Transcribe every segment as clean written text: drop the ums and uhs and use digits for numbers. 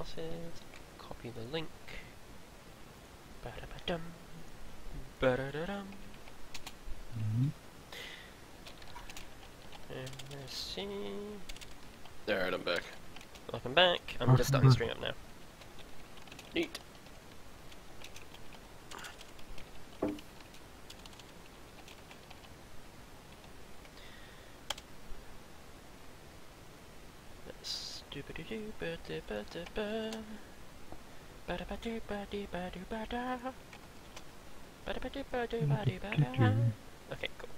started. Copy the link. Ba-da-ba-dum. Ba-da-da-dum. Let's see. Alright, I'm back. Welcome back. I'm just starting the stream up now. Neat. Let's do ba-do-do ba-da-ba-da-ba. Ba-da-ba-do-ba-do-ba-do-ba-da. Ba-da-ba-do-ba-do-ba-do-ba-da. Okay, cool.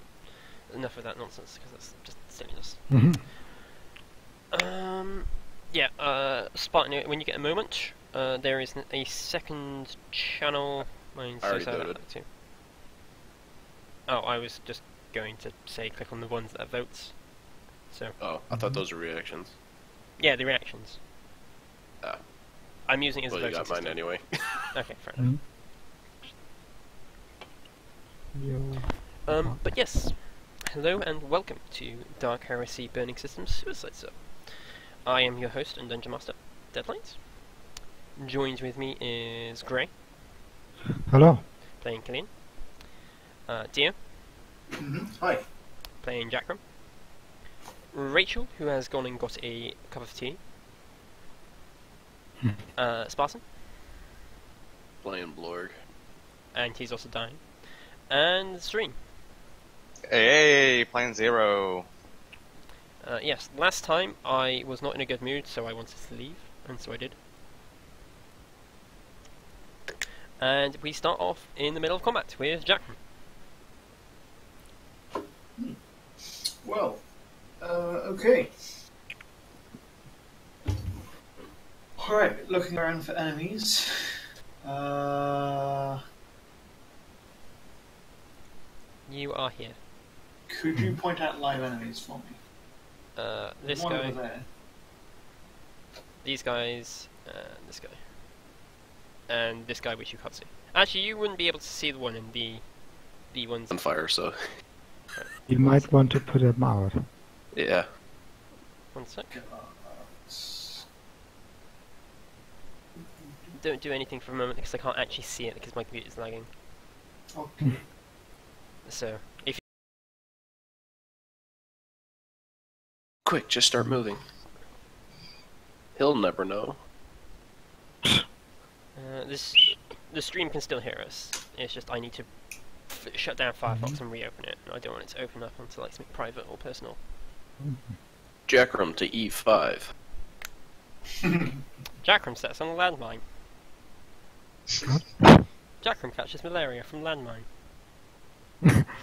Enough of that nonsense, because that's just silliness. Yeah, Spartan, when you get a moment, there is a second channel. I already voted. Oh, I was just going to say click on the ones that are votes. So. Oh, I thought those were reactions. Yeah, the reactions. Ah. I'm using it as a voting you got system. mine anyway. Okay, fair enough. But yes, hello and welcome to Dark Heresy Burning Systems Suicide Zone. I am your host and Dungeon Master, Deadlines. Joined with me is Grey. Hello. Playing Killian. Dio. Hi. Playing Jackram. Rachel, who has gone and got a cup of tea. Spartan. Playing Blorg. And he's also dying. And Stream. Hey, playing Zero. Yes, last time I was not in a good mood, so I wanted to leave, and so I did. And we start off in the middle of combat with Jackman. Well, okay. Alright, looking around for enemies. You are here. Could you point out live enemies for me? This One guy, over there. these guys, and this guy. And this guy which you can't see. Actually, you wouldn't be able to see the one in the ones... On fire, so... You might want to put them out. Yeah. One sec. Don't do anything for a moment because I can't actually see it because my computer's lagging. Okay. So, if Quick, just start moving. He'll never know. the stream can still hear us. It's just I need to shut down Firefox and reopen it. And I don't want it to open up until like something private or personal. Jackram to E5. Jackram sets on a landmine. Jackram catches malaria from landmine.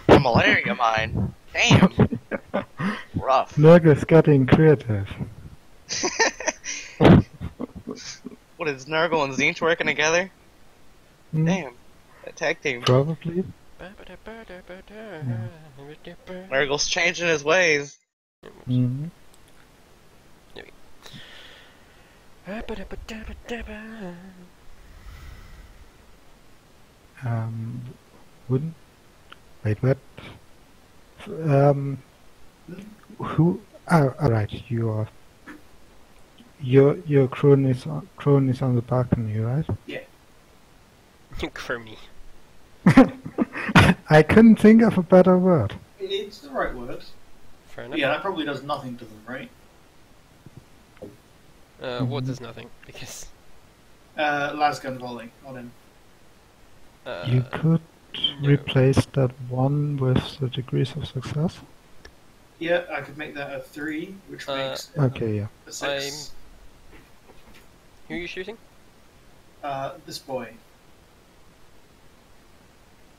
A malaria mine. Damn. Rough. Look, it's getting creative. What is Nurgle and Zinch working together? Damn. That tag team. Probably. Nurgle's changing his ways. Mm-hmm. Wouldn't... Wait, what? Who... alright, your crone is on the balcony, right? Yeah. Crony. I couldn't think of a better word. It's the right word. Fair enough. Yeah, that probably does nothing to them, right? What does nothing? Because... Lasgun volley on him. You could replace that one with the degrees of success. Yeah, I could make that a 3, which makes Okay, yeah. a 6. Who are you shooting? This boy.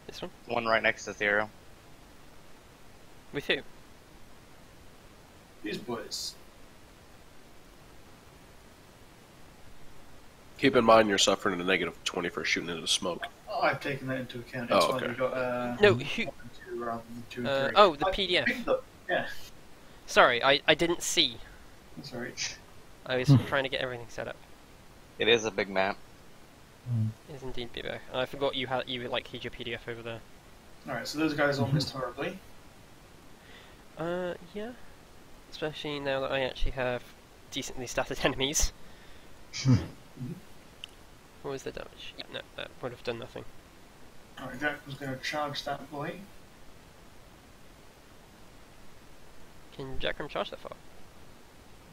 This one? One right next to Zero. With who? These boys. Keep in mind you're suffering a -20 for shooting into the smoke. Oh, I've taken that into account. Oh, It's why okay. we got, No, 1 who... and 2 rather than 2 and 3. oh, the I PDF. picked them, yeah. Sorry, I didn't see. That's alright. I was trying to get everything set up. It is a big map. It is indeed bigger. I forgot you had hid your PDF over there. Alright, so those guys all missed horribly. Yeah. Especially now that I actually have decently statted enemies. What was the damage? Yeah, no, that would have done nothing. Alright, that was going to charge that boy. Can Jackram charge that far?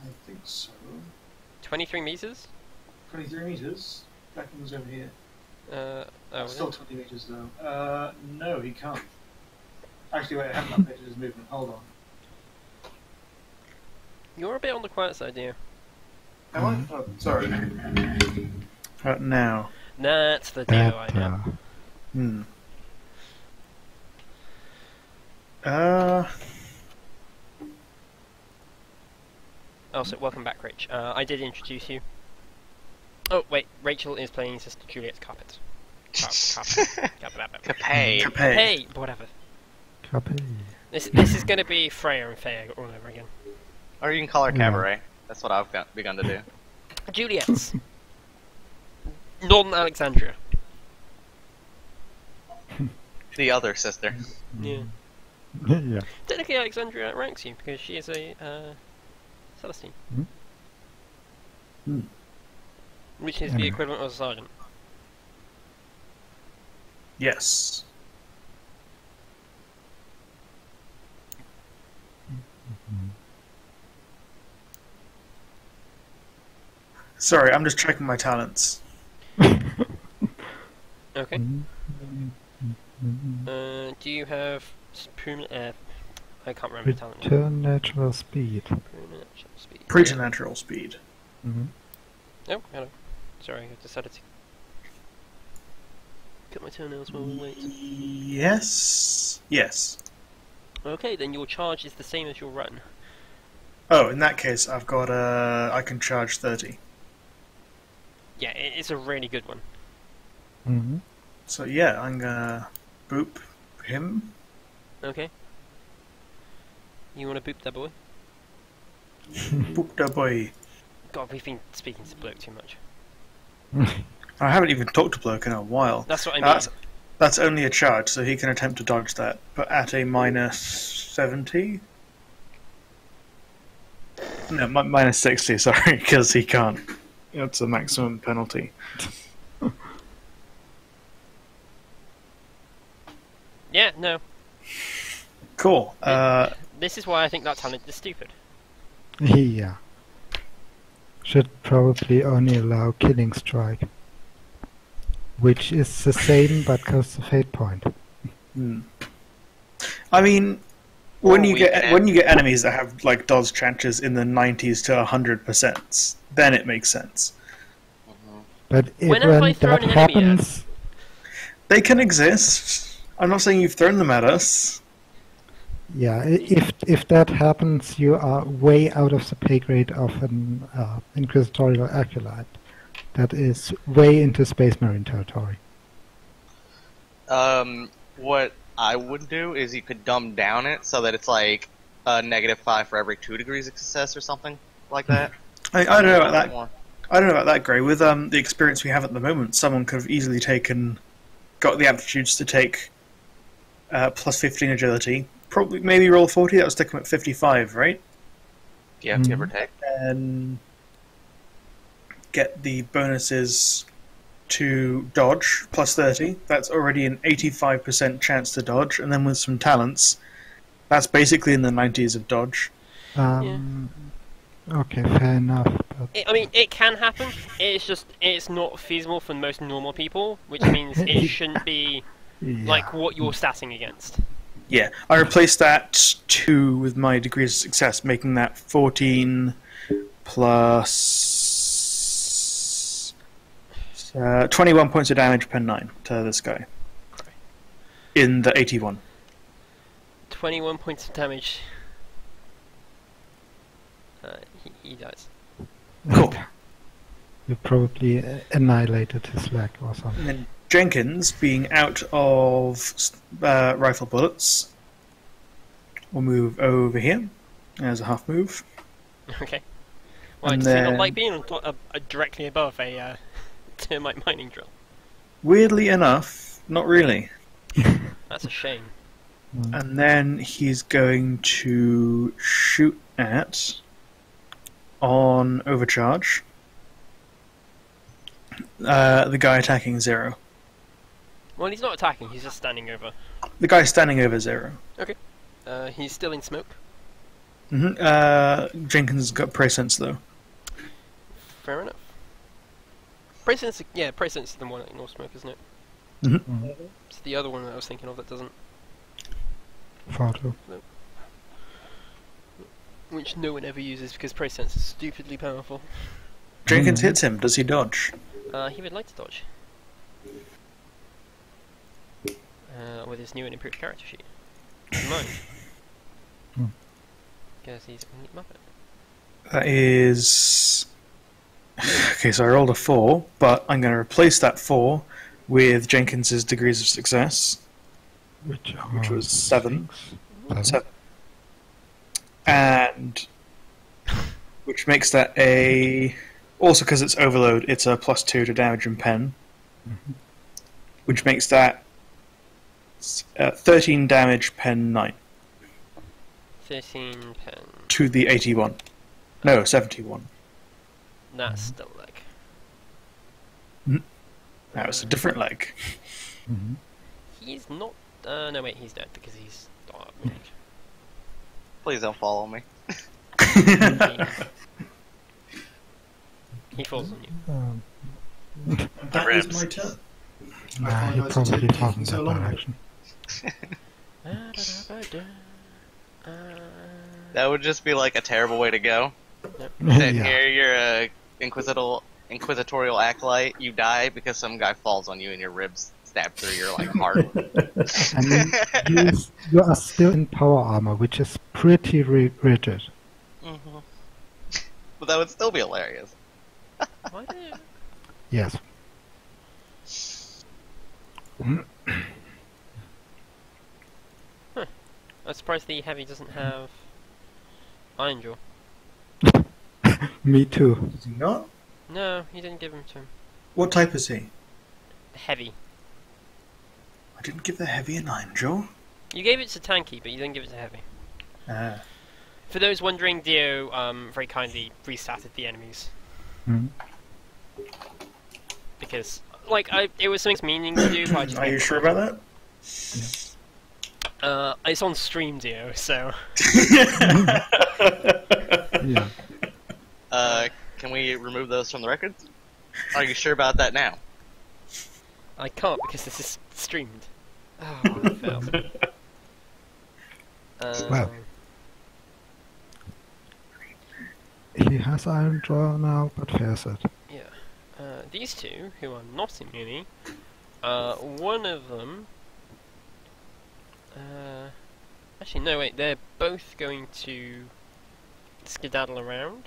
I think so. 23 meters? 23 meters. That one's over here. Oh, Still 20 meters though. No, he can't. Actually, wait, I haven't updated his movement. Hold on. You're a bit on the quiet side, dear. Am I? Oh, sorry. Now. That's the deal I have. Also, welcome back, Rach. I did introduce you. Oh, wait, Rachel is playing Sister Juliet's Carpet. Capay. Hey, whatever. This is going to be Freya and Faye all over again. Or you can call her Cabaret. That's what I've begun to do. Juliet's. Northern Alexandria. The other sister. Yeah. Yeah. Technically, Alexandria outranks you because she is a Celestine. Which is the equivalent of a sergeant. Yes. Sorry, I'm just checking my talents. Okay. Do you have I can't remember the talent. Preternatural speed. Preternatural speed. Preternatural speed. Oh, hello. Sorry, I decided to cut my toenails while we wait. Yes. Yes. Okay, then your charge is the same as your run. Oh, in that case, I've got I can charge 30. Yeah, it's a really good one. So yeah, I'm gonna boop him. Okay. You want to boop that boy? Boop that boy. God, we've been speaking to Bloke too much. I haven't even talked to Bloke in a while. That's what I mean. That's only a charge, so he can attempt to dodge that, but at a minus 70? No, minus 60, sorry, because he can't. It's a maximum penalty. Yeah, no. Cool. This is why I think that talent is stupid. Yeah. Should probably only allow Killing Strike. Which is the same but costs a fate point. I mean, when you get weak enemies that have like dodge chances in the 90s to 100%, then it makes sense. But if When have I when thrown that an enemy at? happens, They can exist. I'm not saying you've thrown them at us. yeah, if that happens, you are way out of the pay grade of an Inquisitorial Acolyte. That is way into Space Marine territory. What I would do is you could dumb down it so that it's like -5 for every 2 degrees of success or something like that. I don't know about that. I don't know about that, Gray. With the experience we have at the moment, someone could have easily got the aptitudes to take plus 15 agility. Probably, maybe roll 40. That would stick them at 55, right? Yeah, give or take. And get the bonuses to dodge plus 30. That's already an 85% chance to dodge, and then with some talents, that's basically in the 90s of dodge. Okay, fair enough. But I mean, it can happen. It's not feasible for most normal people, which means it shouldn't be like what you're statting against. Yeah, I replaced that 2 with my degrees of success, making that 14 plus 21 points of damage per 9 to this guy. In the 81. 21 points of damage. He dies. Cool. You probably annihilated his leg or something. And then Jenkins, being out of rifle bullets, will move over here as a half move. Okay. Why, And does he not then- like being directly above a termite mining drill? Weirdly enough, not really. That's a shame. And then he's going to shoot at on overcharge. the guy attacking Zero. Well, he's not attacking, he's just standing over. The guy standing over Zero. Okay. He's still in smoke. Jenkins has got prey sense though. Fair enough. Presence is the one that ignores smoke, isn't it? It's the other one that I was thinking of that doesn't. Photo. Which no one ever uses because presence is stupidly powerful. Jenkins hits him. Does he dodge? He would like to dodge. With his new and improved character sheet. Mine. Because he's a neat muppet. That is... Okay, so I rolled a 4, but I'm going to replace that 4 with Jenkins's degrees of success, which was 7. 7. And... which makes that a... Also, because it's overload, it's a +2 to damage and pen. Which makes that 13 damage, pen 9. 13 pen. To the 81. No, 71. That's still leg. Now it's a different leg. He's not... no wait, he's dead because he's... Please don't follow me. He falls on you. That is my turn. You're probably talking that direction. That would just be like a terrible way to go. Yeah. Here, you're a inquisitorial acolyte. You die because some guy falls on you and your ribs stab through your like heart. And you are still in power armor, which is pretty rigid. But that would still be hilarious. Why do you... Yes. I'm surprised the heavy doesn't have Iron Jaw. Me too. Does he not? No, you didn't give him to him. What type is he? Heavy. I didn't give the heavy a 9, Joe. You gave it to Tanky, but you didn't give it to Heavy. Ah. For those wondering, Dio very kindly restarted the enemies. Because, like, it was something meaning to do, but I just... Are you sure about that? It's on stream, Dio, so... Yeah. Can we remove those from the records? Are you sure about that now? I can't because this is streamed. Oh, I failed. Well. He has Iron Jaw now, but fails it. Yeah. These two, who are not immune, one of them... actually, no, wait, they're both going to skedaddle around.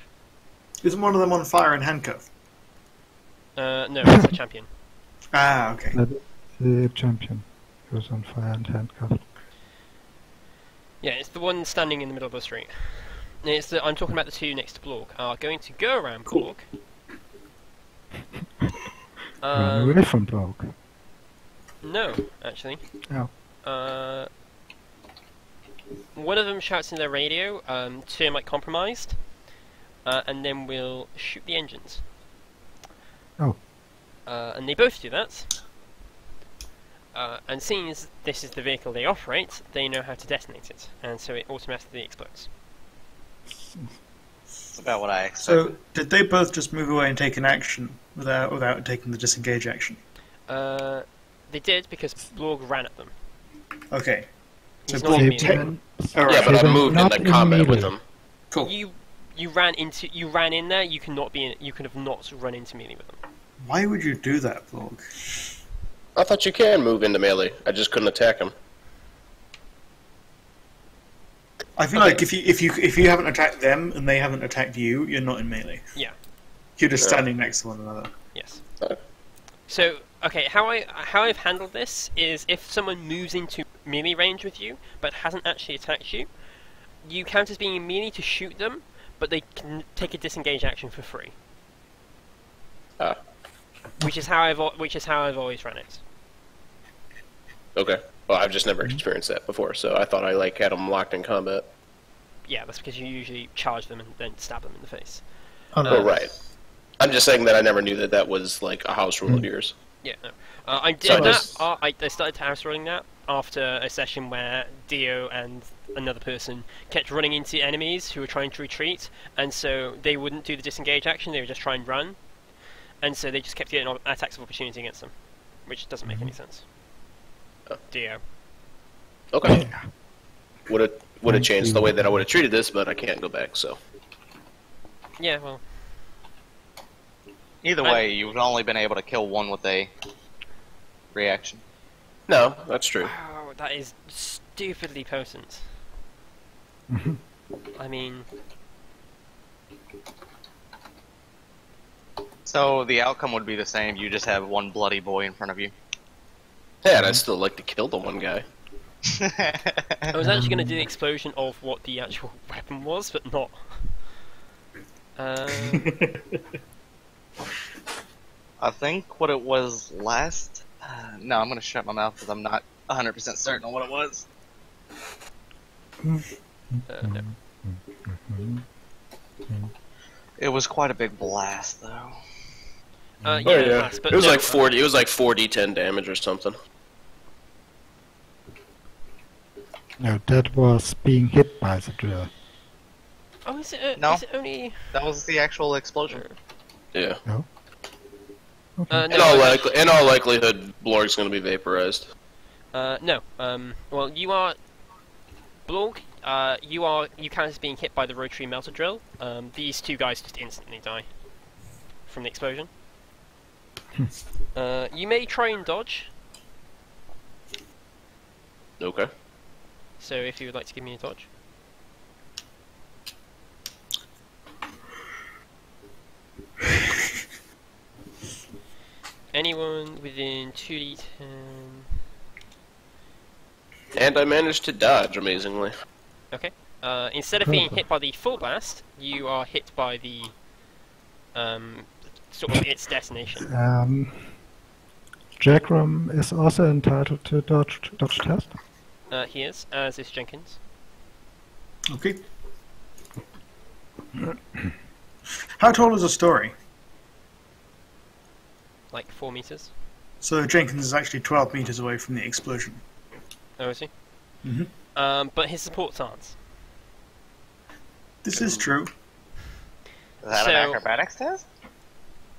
Isn't one of them on fire and handcuffed? No, it's the champion. Ah, okay. That is the champion who's on fire and handcuffed. Yeah, it's the one standing in the middle of the street. I'm talking about the two next to Blorg. Are going to go around Blorg. Run away from Blog. No, actually. Oh. One of them shouts in their radio, termite compromised, and then we'll shoot the engines. Oh. And they both do that. And seeing as this is the vehicle they operate, they know how to detonate it, and so it automatically explodes. That's about what I expected. So, did they both just move away and take an action without taking the disengage action? They did because Blorg ran at them. Okay. He's So not Blorg immune. Alright. Yeah, but I They were moved in not like combat in with melee. them. Cool. You ran in there. You cannot be. You could have not run into melee with them. Why would you do that, Blorg? I thought you can move into melee. I just couldn't attack him. I feel like if you haven't attacked them and they haven't attacked you, you're not in melee. Yeah. You're just standing next to one another. Yes. Okay. So, okay, how I've handled this is if someone moves into melee range with you but hasn't actually attacked you, you count as being in melee to shoot them, but they can take a disengage action for free. Which is how I've always run it. Okay. Well, I've just never experienced that before, so I thought I had them locked in combat. Yeah, that's because you usually charge them and then stab them in the face. Oh, right. I'm just saying that I never knew that that was like a house rule of yours. Yeah, no. I did So that. I started house rolling that after a session where Dio and another person kept running into enemies who were trying to retreat, and so they wouldn't do the disengage action. They would just try and run, and so they just kept getting attacks of opportunity against them, which doesn't make any sense. Oh. Dio. Okay. Would have changed the way that I would have treated this, but I can't go back. So. Yeah, well. Either way, you've only been able to kill one with a reaction. No, that's true. Wow, that is stupidly potent. I mean... So the outcome would be the same, you just have one bloody boy in front of you. Yeah, and I'd still like to kill the one guy. I was actually going to do the explosion of what the actual weapon was, but not... I think what it was last... no, I'm going to shut my mouth because I'm not 100% certain on what it was. no. It was quite a big blast, though. Yeah, yeah. but It was no, like 40. It was like 4d10 damage or something. No, that was being hit by the drill. Oh, is it? No. Is it only? That was the actual explosion. Yeah. No. Okay. In all likelihood, Blorg's going to be vaporized. No. Well, you are Blorg. You count as being hit by the rotary melter drill. These two guys just instantly die from the explosion. You may try and dodge. Okay. So, if you would like to give me a dodge. Anyone within 2d10. And I managed to dodge, amazingly. Okay. Instead of being hit by the full blast, you are hit by the sort of its destination. Jackram is also entitled to dodge test. He is, as is Jenkins. Okay. How tall is a story? Like 4 meters. So Jenkins is actually 12 meters away from the explosion. Oh, is he? Mm-hmm. But his supports aren't. This is true. Is that So- an acrobatics test?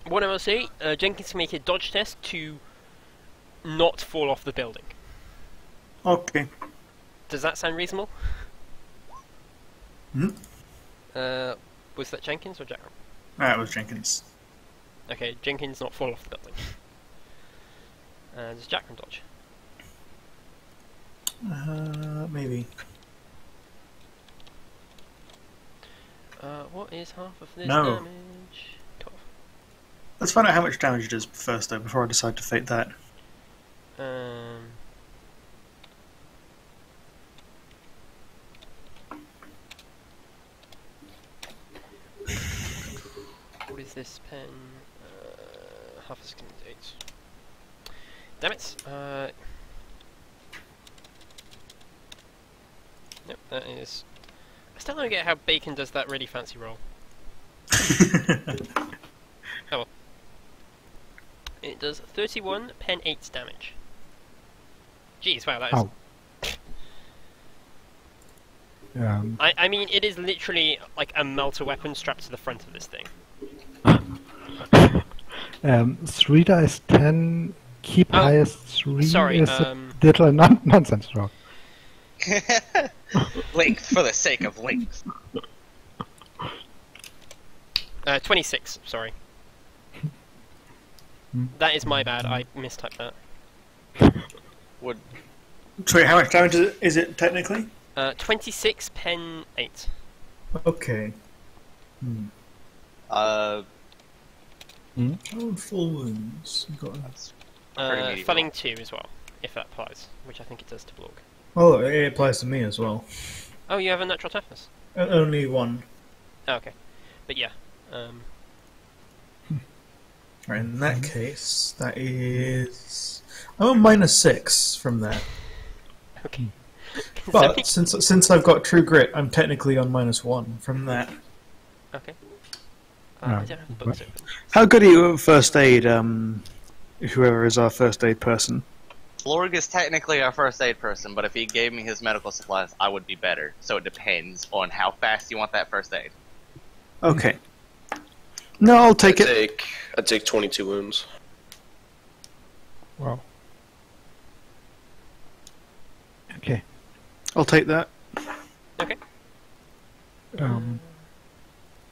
What I will say, Jenkins can make a dodge test to not fall off the building. Okay. Does that sound reasonable? Hmm? Was that Jenkins or Jackram? That was Jenkins. Okay, Jenkins not fall off the building. Does Jackram dodge? Maybe. What is half of this No. damage? 12. Let's find out how much damage it does first, though, before I decide to fate that. What is this pen? Half a second, 8. Damn it! Nope, that is... I still don't get how Bacon does that really fancy roll. Oh well. It does 31 pen 8 damage. Jeez, wow, that is... Ow. I mean, it is literally like a melter weapon strapped to the front of this thing. 3 dice 10, keep Oh, highest 3 sorry, is a little nonsense roll. Length for the sake of length. 26, sorry. That is my bad, I mistyped that. Would Sorry, how much damage is it technically? 26 pen 8. Okay. uh Oh, full wounds. You got that's pretty medium. Felling 2 as well, if that applies, which I think it does to Blorg. Oh, it applies to me as well. Oh, you have a natural toughness? Only one. Oh, okay. But yeah, Right, in that case, that is... I'm on -6 from that. okay. But since I've got True Grit, I'm technically on -1 from that. Okay. I don't have the books open. How good are you at first aid, whoever is our first aid person? Lorg is technically our first aid person, but if he gave me his medical supplies, I would be better. So it depends on how fast you want that first aid. Okay. No, I'll take it. I'd take 22 wounds. Wow. Okay. I'll take that. Okay.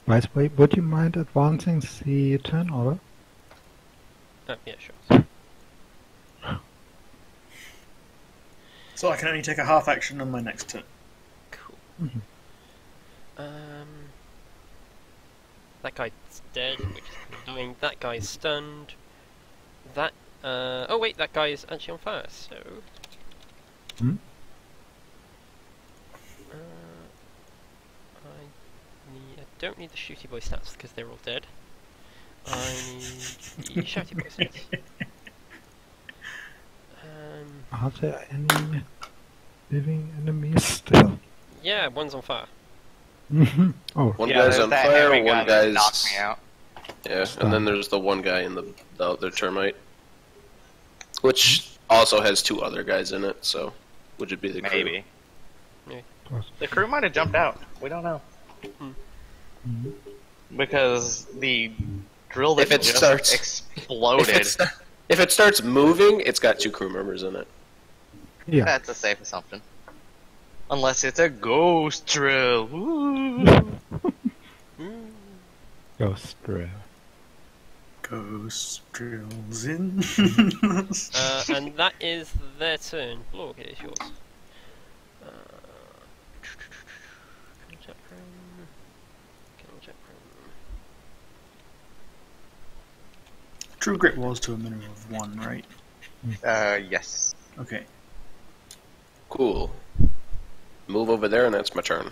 By the way, would you mind advancing the turn order? Oh, yeah, sure. So I can only take a half action on my next turn. Cool. Mhm. That guy's dead, which is annoying. That guy's stunned. That, oh wait, that guy's actually on fire, so... Hmm? I don't need the shooty boy stats because they're all dead. I need the shouty boy stats. Are there any living enemies still? Yeah, one's on fire. Oh, One Yeah, guy's there's on that fire, hairy one guy that guy's... knocked me out. Yeah, and then there's the one guy in the other termite. Which also has 2 other guys in it, so... Would it be the crew? Maybe. possible. The crew might have jumped out. We don't know. Mhm. Because the drill that If it just starts- exploded. If it starts moving, it's got 2 crew members in it. Yeah. That's a safe assumption. Unless it's a ghost drill. Woo. Ghost drill. Ghost drills in. And that is their turn. Blorg, it is yours. True Grit was to a minimum of 1, right? Yes. Okay. Cool. Move over there, and that's my turn.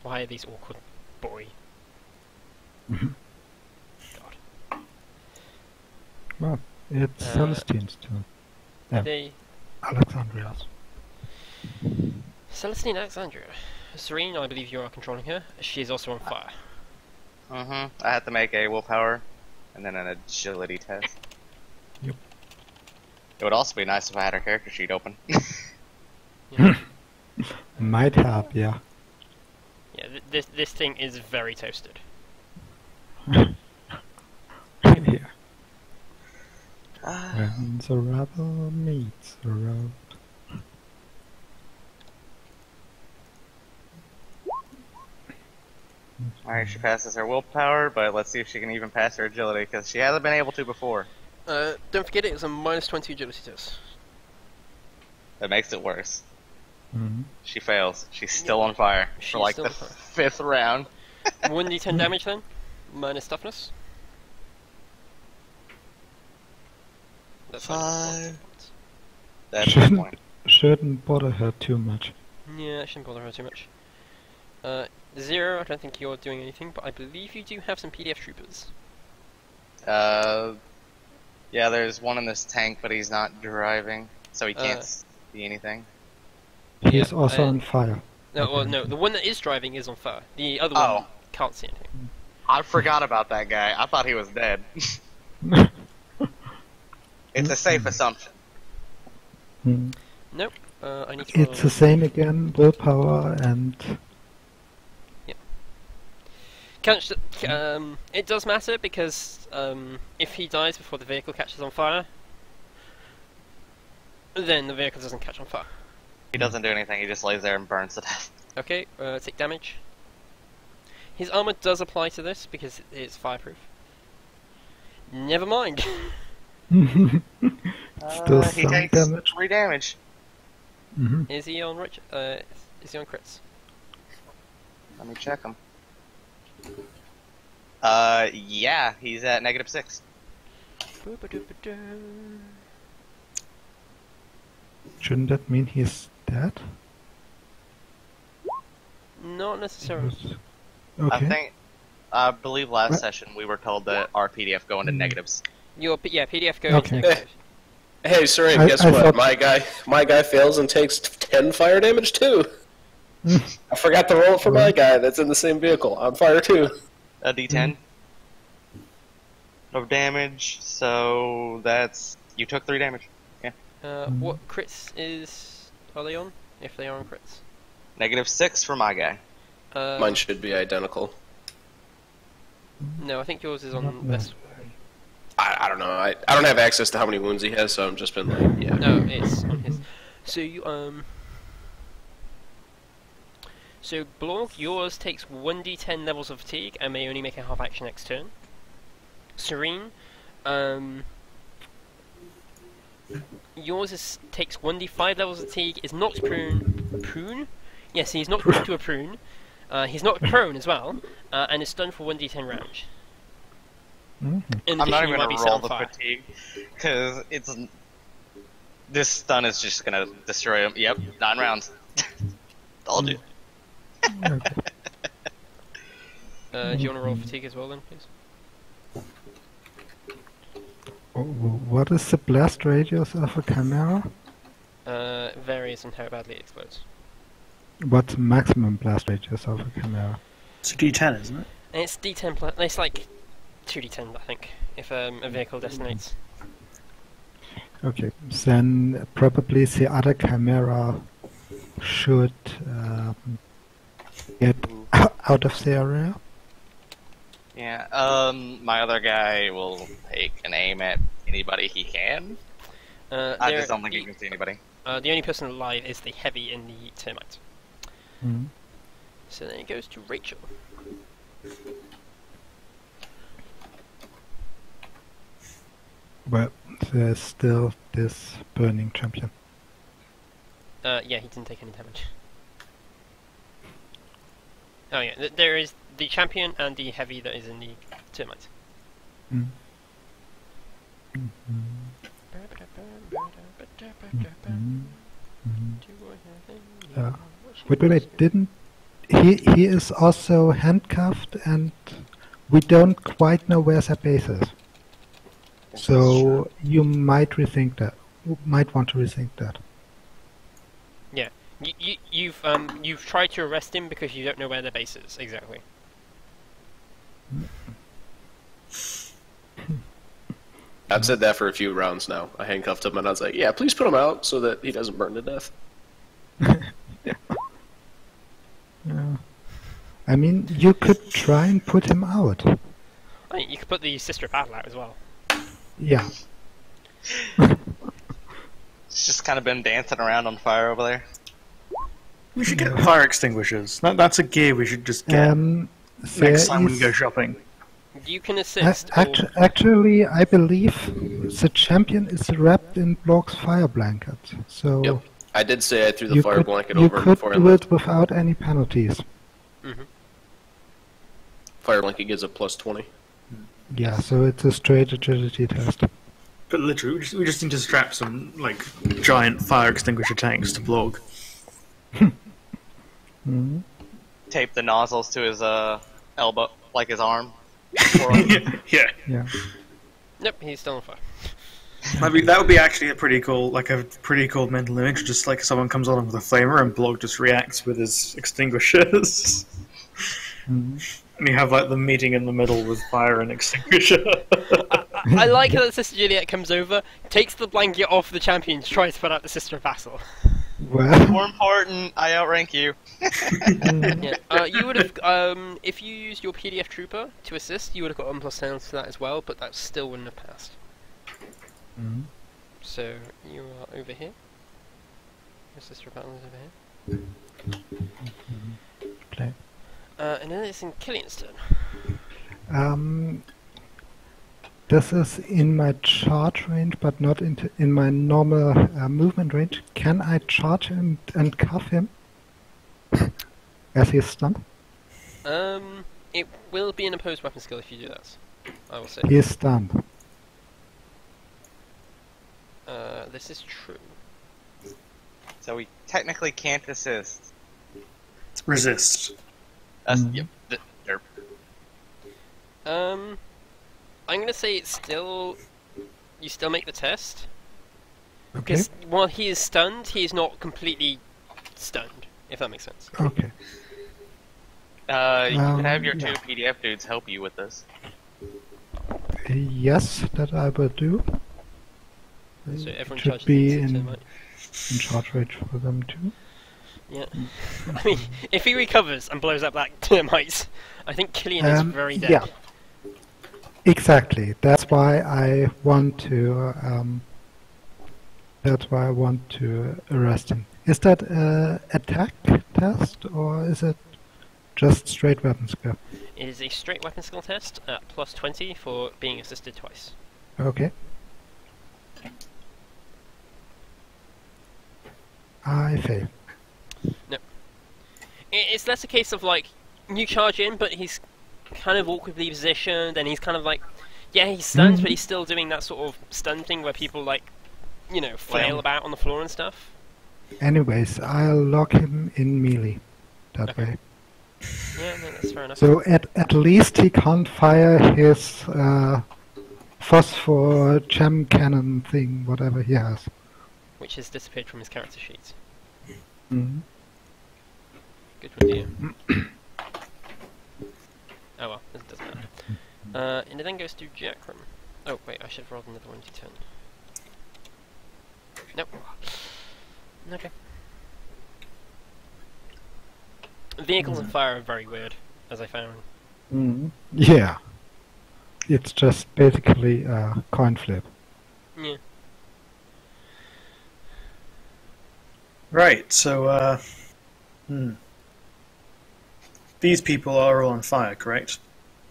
Why are these awkward boy? Mhm. God. Well, it's Celestine's turn. Yeah. They Alexandria's. Celestine Alexandria. Serene, I believe you are controlling her. She is also on fire. I had to make a willpower and then an agility test. Yep. It would also be nice if I had her character sheet open. Yeah, Might have, yeah. yeah this thing is very toasted. Yeah. Ah. When the rubber meets the road. Alright, she passes her willpower, but let's see if she can even pass her agility, because she hasn't been able to before. Don't forget it is a -20 agility test. That makes it worse. Mhm. She fails. She's still on fire She's for like still the on fire. 5th round. 1d10 damage then, minus toughness. That's like 5. 1 points. That's the Shouldn't- point. Shouldn't bother her too much. Yeah, I shouldn't bother her too much. 0, I don't think you're doing anything, but I believe you do have some PDF troopers. Yeah, there's one in this tank, but he's not driving, so he can't see anything. He's Yeah, also on fire. No, well, no, the one that is driving is on fire. The other Oh. one can't see anything. I forgot about that guy. I thought he was dead. It's a safe assumption. Hmm. Nope, I need to roll. It's the same again, willpower and... It does matter because if he dies before the vehicle catches on fire, then the vehicle doesn't catch on fire. He doesn't do anything, he just lays there and burns to death. Okay, take damage. His armor does apply to this because it's fireproof. Never mind. Still He some takes damage. 3 damage. Mhm. Is he on is he on crits? Let me check him. Yeah, he's at -6. Shouldn't that mean he's dead? Not necessarily. Okay. I believe last What? session we were told that our PDF go into negatives. Yeah, PDF goes Okay. negative. Hey, Serene, I guess thought- what? My guy fails and takes 10 fire damage too. I forgot to roll it for my guy that's in the same vehicle. On fire too. A D10 of damage. So that's you took 3 damage. Yeah. What crits are they on? If they are on crits. -6 for my guy. Mine should be identical. No, I think yours is on Not this. I don't know. I don't have access to how many wounds he has, so I've just been like, yeah. No, it's on his. So you So Blorg, yours takes 1d10 levels of fatigue and may only make a half action next turn. Serene, yours takes 1d5 levels of fatigue, is not prune? Yes, he's not prone to a prune. He's not prone as well, and is stunned for 1d10 rounds. In I'm not addition, even you might be gonna set roll on the fire. fatigue because this stun is just gonna destroy him. Yep, 9 rounds. Told you. Okay. Do you want to roll fatigue as well then, please? What is the blast radius of a chimera? Varies on how badly it explodes. What's the maximum blast radius of a chimera? It's a D10, isn't it? And it's D10 plus. It's like 2d10, I think, if a vehicle detonates. Okay, then probably the other chimera should get out of the area. Yeah. My other guy will take an aim at anybody he can. I just don't think he can see anybody. The only person alive is the heavy in the termite. Mm. So then it goes to Rachel. Well, there's still this burning champion. Yeah, he didn't take any damage. Oh yeah, there is the champion and the heavy that is in the termite. Mm. Wait, didn't he is also handcuffed and we don't quite know where their base is. So you might want to rethink that. Yeah, you've tried to arrest him because you don't know where their base is exactly. I've said that for a few rounds now. I handcuffed him and I was like, yeah, please put him out so that he doesn't burn to death. Yeah. I mean, you could try and put him out. I mean, you could put the Sister of Battle out as well. Yeah. It's just kind of been dancing around on fire over there. We should get fire extinguishers. That's a gear we should just get next time we go shopping. You can assist. Actually, I believe the champion is wrapped in Blorg's fire blanket. So Yep. I did say I threw the fire blanket you over him could before I do left. it without any penalties. Fire blanket gives a plus 20. Yeah, so it's a straight agility test. But literally, we just need to strap some giant fire extinguisher tanks to Blorg. Mm-hmm. Tape the nozzles to his elbow, like his arm. Yeah. Yeah. Nope, he's still on fire. I mean, that would be actually a pretty cool mental image. Just like someone comes on with a flamer and Blorg just reacts with his extinguishers. Mm-hmm. And you have the meeting in the middle with fire and extinguisher. I like how that Sister Juliet comes over, takes the blanket off the champion, tries to put out the Sister of Battle. Well, More important, I outrank you. Yeah. You would have, if you used your PDF Trooper to assist, you would have got 1+10 for that as well, but that still wouldn't have passed. Mhm. So you are over here. Your Sister of Battle is over here. play. And then it's in Killian's turn. This is in my charge range, but not in my normal movement range. Can I charge him and cuff him as he's stunned? It will be an opposed weapon skill if you do that. I will say. He is stunned. This is true. So we technically can't assist. Resist. That's, Mhm. Yep. Derp. I'm gonna say it's still. You still make the test. Okay. Because while he is stunned, he is not completely stunned. if that makes sense. Okay. You can have your yeah. 2 PDF dudes help you with this. Yes, that I will do. So everyone Should charges be into in charge rate for them too. Yeah. I mean, if he recovers and blows up that termites, I think Killian is very dead. Yeah. Exactly. That's why I want to. That's why I want to arrest him. Is that attack test or is it just straight weapon skill? It is a straight weapon skill test at plus 20 for being assisted twice. Okay. I fail. No. It's less a case of like you charge in, but he's kind of awkwardly positioned, and he's kind of like, yeah, he's stunned, but he's still doing that sort of stun thing where people like, you know, flail about on the floor and stuff. Anyways, I'll lock him in melee that way. Yeah, no, that's fair enough. So at least he can't fire his phosphor gem cannon thing, whatever he has. Which has disappeared from his character sheet. Mm-hmm. Good idea. Oh well, it doesn't matter. And it then goes to Jackram. Oh wait, I should have rolled another 1d10. Nope. Okay. Vehicles and fire are very weird, as I found. Yeah. It's just basically a coin flip. Yeah. Right, so, these people are all on fire, correct?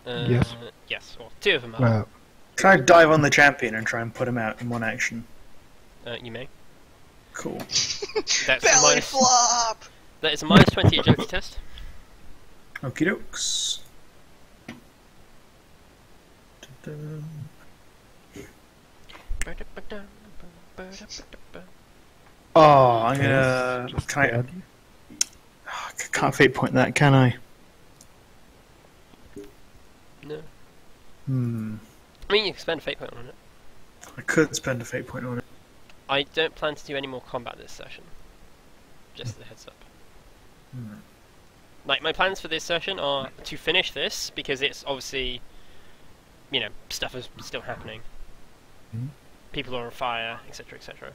Yes. Yes, or 2 of them are. Well, Can I dive on the champion and try and put him out in one action? You may. Cool. That's Belly flop! That is a minus 20 agility test. Okie dokes. Oh, I'm gonna. Can't fate point that, can I? No. I Hmm. mean, you can spend a fate point on it. I could spend a fate point on it. I don't plan to do any more combat this session. Just a heads up. Like, my plans for this session are to finish this, because it's obviously, you know, stuff is still happening. People are on fire, etc., etc.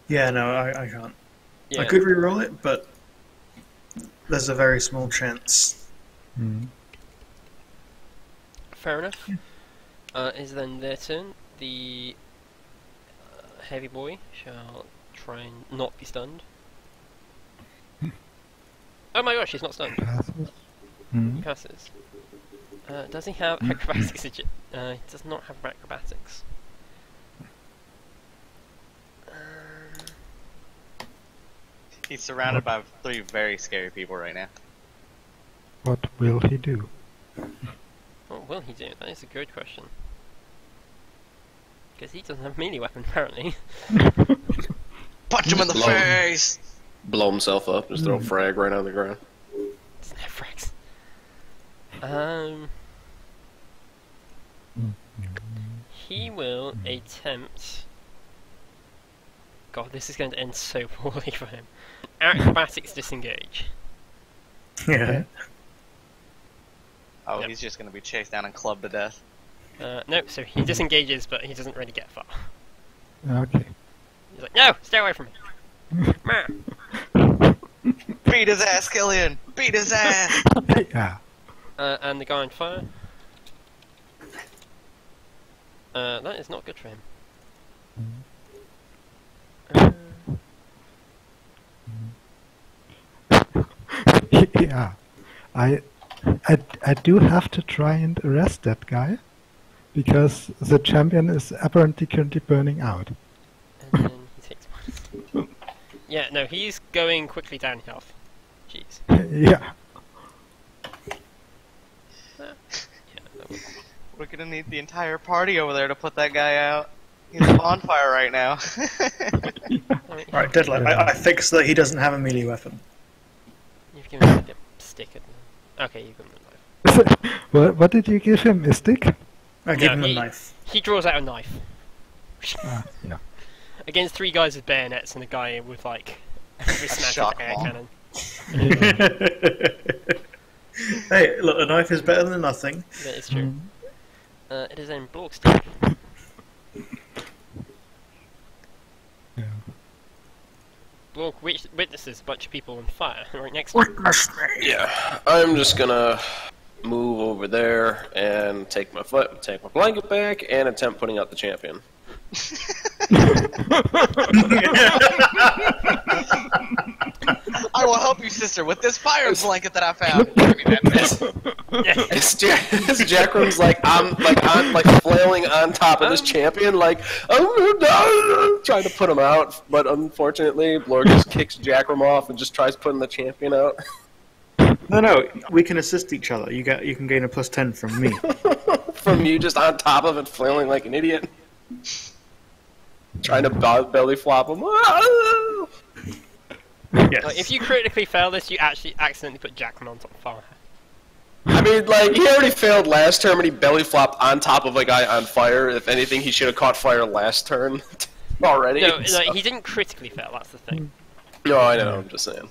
Yeah, no, I can't. Yeah. I could reroll it, but there's a very small chance. Fair enough. Is then their turn. The heavy boy shall try and not be stunned. Oh my gosh, he's not stunned. Passes. Does he have acrobatics? He does not have acrobatics. He's surrounded by 3 very scary people right now. what will he do? What will he do? That is a good question. Because he doesn't have a melee weapon, apparently. Punch him in the face! Blow himself up, just throw a frag right on the ground. Doesn't have frags. He will attempt... God, this is going to end so poorly for him. Acrobatics disengage. Yeah. Oh, Yep. he's just gonna be chased down and clubbed to death. No, so he disengages, but he doesn't really get far. Okay. He's like, no, stay away from me. Meh. Beat his ass, Killian! Beat his ass! Yeah. And the guy on fire. That is not good for him. Yeah. I do have to try and arrest that guy, because the champion is apparently currently burning out. And then he takes one. Yeah, no, he's going quickly down health. Jeez. Yeah. We're gonna need the entire party over there to put that guy out. He's on fire right now. Right, Deadlight. I fixed that he doesn't have a melee weapon. You've given him a stick at the... Okay, you've given him a knife. What did you give him? A stick? I gave No, him a knife. He draws out a knife. Yeah. against 3 guys with bayonets and a guy with like every snap air cannon. Hey, look, a knife is better than nothing. That is true. It is in Blork's turn. Blork witnesses a bunch of people on fire right next to him. Yeah, I'm just gonna move over there and take my blanket back and attempt putting out the champion. I will help you, sister, with this fire blanket that I found. Give me that mess. Jackram's like flailing on top of this champion, like trying to put him out, but unfortunately, Blork just kicks Jackram off and just tries putting the champion out. No, we can assist each other. You can gain a +10 from me. From you just on top of it, flailing like an idiot. Trying to belly flop him. Yes. Like, if you critically fail this, you actually accidentally put Jackman on top of fire. I mean, like, he already failed last turn when he belly flopped on top of a guy on fire. If anything, he should have caught fire last turn already. No, like, he didn't critically fail, that's the thing. No, I know, I'm just saying.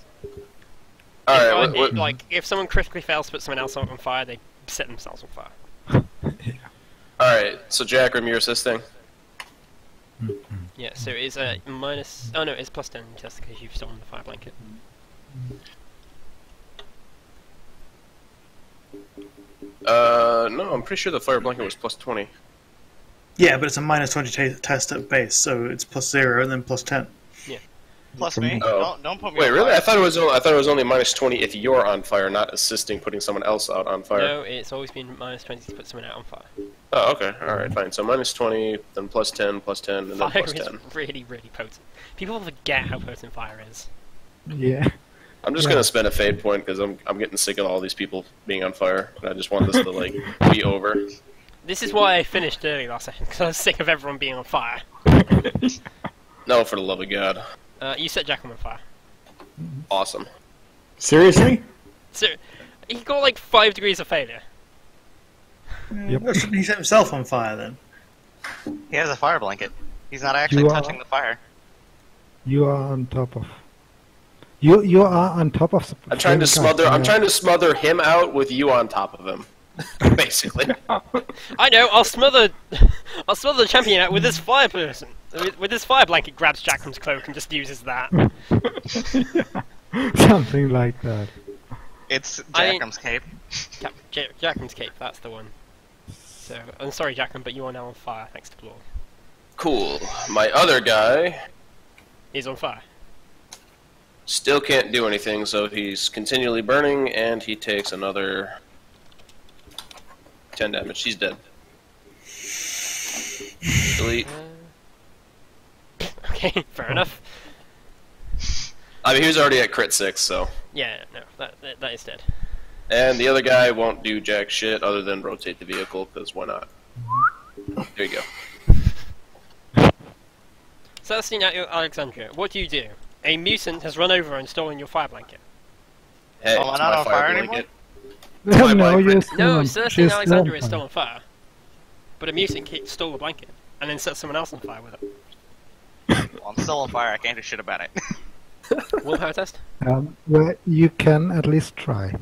Alright, like, if someone critically fails to put someone else on fire, they set themselves on fire. Alright, so Jackram, you're assisting? Yeah, so it's a minus... Oh no, it's +10 just because you've stolen the fire blanket. No, I'm pretty sure the fire blanket was +20. Yeah, but it's a -20 test at base, so it's +0 and then +10. Yeah. Plus me. Oh. Don't put me Wait, on really? fire. I thought it was only -20 if you're on fire, not assisting putting someone else out on fire. No, it's always been -20 to put someone out on fire. Oh, okay. Alright, fine. So -20, then +10, +10, and then Fire +10. is really, really potent. People forget how potent fire is. Yeah. I'm just gonna spend a fade point because I'm getting sick of all these people being on fire, and I just want this to like be over. This is why I finished early last session, because I was sick of everyone being on fire. No, for the love of God. You set Jackman on fire. Awesome. Seriously? So, he got like 5 degrees of failure. Yep. He set himself on fire then. He has a fire blanket. He's not actually touching the fire. You are on top of. You are on top of the. I'm trying to smother. I'm yeah. trying to smother him out with you on top of him, basically. I know. I'll smother the champion out with this fire person. With this fire blanket, grabs Jackman's cloak and just uses that. Something like that. It's Jackham's cape. Jackman's cape. That's the one. So I'm sorry, Jackman, but you are now on fire thanks to Blork. Cool. My other guy Is on fire. still can't do anything, so he's continually burning, and he takes another 10 damage. He's dead. Delete. Okay, fair enough. I mean, he was already at crit 6, so. Yeah, no, that is dead. And the other guy won't do jack shit other than rotate the vehicle, because why not? There you go. Celestine Alexandria, what do you do? A mutant has run over and stolen your fire blanket. Hey, Oh, it's I'm not my on fire fire blanket. No, blanket. you're still No, on- Celestine she's still on Alexandria is fire. still on fire. But a mutant stole the blanket and then set someone else on fire with it. Well, I'm still on fire. I can't do shit about it. Willpower test? Well, you can at least try.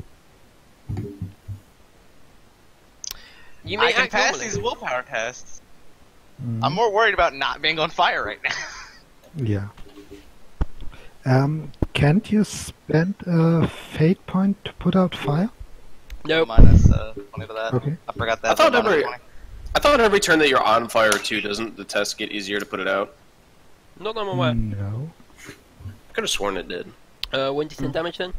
You may I can act pass normally. these willpower tests. Mm, I'm more worried about not being on fire right now. Yeah. Can't you spend a fate point to put out fire? Nope. Minus 20 for that. Okay. I forgot that. I thought minus every 20. I thought every turn that you're on fire too, doesn't the test get easier to put it out? Not that I'm aware. No. I could have sworn it did. 1d10 damage then?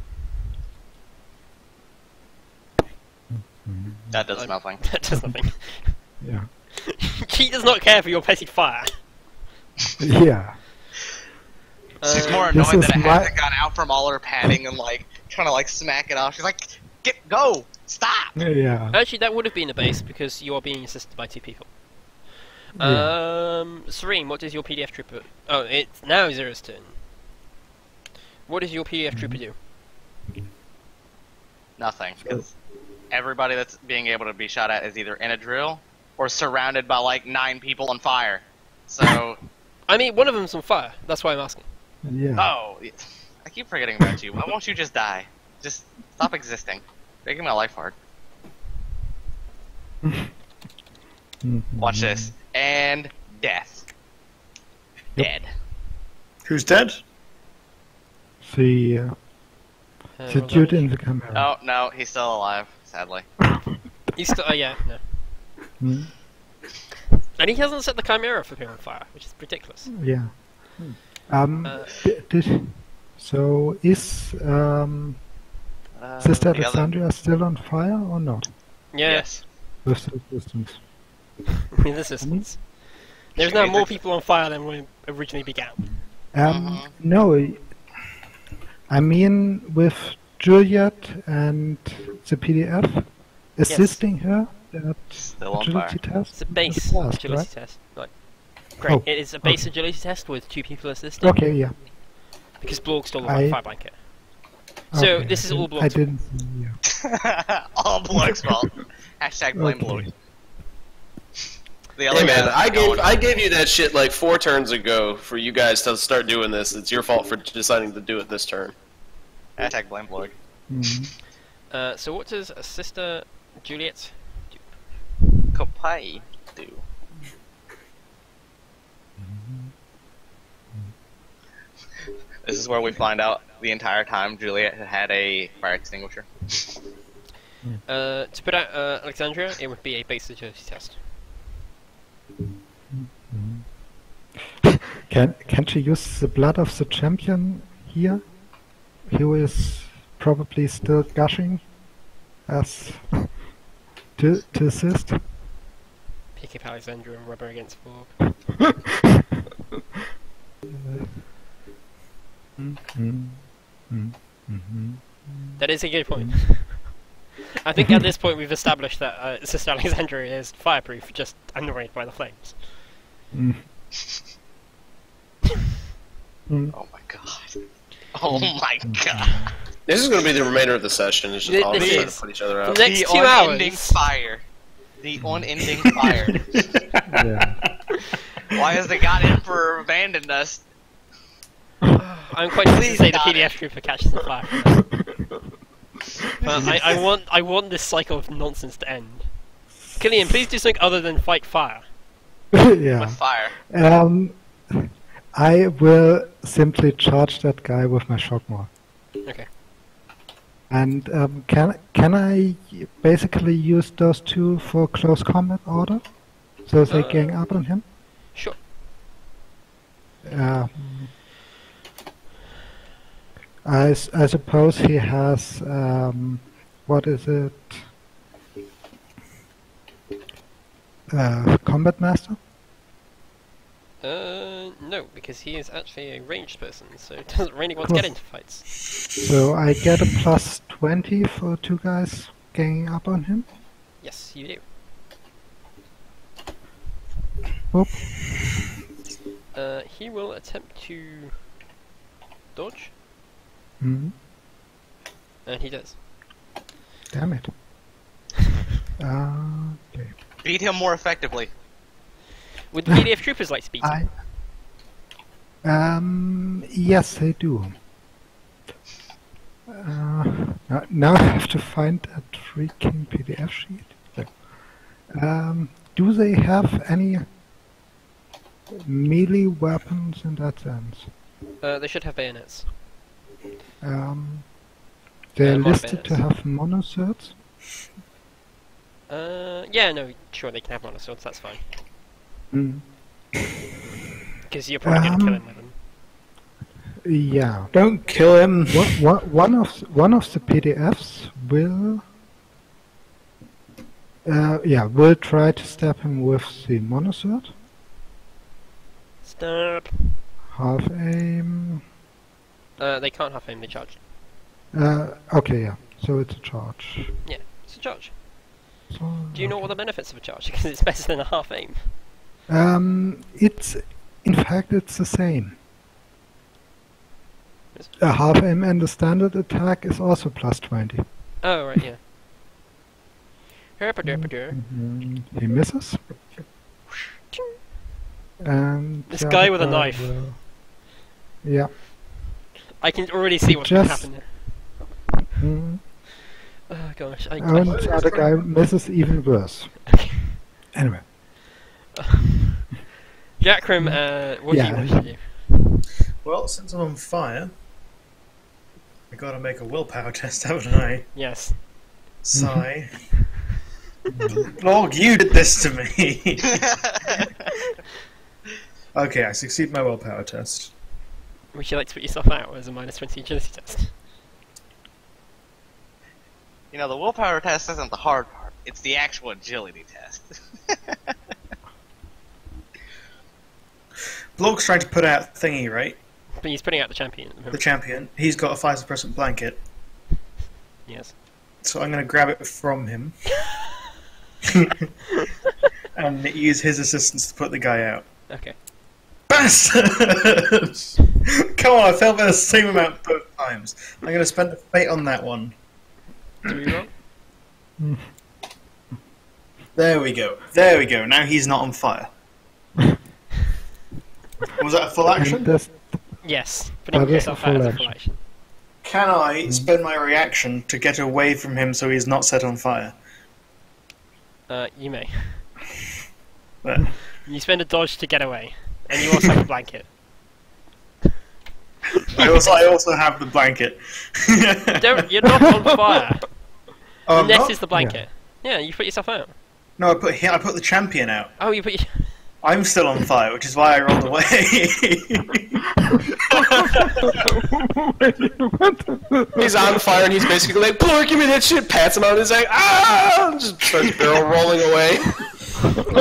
That does nothing. That does nothing. Yeah. She does not care for your petty fire. Yeah. She's more This annoyed is that it my- hasn't got out from all her padding and like trying to like smack it off. She's like, go, stop. Yeah. Actually, that would have been a base because you are being assisted by 2 people. Yeah. Serene, what does your PDF trooper... Oh, it's now Zero's turn. What does your PDF trooper do? Nothing, because everybody that's being able to be shot at is either in a drill or surrounded by like 9 people on fire. So I mean, one of them's on fire. That's why I'm asking. Yeah. Oh, I keep forgetting about you. Why won't you just die? Just stop existing. Making my life hard. Watch this. And death. Yep. Dead. Who's dead? The dude in the camera. Oh, no, he's still alive, sadly. He's still. Oh, yeah, no. Hmm? And he hasn't set the Chimera for being on fire, which is ridiculous. Yeah. So is Sister the other- Alexandria still on fire or not? Yeah. Yes. With the resistance. In this instance. There's now more people on fire than when it originally began. No, I mean with Juliet and the PDF assisting her at Still on agility fire. test. It's a base Blast, agility right? test. Like, great. Oh, It is a base okay. agility test with 2 people assisting. Okay, yeah. Because Blorg stole the fire blanket. So Okay, this is all I Blorg's fault. didn't see you. All Blorg's fault. Hashtag blame Okay. Blorg. The other Hey man, guy- I gave you that shit like 4 turns ago for you guys to start doing this. It's your fault for deciding to do it this turn. Hashtag blame Blorg. Mhm. So what does Sister Juliet do? Kopai do. This is where we find out the entire time Juliet had had a fire extinguisher. To put out Alexandria, it would be a base agility test. Can she use the blood of the champion here? Who is probably still gushing as to assist? Pick up Alexandria and rub her against Blorg. That is a good point. I think at this point we've established that Sister Alexandria is fireproof, just annoyed by the flames. Oh my god. Oh my god. This is going to be the remainder of the session. It's just all This trying to is. put each other The out. next The 2 unending hours. fire. The unending fire. Yeah. Why has the god emperor abandoned us? I'm quite pleased to say the got PDF trooper catches the fire. I want this cycle of nonsense to end. Killian, please do something other than fight fire. Yeah. With fire. I will simply charge that guy with my shockmore. Okay. And can I basically use those 2 for close combat order? So they gang up on him? Sure. I suppose he has, what is it? Combat Master? No, because he is actually a ranged person, so he doesn't really want to get into fights. So I get a plus 20 for 2 guys ganging up on him? Yes, you do. Whoop. He will attempt to dodge, Mhm. and he does. Damn it. Okay. Beat him more effectively. Would the PDF troopers like to beat him? Yes, they do. Now I have to find a freaking PDF sheet. There. Do they have any melee weapons in that sense? They should have bayonets. They're mono listed to bayonets. have monoswords. Yeah, no, sure, they can have monoswords, that's fine. Mm. Because you're probably going to kill him with them. Yeah. Don't kill him. One of the PDFs will will try to stab him with the monosword. Stop. Half aim. They can't have aim, they charge. Okay, yeah. So it's a charge. Yeah, it's a charge. So, Do you know what the benefits of a charge? Because it's better than a half aim. It's in fact it's the same. A half aim and a standard attack is also plus 20. Oh, right, yeah. Herpaderpader. He misses. And This guy with a knife. Yeah. I can already see what's going to happen there. Mm. Oh gosh. And the other guy misses even worse. Anyway. Jackram, what do you want to do? Well, since I'm on fire, I gotta make a willpower test, haven't I? Yes. Sigh. Log, you did this to me! Okay, I succeed my willpower test. Would you like to put yourself out as a -20 agility test? You know, the willpower test isn't the hard part. It's the actual agility test. Blog's trying to put out thingy, right? But he's putting out the champion at the moment. The champion. He's got a fire suppressant blanket. Yes. So I'm going to grab it from him. And use his assistance to put the guy out. Okay. Bastards! Come on, I failed by the same amount both times. I'm going to spend a fate on that one. Do we roll? There we go. There we go. Now he's not on fire. Was that a full action? Yes. Putting That is yourself a out full as a action. full action. Can I spend my reaction to get away from him so he's not set on fire? You may. There. You spend a dodge to get away, and you also have a blanket. I also have the blanket. You're not on fire. Oh, The I'm net not? is the blanket. Yeah, you put yourself out. No, I put the champion out. Oh, you put your... I'm still on fire, which is why I rolled away. He's on fire and he's basically like, Blur, give me that shit, pats him on his like, ah! And just starts barrel rolling away.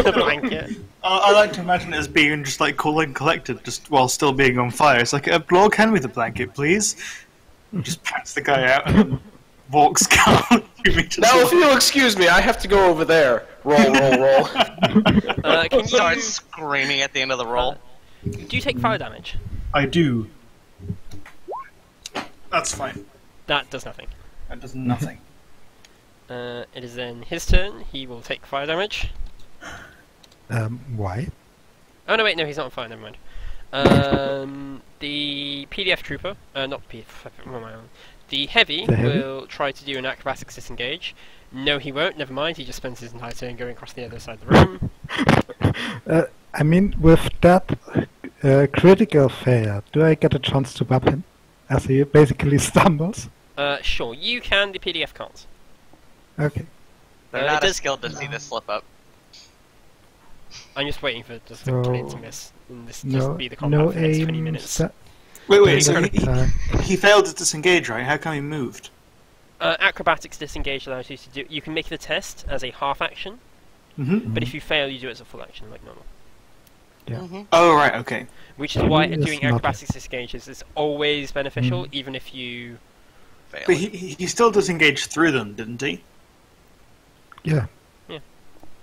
the blanket. I like to imagine it as being just like cool and collected, just while still being on fire. It's like, Blog, hand me the blanket, please. Just pats the guy out and then walks down a few meters Now, if away. you'll excuse me, I have to go over there. Roll, roll, roll. Can you... Start screaming at the end of the roll. Do you take fire damage? I do. That's fine. That does nothing. That does nothing. It is then his turn. He will take fire damage. Why? Oh no, wait, no, he's not on fire. Never mind. The PDF trooper, not PDF. What am I on? The heavy will try to do an acrobatics disengage. No, he won't. Never mind. He just spends his entire turn going across the other side of the room. I mean, with that critical fail, do I get a chance to bump him? As he basically stumbles? Sure, you can. The PDF can't. Okay. They're not as skilled to see this slip up. I'm just waiting for just the grenade to miss, and this No, just be the combat no for the next 20 aim. minutes. Wait, so Attack. he failed to disengage, right? How come he moved? Acrobatics disengage allows you to do. You can make the test as a half action, Mm-hmm. but if you fail, you do it as a full action, like normal. Yeah. Oh, right, okay. Which is why It's doing not- acrobatics disengages is always beneficial, even if you. Fail. But he still disengaged through them, didn't he? Yeah, You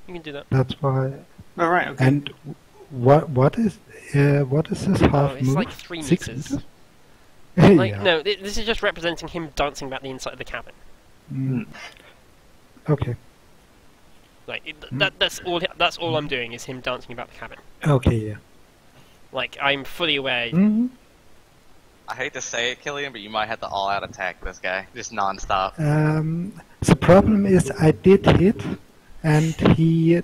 can do that. that's why. Oh, right, okay. And what is this half it's move? like 3 6 meters. meters? Like Yeah. no, this is just representing him dancing about the inside of the cabin. Mm. Okay. Like that's all I'm doing is him dancing about the cabin. Okay. Yeah. Like I'm fully aware. hmm I hate to say it, Killian, but you might have to all-out attack this guy, just non-stop. The problem is I did hit, and he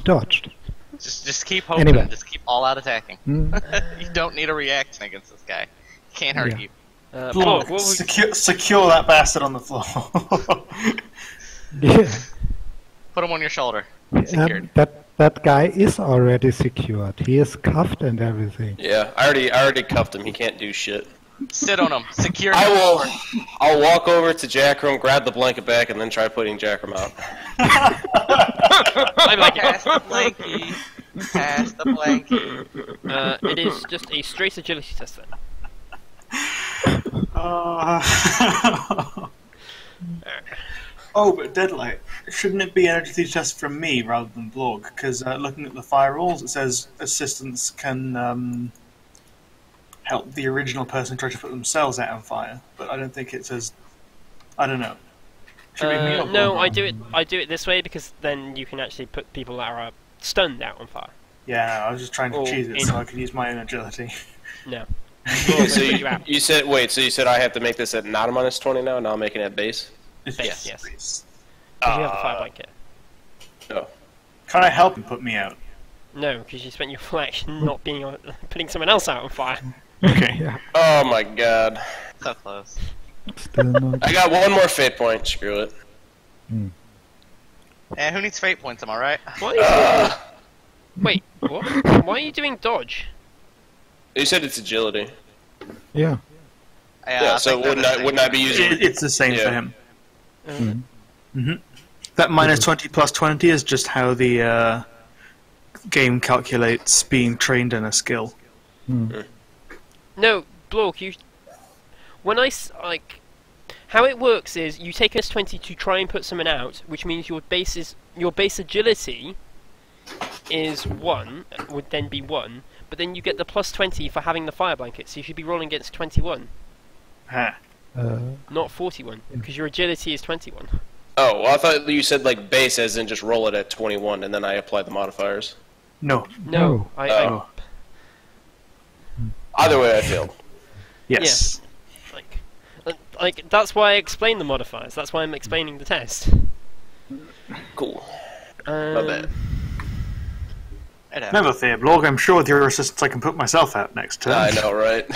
dodged. Just keep hoping. Anyway. Just keep all-out attacking. Mm. You don't need a reaction against this guy. He can't hurt Yeah. you. Blog, what would Secure that bastard on the floor. Yeah. Put him on your shoulder. Secured. That guy is already secured. He is cuffed and everything. Yeah, I already cuffed him. He can't do shit. Sit on him. Secure I him. will. I'll walk over to Jackram, grab the blanket back, and then try putting Jackram out. I like Pass the it. blankie. Pass the blankie. It is just a straight agility test then. Oh, but Deadlight, shouldn't it be an entity test from me rather than Blog? Because looking at the fire rules, it says assistants can help the original person try to put themselves out on fire, but I don't think it says. I don't know. Should it be me or No, Blog? I do it this way because then you can actually put people that are stunned out on fire. Yeah, I was just trying to Or cheese it in- so I could use my own agility. No. Yeah, so you said wait. So you said I have to make this at not a -20 now. Now I'm making it at base. Yes. Yes. Because you have the fire blanket. No. Can I help and put me out? No, because you spent your full action not being on, putting someone else out on fire. Okay. Yeah. Oh my god. So close. Still not. I got one more fate point. Screw it. And who needs fate points? Am I right? What are you doing? Wait, what? Why are you doing dodge? You said it's agility. Yeah. Yeah. I So think that wouldn't I be using? It's the same Yeah. for him. That -20 plus 20 is just how the game calculates being trained in a skill. No, Blork, you... When like... How it works is, you take S20 to try and put someone out, which means your base agility is 1, would then be 1, but then you get the +20 for having the fire blanket, so you should be rolling against 21, Ah. not 41, because your agility is 21. Oh, well, I thought you said like base, as in just roll it at 21, and then I apply the modifiers. No. No, Oh. Either way, I failed. Yes. like, that's why I explained the modifiers, that's why I'm explaining the test. Cool. My bad. Never fear, Blog. I'm sure with your assistance I can put myself out next turn. I know, right?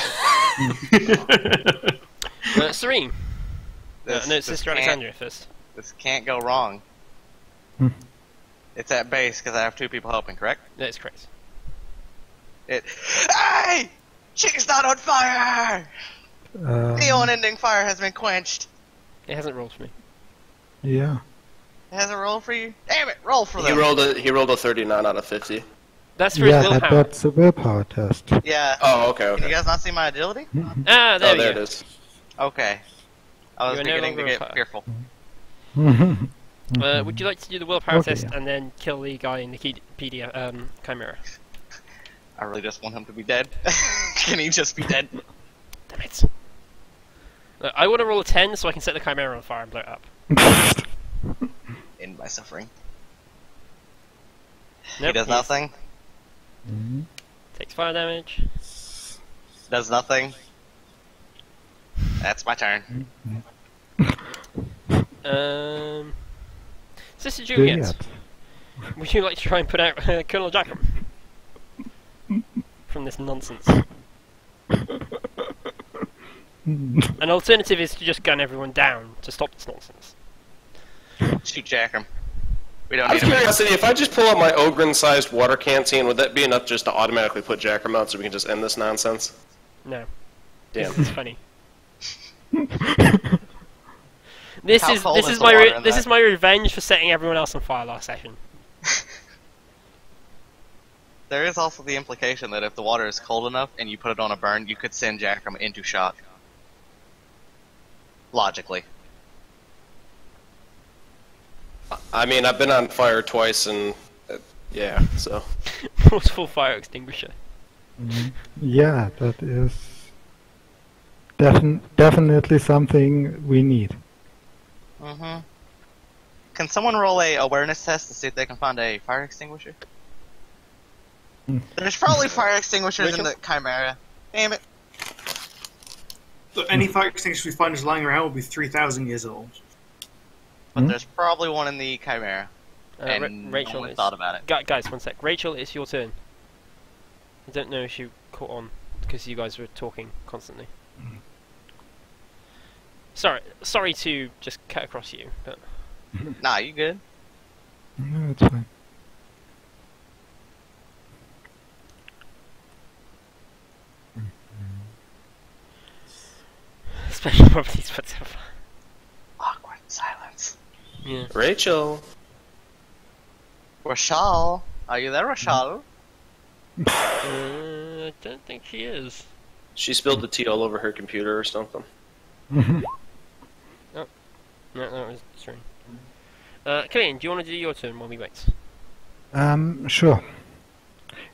Serene. No, it's Sister Alexandria first. This can't go wrong. It's at base because I have 2 people helping, correct? That's correct. Hey! She's not on fire! The unending fire has been quenched. It hasn't rolled for me. Yeah. It hasn't rolled for you? Damn it, roll for He them. rolled a 39 out of 50. That's for Yeah, his but willpower. that's a willpower test. Yeah. Oh, okay, Can you okay. guys not see my agility? Ah, there Oh, we there go. it is. Okay. I was You are no beginning to longer get on fire. fearful. Would you like to do the willpower Okay, test yeah. and then kill the guy in the Chimera? I really just want him to be dead. Can he just be dead? Damn it. Look, I want to roll a 10 so I can set the Chimera on fire and blow it up. End my suffering. Nope, He does nothing. Takes fire damage. Does nothing. That's my turn. Sister Juliet, would you like to try and put out Colonel Jackham from this nonsense? An alternative is to just gun everyone down to stop this nonsense. Shoot Jackham. We don't Out need of him. curiosity, if I just pull out my Ogren-sized water canteen, would that be enough just to automatically put Jackram out so we can just end this nonsense? No. Damn. This is funny. This How is cold this is is the my water in this that? is my revenge for setting everyone else on fire last session. There is also the implication that if the water is cold enough and you put it on a burn, you could send Jackham into shock. Logically. I mean, I've been on fire twice, and yeah, so. Multiple fire extinguisher. Yeah, that is definitely something we need. Mm-hmm. Can someone roll a awareness test to see if they can find a fire extinguisher? There's probably fire extinguishers in the Chimera. Damn it. So any fire extinguisher we find is lying around will be 3,000 years old. But there's probably one in the Chimera. And Rachel no one is. thought about it. Guys, one sec. Rachel, it's your turn. I don't know if you caught on because you guys were talking constantly. Sorry to just cut across you, but Nah, you good. No, it's fine. special properties whatever. Awkward silence. Yeah. Rachel. Rachel, are you there, Rachel? I don't think she is. She spilled the tea all over her computer or something. No, that was true. Killian, do you want to do your turn while we wait? Sure.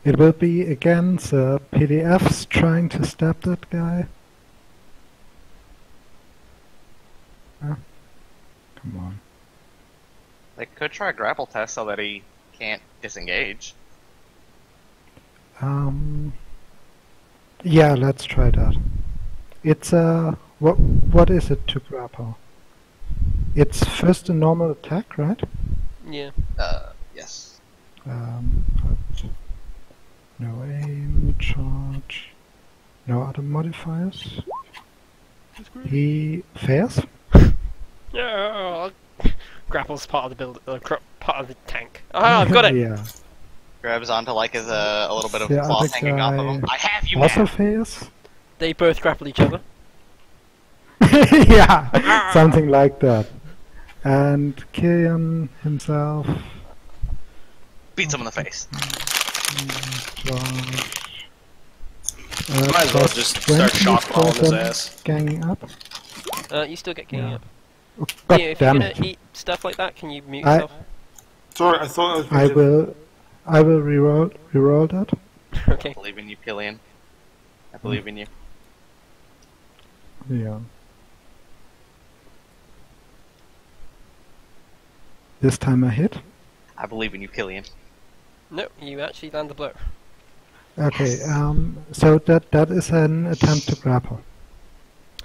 It will be again the PDFs trying to stab that guy. Come on. They could try a grapple test so that he can't disengage. Yeah, let's try that. It's what is it to grapple? It's first a normal attack, right? Yeah. Yes. But no aim, charge, no other modifiers. He fails. Yeah. Grapple's part of the build, part of the tank. Ah, I've got it. Yeah. Grabs onto like a little bit of The cloth other hanging off of him. guy I have you also now. fails. They both grapple each other. Yeah, something like that. And Killian himself. Beats him in the face. Might as well just start shockballing his ass. Ganging up. You still get ganging Yeah. up. Oh, Yeah, God if you're damn gonna it. eat stuff like that, can you mute yourself? Sorry, I thought I was. I will reroll that. Okay. I believe in you, Killian. I believe in you. Yeah. This time I hit. I believe in you, Killian. No, you actually land the blow. Okay, so that is an attempt to grapple.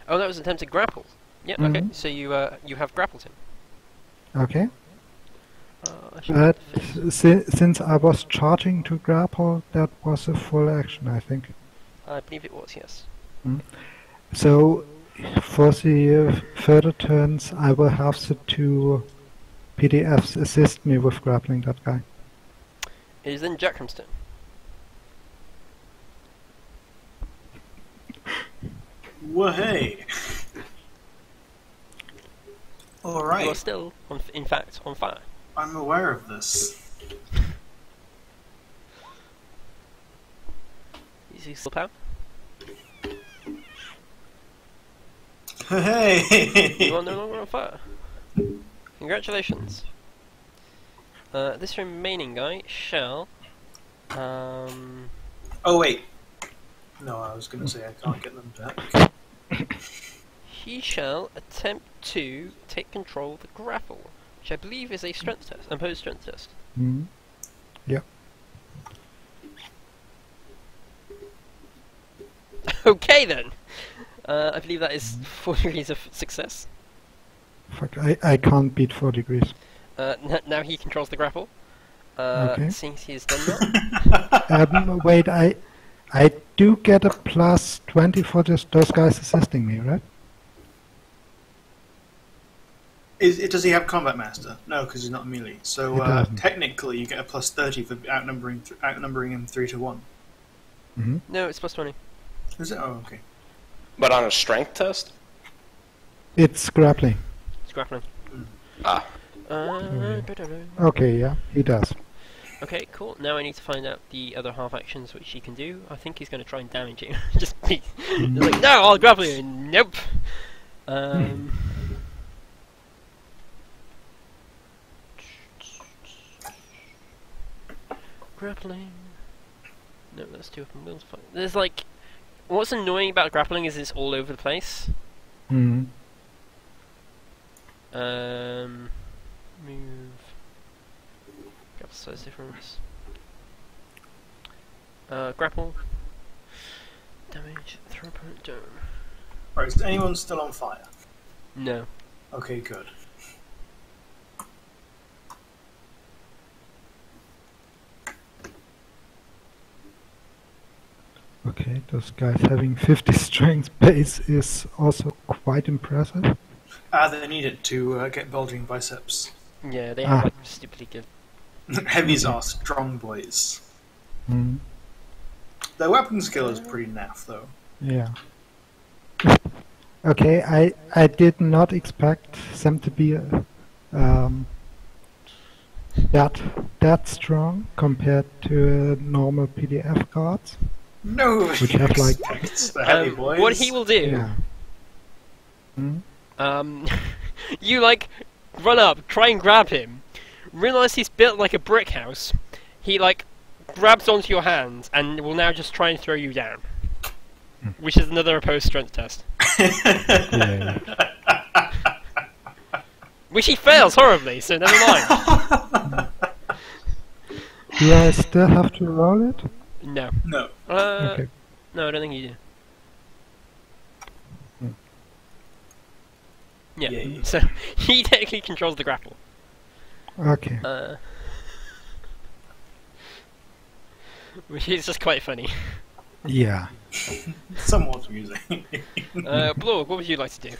Oh, that was an attempt to grapple. Yeah, okay. Mhm. So you have grappled him. Okay. I should But finish. since I was charging to grapple, that was a full action, I think. I believe it was, yes. So, for the further turns, I will have the two PDFs assist me with grappling that guy. It is then Jackham's turn. Wahey! You are Alright, still, in fact, on fire. I'm aware of this. Is he still power? Hey! You are no longer on fire. Congratulations. This remaining guy shall... Oh wait. No, I was gonna say I can't get them back. He shall attempt to take control of the grapple, which I believe is a strength test, opposed strength test. Yeah. Okay then! I believe that is 4 degrees of success. Fuck, I can't beat 4 degrees. Now he controls the grapple. Okay. Since he has done that. Wait, I do get a plus 20 for those guys assisting me, right? Does he have Combat Master? No, because he's not melee. So He doesn't. technically, you get a plus 30 for outnumbering him 3 to 1. No, it's plus 20. Is it? Oh, okay. But on a strength test? It's grappling. It's grappling. Ah. Okay, yeah, he does. Okay, cool. Now I need to find out the other half actions which he can do. I think he's going to try and damage you. Just be like, no, I'll grapple you. Nope. Grappling. No, that's two open wheels. There's like, what's annoying about grappling is it's all over the place. Mm. Move. Grapple size difference. Grapple. Damage. Throw opponent down. Right, is anyone still on fire? No. Okay, good. Okay, those guys having 50 strength base is also quite impressive. They need it to get bulging biceps. Yeah, they have like stupidly good. Heavies are strong boys. Mm. Their weapon skill is pretty naff, though. Yeah. Okay, I did not expect them to be that strong compared to normal PDF cards. No, Which have, like- it's the heavy boys. What he will do, Yeah. Mm? you like run up, try and grab him, realize he's built like a brick house. He like grabs onto your hands and will now just try and throw you down, which is another opposed strength test, Yeah. which he fails horribly. So never mind. Do I still have to roll it? No. No. Okay. No, I don't think you do. Yeah. Yeah. So he technically controls the grapple. Okay. Which is just quite funny. Yeah. Somewhat amusing. Blorg, what would you like to do?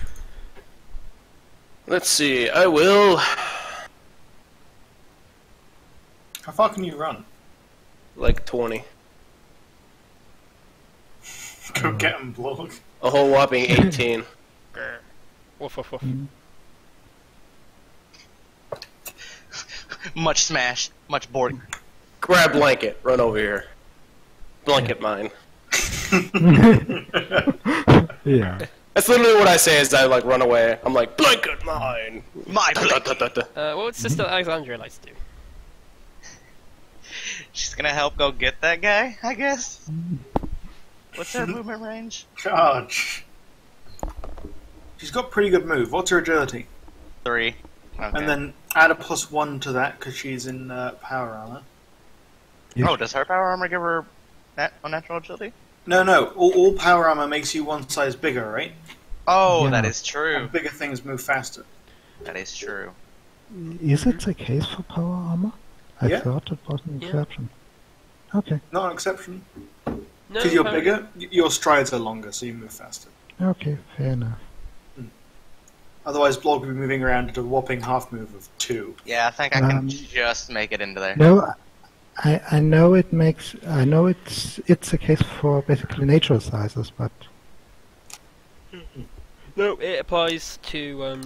Let's see. I will. How far can you run? Like 20. Go get him, Blog. A whole whopping 18. Grr. Woof woof woof. Much smash, much board. Grab blanket. Run over here. Blanket mine. Yeah. That's literally what I say as I like run away. I'm like, blanket mine. My blanket. What would Sister Alexandria like to do? She's gonna help go get that guy, I guess. What's her movement range? Charge. She's got pretty good move. What's her agility? 3. Okay. And then add a +1 to that because she's in power armor. Yeah. Oh, does her power armor give her unnatural agility? No. All power armor makes you one size bigger, right? Oh, Yeah. that is true. And bigger things move faster. That is true. Is it the case for power armor? I Yeah. thought it was an Yeah. exception. Okay. Not an exception. No, Because you're apparently- bigger, your strides are longer, so you move faster. Okay. Fair enough. Otherwise, Blog would be moving around at a whopping half move of 2. Yeah, I think I can just make it into there. No, I know it makes. I know it's a case for basically natural sizes, but No, it applies to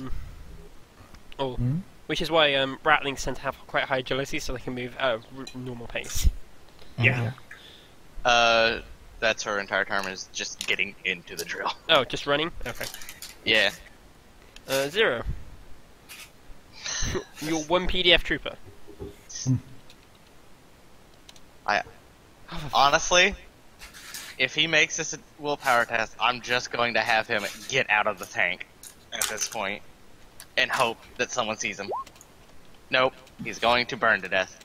all. Which is why ratlings tend to have quite high agility, so they can move at a normal pace. Yeah. That's her entire term is just getting into the drill. Oh, just running? Okay. Yeah. 0. You're one PDF trooper. Honestly, if he makes this a willpower test, I'm just going to have him get out of the tank at this point and hope that someone sees him. Nope, he's going to burn to death.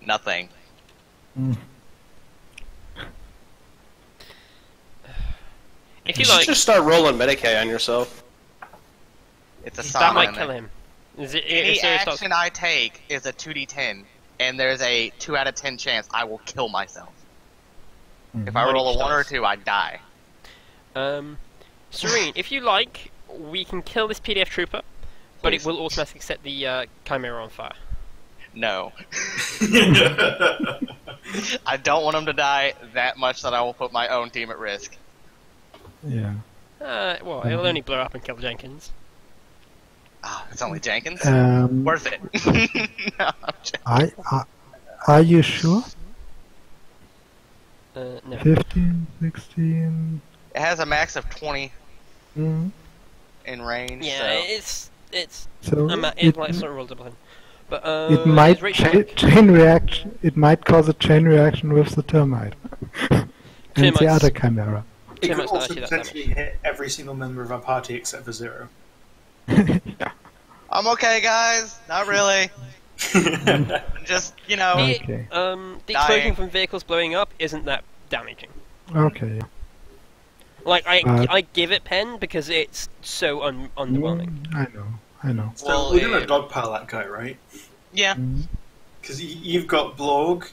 Nothing. If You you should like, just start rolling Medicaid on yourself. It's a that summon. might kill him. Is it Any serious thoughts? action I take is a 2d10, and there's a 2 out of 10 chance I will kill myself. If I On roll a each 1 or a dice. 2, I die. Serene, if you like, we can kill this PDF trooper, but it Please. will automatically set the Chimera on fire. No. I don't want him to die that much that I will put my own team at risk. yeah. Well, it'll only blow up and kill Jenkins. Ah, it's only Jenkins? Um, Worth it. No, I'm joking. Are you sure? No. 15, 16. It has a max of 20 Mm. in range, Yeah, so... it's So it's like sort of roll double. But it might is Rachel back? chain reaction. It might cause a chain reaction with the termite and the Termites. other chimera. It could Termites not also actually that potentially hit every single member of our party except for 0. Yeah. I'm okay, guys. Not really. Just, you know... Okay. The Dying. explosion from vehicles blowing up isn't that damaging. Okay. Like Uh, I give it pen because it's so underwhelming. I know. So Well, we're going to dogpile that guy, right? Yeah. Because you've got Blorg,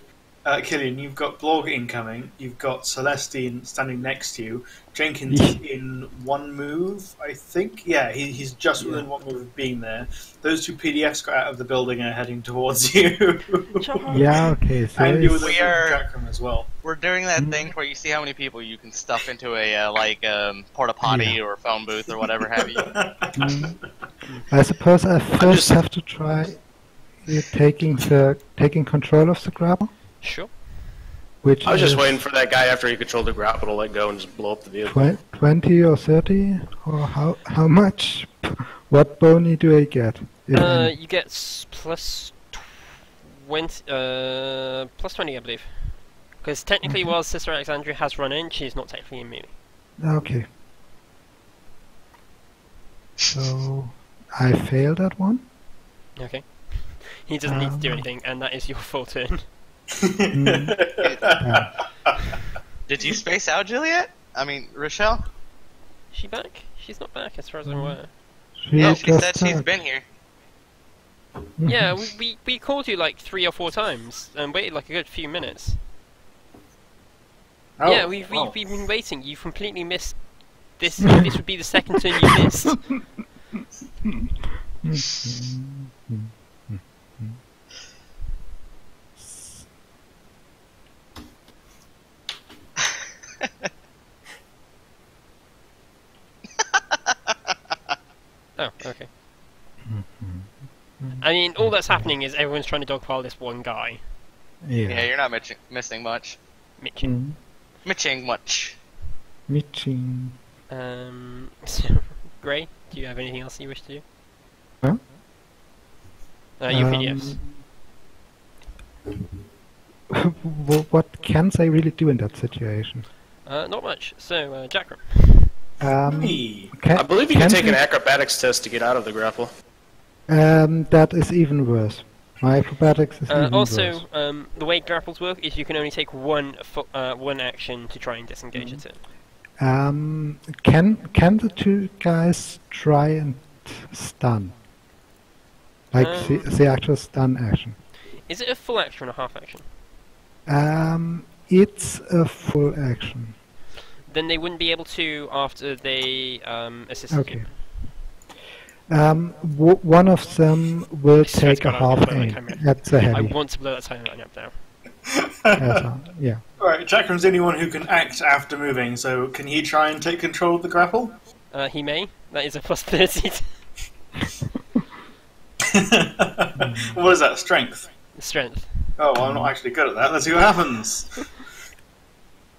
Killian, you've got Blorg incoming, you've got Celestine standing next to you, Jenkins in 1 move, I think. Yeah, he's just within 1 move of being there. Those 2 PDFs got out of the building and are heading towards you. Yeah. Okay. So And you with it's- We are- Jackram as well. We're doing that thing where you see how many people you can stuff into a, porta potty Yeah. or phone booth or whatever have you. I suppose I first just- have to try taking control of the grapple, Sure. which I was just is waiting for that guy after he controlled the grapple to let go and just blow up the vehicle. 20 or 30, or how much? What bony do I get? If any? You get plus 20, plus 20, I believe. Because technically, while Sister Alexandria has run in, she's not technically in melee. Okay. So I failed that one. Okay. He doesn't need to do anything, and that is your full turn. Did you space out Juliet? I mean, Rochelle? Is she back? She's not back, as far as I'm aware. Yeah, she said she's been here. Yeah, we called you like 3 or 4 times, and waited like a good few minutes. Oh, Yeah, we've been waiting. You've completely missed this. This would be the second turn you missed. Oh, okay. I mean, all that's happening is everyone's trying to dogpile this one guy. Yeah, you're not missing much. Mitching. Mitching much. Mitching. So, Gray, do you have anything else you wish to do? Huh? Your PDFs. What can they really do in that situation? Not much. So, Jackram. Me. I believe you can take an they- acrobatics test to get out of the grapple. That is even worse. My acrobatics is even Also, worse. the way grapples work is you can only take one action to try and disengage it. Can the two guys try and stun? Like the actual stun action. Is it a full action or a half action? It's a full action. Then they wouldn't be able to after they assisted Okay. you. One of them will swear to take a God, I'm half gonna blow that aim. camera. That's a I heavy. want to blow that timeline up now. Yeah. Alright, Jackram's the only one who can act after moving, so can he try and take control of the grapple? He may. That is a plus 30. What is that, strength? Strength. Oh, well, I'm not actually good at that. Let's see what happens.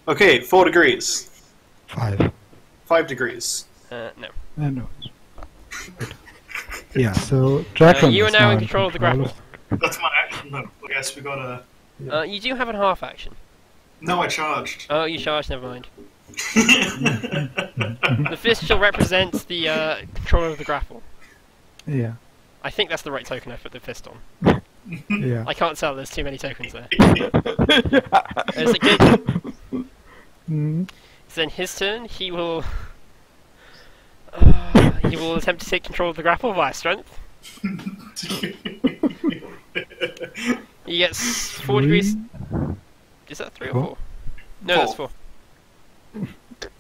Okay, 4 degrees. 5. 5 degrees. No. No. Yeah, so Dragon You are is now in control of the grapple. That's my action. No, I guess we gotta... You do have a half action. No, I charged. Oh, you charged, never mind. The fist shall represent the controller of the grapple. Yeah. I think that's the right token I put the fist on. Yeah. I can't tell, there's too many tokens there. Is it good? Mm. So then his turn, he will attempt to take control of the grapple via strength. He gets 4 degrees. Is that 3 or 4? No, that's 4.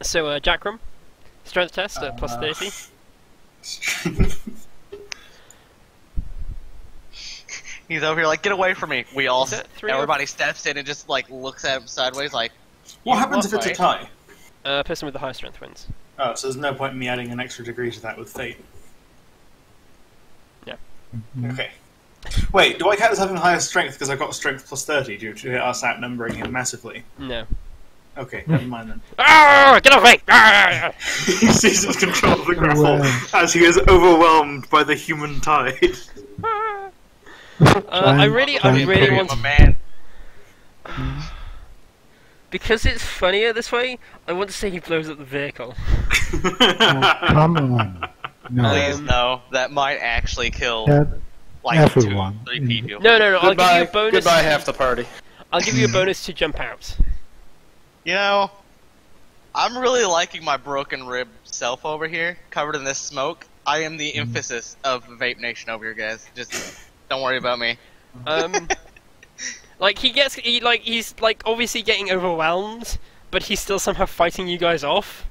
So, Jackram, strength test at plus 30. He's over here like, get away from me. We all, Is that 3 or everybody steps in and just like looks at him sideways like, What happens if it's a way? tie? Person with the high strength wins. Oh, so there's no point in me adding an extra degree to that with fate. Yeah. Okay. Wait, do I count as having higher strength because I've got strength plus 30 due to us outnumbering him massively? No. Okay, never mind then. Ah! Get away! Ah! He seizes control of the grapple Well. as he is overwhelmed by the human tide. I really want a man. because it's funnier this way. I want to say he blows up the vehicle. Oh, come on. No. Please no, that might actually kill That, like everyone. 2 or 3 people. No. I'll give you Goodbye, a bonus. goodbye half the party. I'll give you a bonus to jump out. You know, I'm really liking my broken rib self over here, covered in this smoke. I am the emphasis of Vape Nation over here, guys. Just don't worry about me. Like he's like obviously getting overwhelmed, but he's still somehow fighting you guys off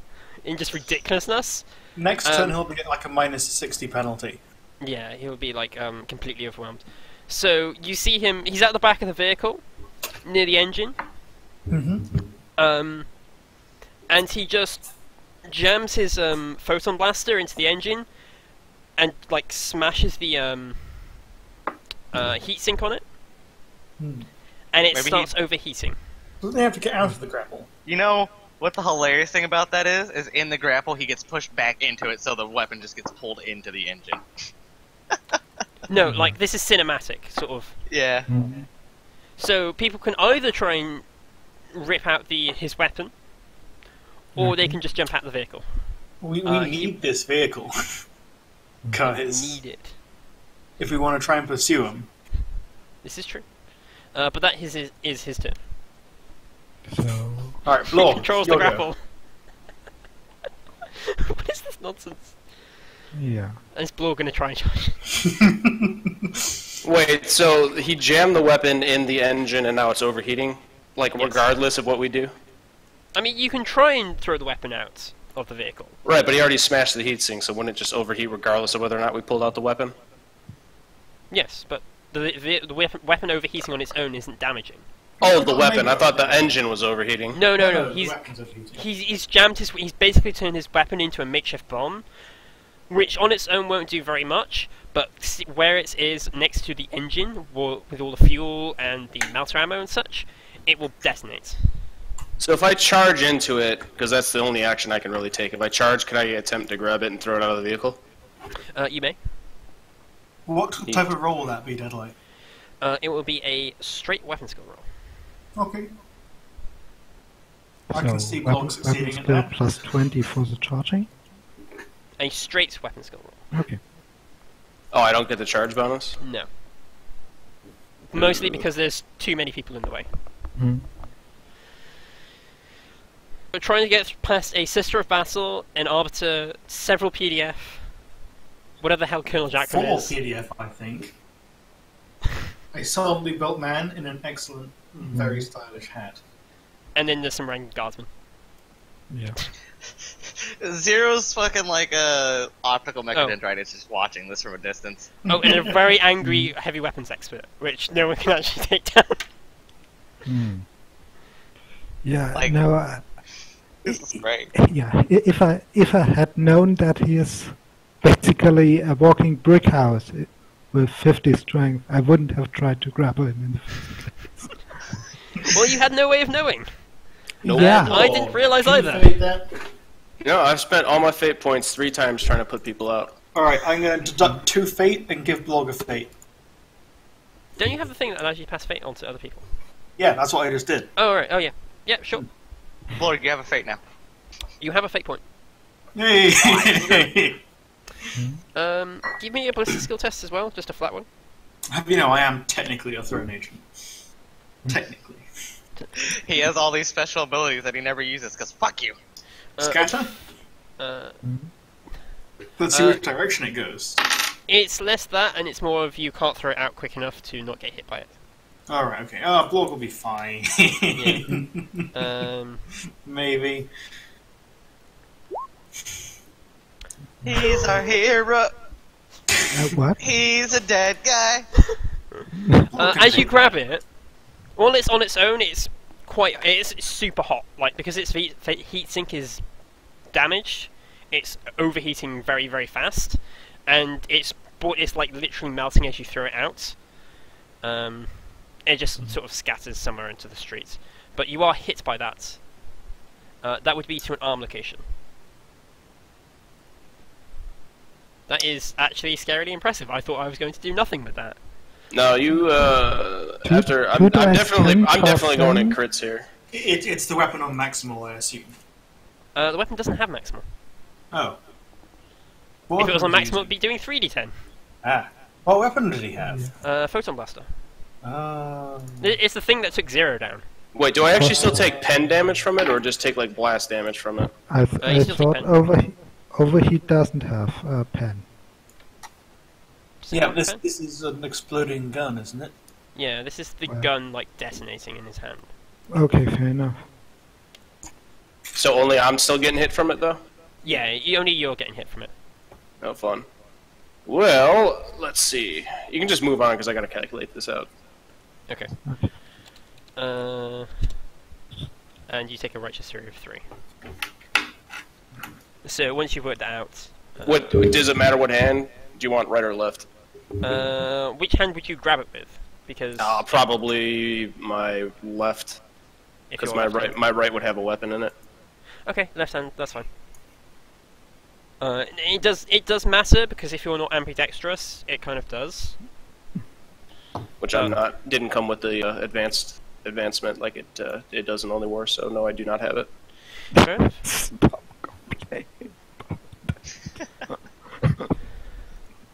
in just ridiculousness. Next turn he'll get like a minus 60 penalty. Yeah, he'll be like completely overwhelmed. So you see him. He's at the back of the vehicle, near the engine. And he just jams his photon blaster into the engine, and like smashes the heatsink on it, and it Maybe starts overheating. Doesn't he have to get out of the grapple? You know what the hilarious thing about that is in the grapple he gets pushed back into it, so the weapon just gets pulled into the engine. No, like this is cinematic, sort of. Yeah. So people can either try and rip out his weapon, or they can just jump out the vehicle. We he- need this vehicle. Guys, Need it. if we want to try and pursue him. This is true. But that is his turn. So All right, He Blorg, controls the your go. grapple. What is this nonsense? yeah. Is Blore going to try and charge? Wait, so he jammed the weapon in the engine and now it's overheating? Like, Yes. regardless of what we do? I mean, you can try and throw the weapon out of the vehicle. Right, but he already smashed the heatsink, so wouldn't it just overheat regardless of whether or not we pulled out the weapon? Yes, but the weapon overheating on its own isn't damaging. Oh, the weapon. I thought the engine was overheating. No. the He's weapons are heated. he's jammed his. He's basically turned his weapon into a makeshift bomb, which on its own won't do very much. But where it is next to the engine, with all the fuel and the melter ammo and such, it will detonate. So if I charge into it, because that's the only action I can really take, if I charge, can I attempt to grab it and throw it out of the vehicle? You may. What type of roll will that be, Deadlight? It will be a straight weapon skill roll. Okay. I can see weapon Blorg succeeding at skill that. plus 20 for the charging. A straight weapon skill roll. Okay. Oh, I don't get the charge bonus? No. Mostly because there's too many people in the way. Hmm. We're trying to get past a Sister of Battle, an Arbiter, several PDF, whatever the hell Colonel Jackman 4 is. PDF, I think. A solidly built man in an excellent, very stylish hat. And then there's some random guardsmen. Yeah. Zero's fucking like a optical Oh. mechadendritis just watching this from a distance. Oh, and a very angry heavy weapons expert, which no one can actually take down. Hmm. Yeah. Like- no. This is great. Yeah. If I had known that he is basically a walking brick house with 50 strength, I wouldn't have tried to grapple him in the first place. Well, you had no way of knowing. Nope. Yeah. I didn't realise Can you either. fade that? No, I've spent all my fate points 3 times trying to put people out. Alright, I'm going to deduct 2 fate and give Blorg a fate. Don't you have the thing that allows you to pass fate on to other people? Yeah, that's what I just did. Oh, right. Oh, yeah. Yeah, sure. Lord, you have a fate now. You have a fate point. Yay! Give me a ballistic skill test as well, just a flat one. You know, I am technically a thrown agent. Technically. He has all these special abilities that he never uses, because fuck you. Scatter? Uh, Let's see which direction it goes. it's less that, and it's more of you can't throw it out quick enough to not get hit by it. Alright, okay. Blorg will be fine. Maybe. He's our hero. What? He's a dead guy. As you grab it, while it's on its own, it's super hot. Like, because its heat sink is damaged, it's overheating very, very fast, and it's like literally melting as you throw it out. It just sort of scatters somewhere into the streets. But you are hit by that. That would be to an arm location. That is actually scarily impressive. I thought I was going to do nothing with that. No, you, after, I'm two dice definitely going in for crits here. It's the weapon on maximal, I assume. The weapon doesn't have maximal. Oh. If it was on weapon did he maximal, it'd be doing 3d10. Ah. What weapon did he have? Photon blaster. Oh. It's the thing that took 0 down. Wait, do I actually still take pen damage from it, or just take, like, blast damage from it? I you I still thought take pen. overheat doesn't have a pen. Yeah, this is an exploding gun, isn't it? Yeah, this is the Wow. gun like detonating in his hand. Okay, fair enough. So only I'm still getting hit from it, though? Yeah, only you're getting hit from it. No fun. Well, let's see. You can just move on, because I gotta calculate this out. Okay. And you take a righteous theory of 3. So once you've worked that out, What, does it matter what hand? Do you want right or left? which hand would you grab it with? Because Probably my left, if because you're my left-handed- right would have a weapon in it. Okay, left hand, that's fine. It does matter because if you're not ambidextrous, it kind of does. Which I'm not. Didn't come with the advancement like it does in Only War, so no, I do not have it. Fair enough. Stop complaining.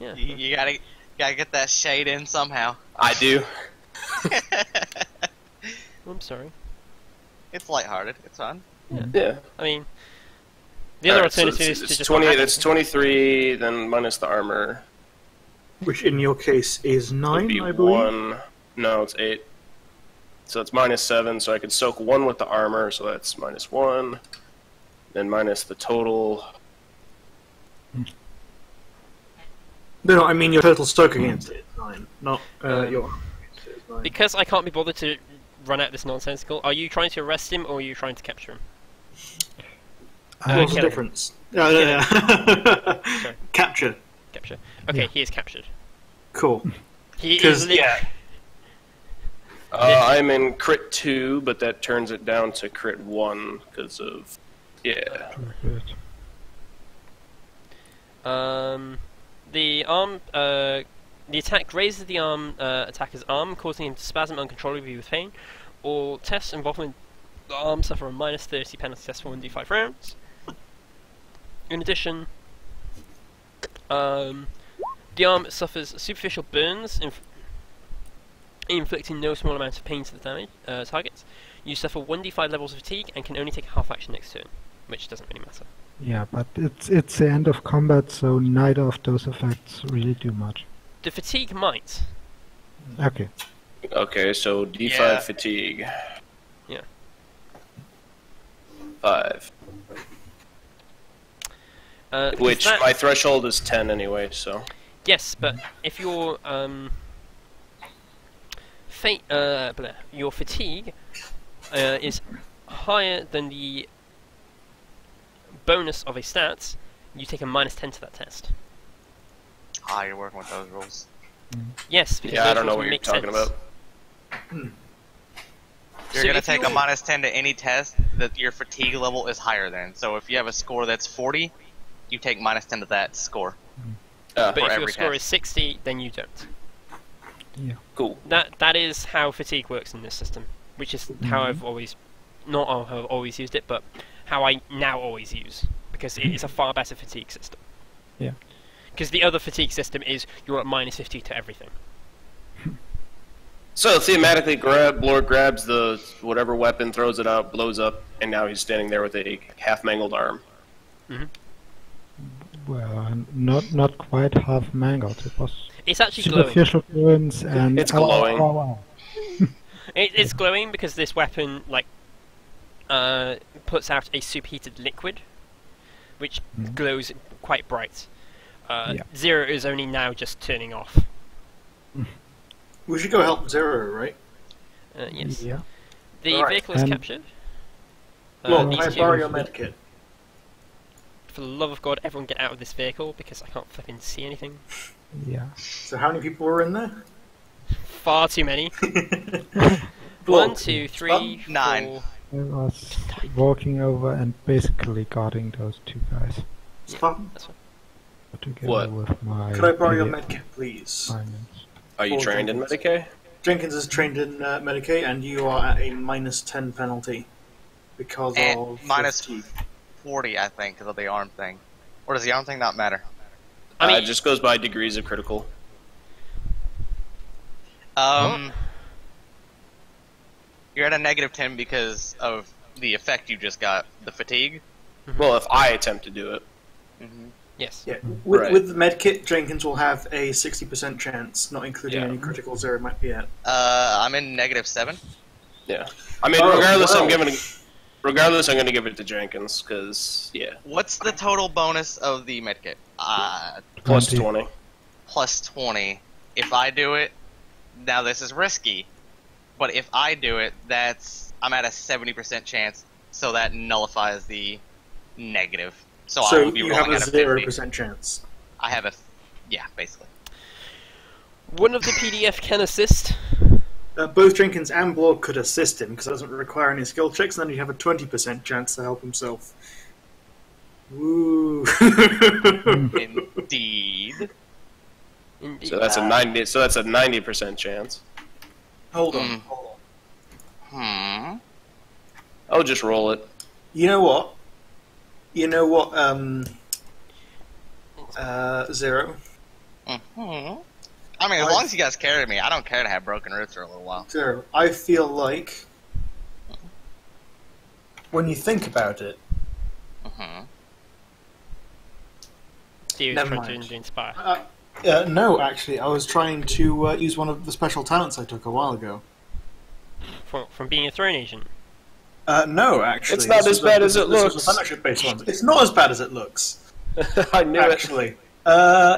Yeah. You gotta get that shade in somehow. I do. I'm sorry. It's lighthearted. It's fun. Yeah. I mean, the other Alright, so alternative is it's to just 20. not have That's anything. 23. Then minus the armor Which in your case is would 9, be I believe. 1. No, it's 8. So it's minus 7. So I could soak 1 with the armor. So that's minus 1. Then minus the total. No, I mean your total stoke against it is 9, not your armor against it is 9. Because I can't be bothered to run out this nonsensical, are you trying to arrest him or are you trying to capture him? What's the Kelly. difference? No. Sorry. Capture. Capture. Okay, Yeah. he is captured. Cool. He is Because, lit- I'm in crit 2, but that turns it down to crit 1 because of. Yeah. The arm, the attack raises the attacker's arm, causing him to spasm uncontrollably with pain. All tests involving the arm suffer a minus 30 penalty test for 1d5 rounds. In addition, the arm suffers superficial burns, inflicting no small amount of pain to the targets. You suffer 1d5 levels of fatigue and can only take a half action next turn, which doesn't really matter. Yeah, but it's the end of combat, so neither of those effects really do much. The fatigue might. Okay. Okay, so D5 Yeah. fatigue. Yeah. 5. Because Which that- my threshold is 10 anyway, so. Yes, but if your your fatigue is higher than the bonus of a stat, you take a minus 10 to that test. Ah, you're working with those rules. Yes, because Yeah, I those don't know rules what you're make talking sense. about. You're So gonna if take a you're- minus 10 to any test that your fatigue level is higher than. So if you have a score that's 40, you take minus 10 to that score. But for if your every score test. is 60, then you don't. Cool. That is how fatigue works in this system, which is how I've always, not how I've always used it, but how I now always use, because it is a far better fatigue system. Yeah. Because the other fatigue system is you're at minus 50 to everything. So thematically, Lord grabs the whatever weapon, throws it out, blows up, and now he's standing there with a half-mangled arm. Well, not quite half mangled. It was It's actually glowing. superficial burns and It's glowing. Ow, ow, ow. It's glowing because this weapon puts out a superheated liquid, which glows quite bright. Yeah. Zero is only now just turning off. We should go help Zero, right? Yes. Yeah. The Alright. vehicle is And- captured. Well, these can I two- borrow your medkit? For the love of God, everyone get out of this vehicle because I can't flipping see anything. Yeah. So how many people were in there? Far too many. Block. 1, 2, 3, 9. 4. I was walking over and basically guarding those two guys Pardon? That's fine. together What? with my. Could I borrow your idiot medkit, please? finance. Are you Or trained in Jenkins. Medicaid? Jenkins is trained in Medicaid, and you are at a minus 10 penalty because And of minus fatigue. 40, I think, because of the arm thing. Or does the arm thing not matter? I mean, It just goes by degrees of critical. You're at a negative 10 because of the effect you just got, the fatigue. Well, if I attempt to do it. yes. Yeah, Right. with the medkit, Jenkins will have a 60% chance, not including Yeah. any critical Zero might be at. I'm in negative 7. Yeah. I mean, Oh, regardless, wow. I'm going to give it to Jenkins, because, yeah. What's the total bonus of the medkit? Plus 20. 20. Plus 20. If I do it, now this is risky, but if I do it, I'm at a 70% chance, so that nullifies the negative. So I So will be you have rolling a at a 50. 0% chance. I have yeah, basically. One of the PDF can assist. Both Jenkins and Blog could assist him because it doesn't require any skill checks, and then you have a 20% chance to help himself. Woo! Indeed. Indeed. So that's a 90% chance. Hold on. I'll just roll it. You know what? Zero? I mean, as long as you guys carry me, I don't care to have broken ribs for a little while. Zero. I feel like when you think about it, Mm-hmm. So you're Never trying mind. to inspire. no, actually, I was trying to use one of the special talents I took a while ago. From being a throne agent. No, actually, It's not this as was bad a- as it this was looks. a fellowship-based one. It's not as bad as it looks. I knew it. Actually,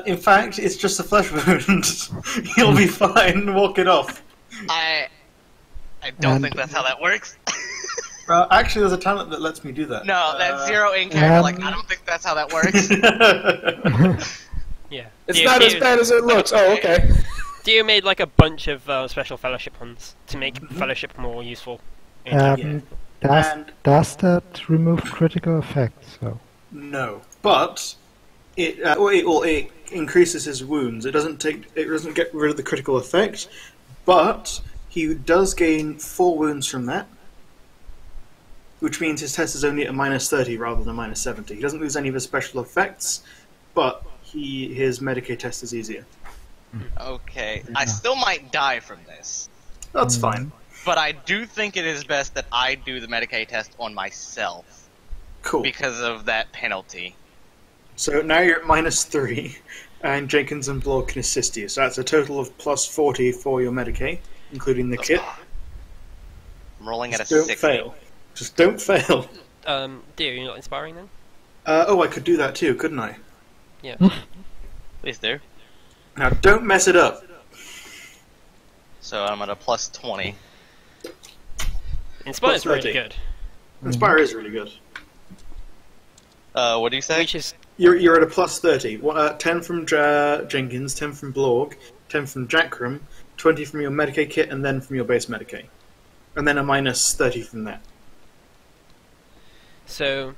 in fact, it's just a flesh wound. You'll be fine. Walk it off. I don't And- think that's how that works. Actually, there's a talent that lets me do that. No, that's zero in character. Like, I don't think that's how that works. Yeah. It's Dio- not as Dio- bad as it looks. Oh, okay. Dio made like a bunch of special fellowship ones to make fellowship more useful. Does And- does that remove critical effects? So No, but it increases his wounds. It doesn't get rid of the critical effect, but he does gain 4 wounds from that, which means his test is only at -30 rather than -70. He doesn't lose any of his special effects, but his Medicaid test is easier. Okay, I still might die from this, That's fine. but I do think it is best that I do the Medicaid test on myself Cool. because of that penalty. So now you're at -3, and Jenkins and Blore can assist you. So that's a total of +40 for your Medicaid, including the kit. I'm rolling at a Just don't 60. fail. Just don't fail. Dio, you're not inspiring then? I could do that too, couldn't I? Yeah. Please do. Now, don't mess it up. So I'm at a +20. Inspire's really 30. good. Inspire is really good. What do you say? Which is You're at a +30. 10 from Jenkins, 10 from Blorg, 10 from Jackram, 20 from your Medicaid kit, and then from your base Medicaid. And then a -30 from that. so.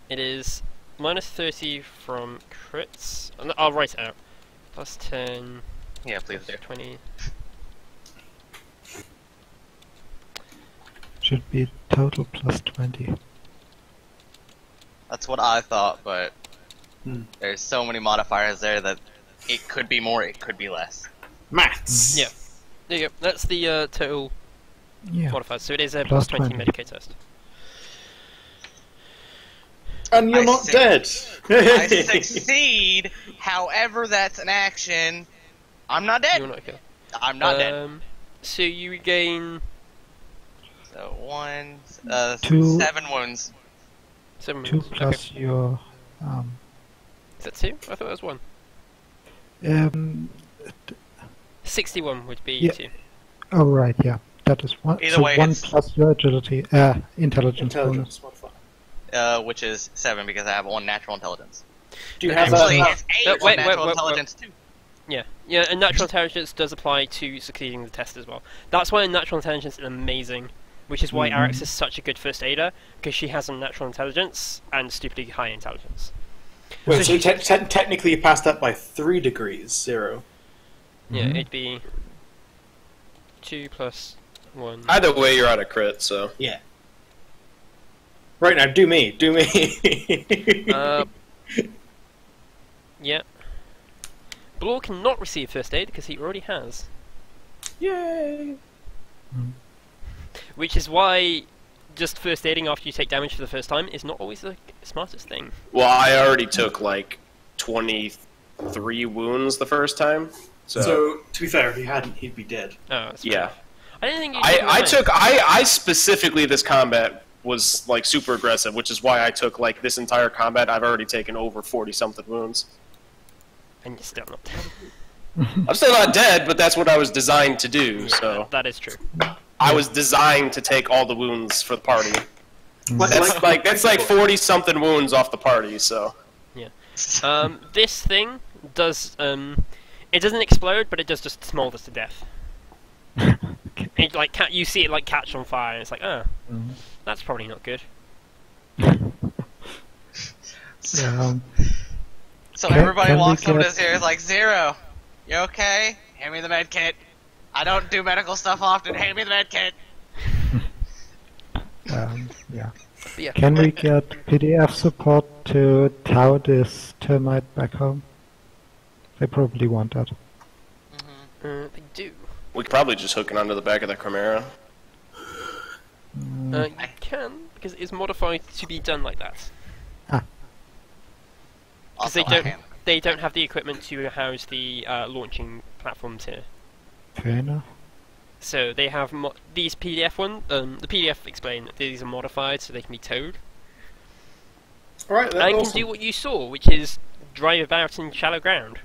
It is -30 from crits. I'll write it out. +10, Yeah, please do. 20. should be total +20. That's what I thought, but Hmm. there's so many modifiers there that it could be more, it could be less. Maths! Yeah. There you go. That's the total Yeah. modifier. So it is a Plus +20 20. Medicaid test. And you're I not see. dead! I succeed, however that's an action. I'm not dead. You're not okay. I'm not dead. So you regain So one, 2. 7 wounds. 7 2 wounds. Okay. plus your Is that 2? I thought it was 1. um 61 would be Yeah. 2. oh right, yeah. That is 1. Either so way, 1 it's- plus your agility intelligence bonus. Intelligence modifier. Which is 7 because I have 1 natural intelligence. Do you And have Actually, a... it's 8 wait, on wait, natural wait, intelligence too. Yeah, and natural intelligence does apply to succeeding the test as well. That's why natural intelligence is amazing, which is why Arix is such a good first aider, because she has a natural intelligence and stupidly high intelligence. Wait, so she- technically you passed that by 3 degrees, 0. Yeah, it'd be 2 plus 1. Either way, you're on a crit, so. Yeah. Right now, do me. Yeah. Blore cannot receive first aid because he already has. Yay! Which is why just first aiding after you take damage for the first time is not always the smartest thing. Well, I already took like 23 wounds the first time. So, to be fair, if he hadn't, he'd be dead. Oh, that's Yeah. true. I didn't think you I specifically this combat was like super aggressive, which is why I took like this entire combat. I've already taken over 40-something wounds. And you're still not. I'm still not dead, but that's what I was designed to do. So That is true. I was designed to take all the wounds for the party. Like- That's like 40-something wounds off the party. So This thing does. It doesn't explode, but it does just smolder to death. It, like you see it like catch on fire, and it's like, oh, that's probably not good. Um, So Can- everybody can we walks over to get- this here is like, Zero, you okay? Hand me the med kit. I don't do medical stuff often. Hand me the med kit. yeah. But yeah. Can we get PDF support to tow this termite back home? They probably want that. They do. We could probably just hook it onto the back of the Chimera. You can, because it is modified to be done like that. Because Also, they don't have the equipment to house the launching platforms here. Fair enough. So they have these PDF the PDF explain that these are modified so they can be towed. Alright, then, And awesome. can do what you saw, which is drive about in shallow ground.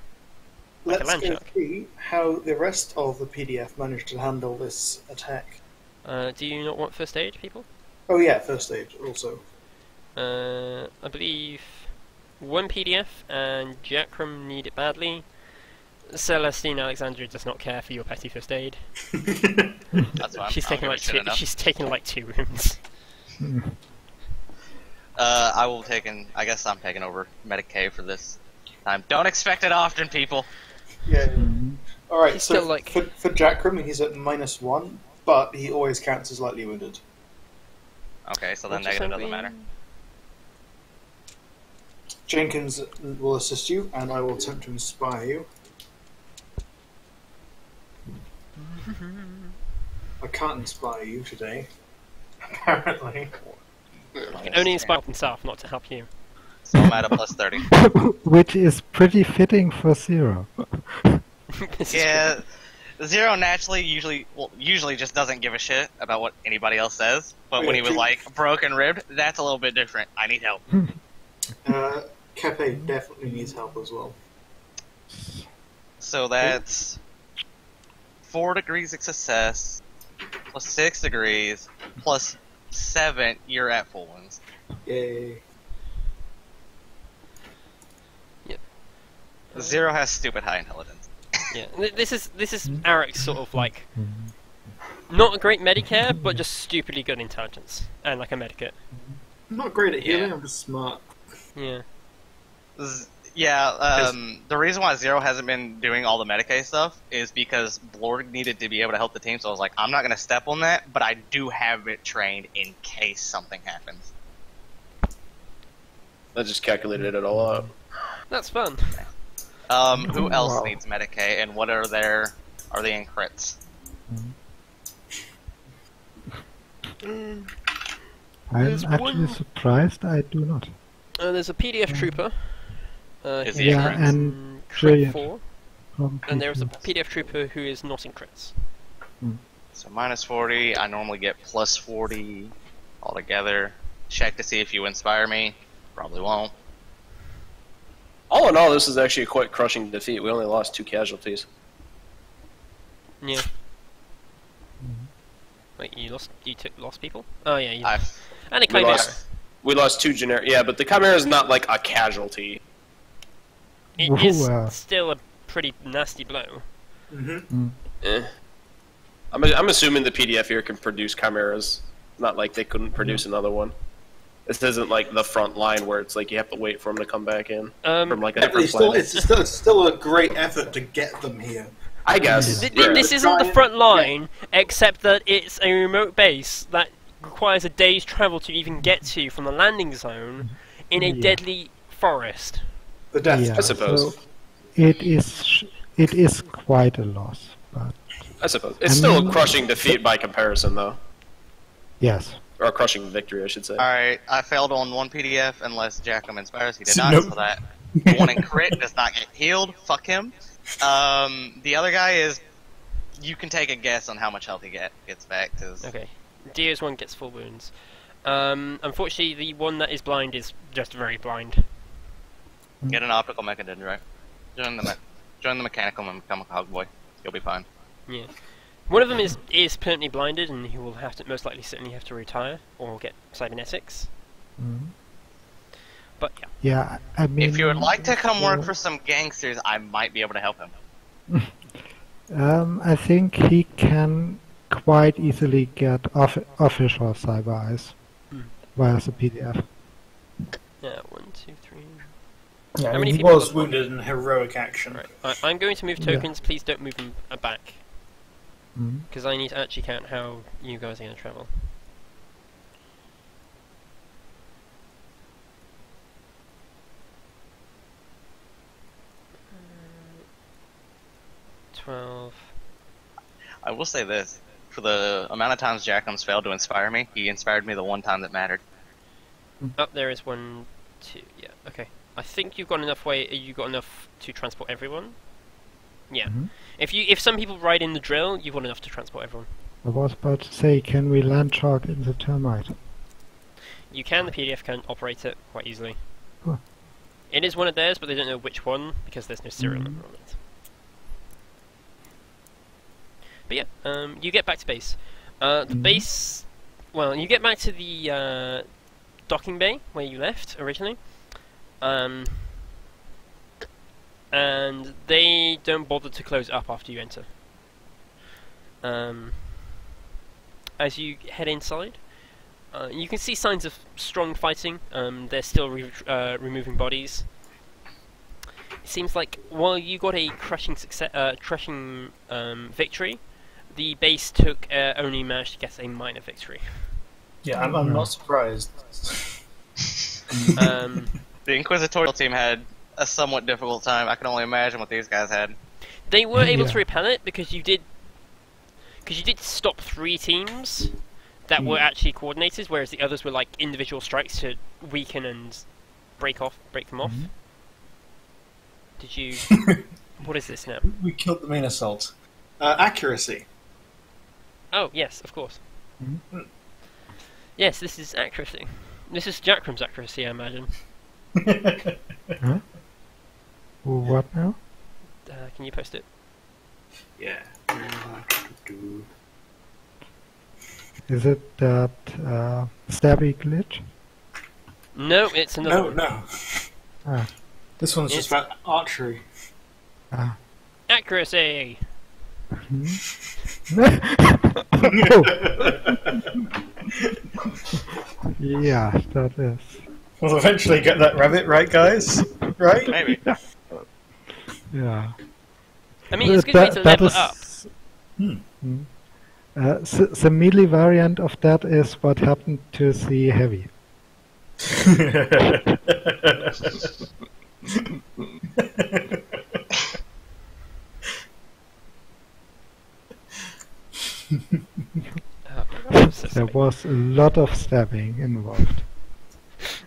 Like a Let's go landshark. see how the rest of the PDF managed to handle this attack. Do you not want first aid, people? Oh yeah, first aid also. I believe one PDF and Jackram need it badly. Celestine Alexandra does not care for your petty first aid. That's fine. She's taking like two. She's taking like 2 wounds. I will take I guess I'm taking over Medicaid for this time. Don't expect it often, people. Yeah. Alright, He's so still, like- for Jackram, he's at -1, but he always counts as lightly wounded. Okay, so then What's your negative doesn't sanguine? matter. Jenkins will assist you, and I will attempt to inspire you. I can't inspire you today, apparently. He can only inspire himself, not to help you. So I'm at a plus 30. Which is pretty fitting for Zero. This is Yeah, Zero naturally usually just doesn't give a shit about what anybody else says. But when he was like broken ribbed, that's a little bit different. I need help. Kepe definitely needs help as well. So that's 4 degrees of success, plus 6 degrees, plus 7. You're at full wounds. Yay. Zero has stupid high intelligence. Yeah, this is Arek's sort of like not a great Medicare, but just stupidly good intelligence and like a medikit. I'm not great at healing, Yeah. I'm just smart. Yeah. The reason why Zero hasn't been doing all the Medicaid stuff is because Blorg needed to be able to help the team, so I was like, I'm not going to step on that, but I do have it trained in case something happens. I just calculated it all out. That's fun. Who else Wow. needs Medicaid, and what are they in crits? I'm There's actually one- surprised I do not. There's a PDF trooper. Is He he in Yeah, crits? and crit brilliant. 4, From and there's a people. PDF trooper who is not in crits. So minus 40, I normally get plus 40 altogether. Check to see if you inspire me. Probably won't. All in all, this is actually a quite crushing defeat. We only lost 2 casualties. Yeah. Wait, you lost people? Oh yeah, you I and a We Chimera. lost 2 generic. Yeah, but the Chimera is not like a casualty. It Whoa, is still a pretty nasty blow. Eh. I'm assuming the PDF here can produce Chimeras. Not like they couldn't produce another one. This isn't like the front line where it's like you have to wait for them to come back in from like a different planet. It's still a great effort to get them here. I guess. This isn't the front line, except that it's a remote base that requires a day's travel to even get to from the landing zone in a Yeah. deadly forest. The death. Yeah, I suppose. so it is quite a loss, but I suppose. It's I still a mean- crushing defeat by comparison, though. yes. Or a crushing victory, I should say. Alright, I failed on one PDF unless Jackham inspires. He did So not, no- so that the one in crit does not get healed. Fuck him. The other guy is. You can take a guess on how much health he gets back. Cause Okay. Dio's one gets full wounds. Unfortunately, the one that is blind is just very blind. Get an optical mechanism, right? Join the mechanical and become a cog boy. You'll be fine. Yeah. One of them is permanently blinded, and he will have to certainly have to retire or get cybernetics. Mhm. But yeah. Yeah, I mean. If you would like to come work for some gangsters, I might be able to help him. I think he can quite easily get official cyber eyes via the PDF. Yeah. 1, 2, 3. Yeah, How many he people was got- wounded in heroic action. Right. I'm going to move Yeah. tokens. Please don't move them back, Mhm. because I need to actually count how you guys are going to travel. 12. I will say this. For the amount of times Jackrum's failed to inspire me, he inspired me the one time that mattered. Oh, there is 1, 2. Yeah, okay. I think you've got enough you got enough to transport everyone. Yeah. Mhm. If some people ride in the drill, you've got enough to transport everyone. I was about to say, can we land shark in the termite? You can. The PDF can operate it quite easily. Cool. It is one of theirs, but they don't know which one because there's no serial Mhm. number on it. But yeah, you get back to base. The Mhm. base. Well, you get back to the docking bay where you left originally. And they don't bother to close up after you enter. As you head inside, you can see signs of strong fighting. They're still removing bodies. It seems like while you got a crushing victory, the base took only managed to get a minor victory. Yeah, I'm not surprised. The Inquisitorial team had a somewhat difficult time. I can only imagine what these guys had. They were able Yeah. to repel it because you did stop 3 teams that were actually coordinated, whereas the others were like individual strikes to weaken and break them off. Mhm. Did you? What is this now? We killed the main assault. Accuracy. Oh yes, of course. Mhm. Yes, this is accuracy. This is Jackrum's accuracy, I imagine. Huh? What now? Can you post it? Yeah. Is it that stabby glitch? No, it's another No, one. no. Ah, This one's just about archery. ah. Accuracy. Hmm? Yeah, that is. We'll eventually get that rabbit right, guys. Right? Maybe. Yeah. I mean, it's a good way to level it up. The melee variant of that is what happened to the heavy. Oh, so There sorry. was a lot of stabbing involved.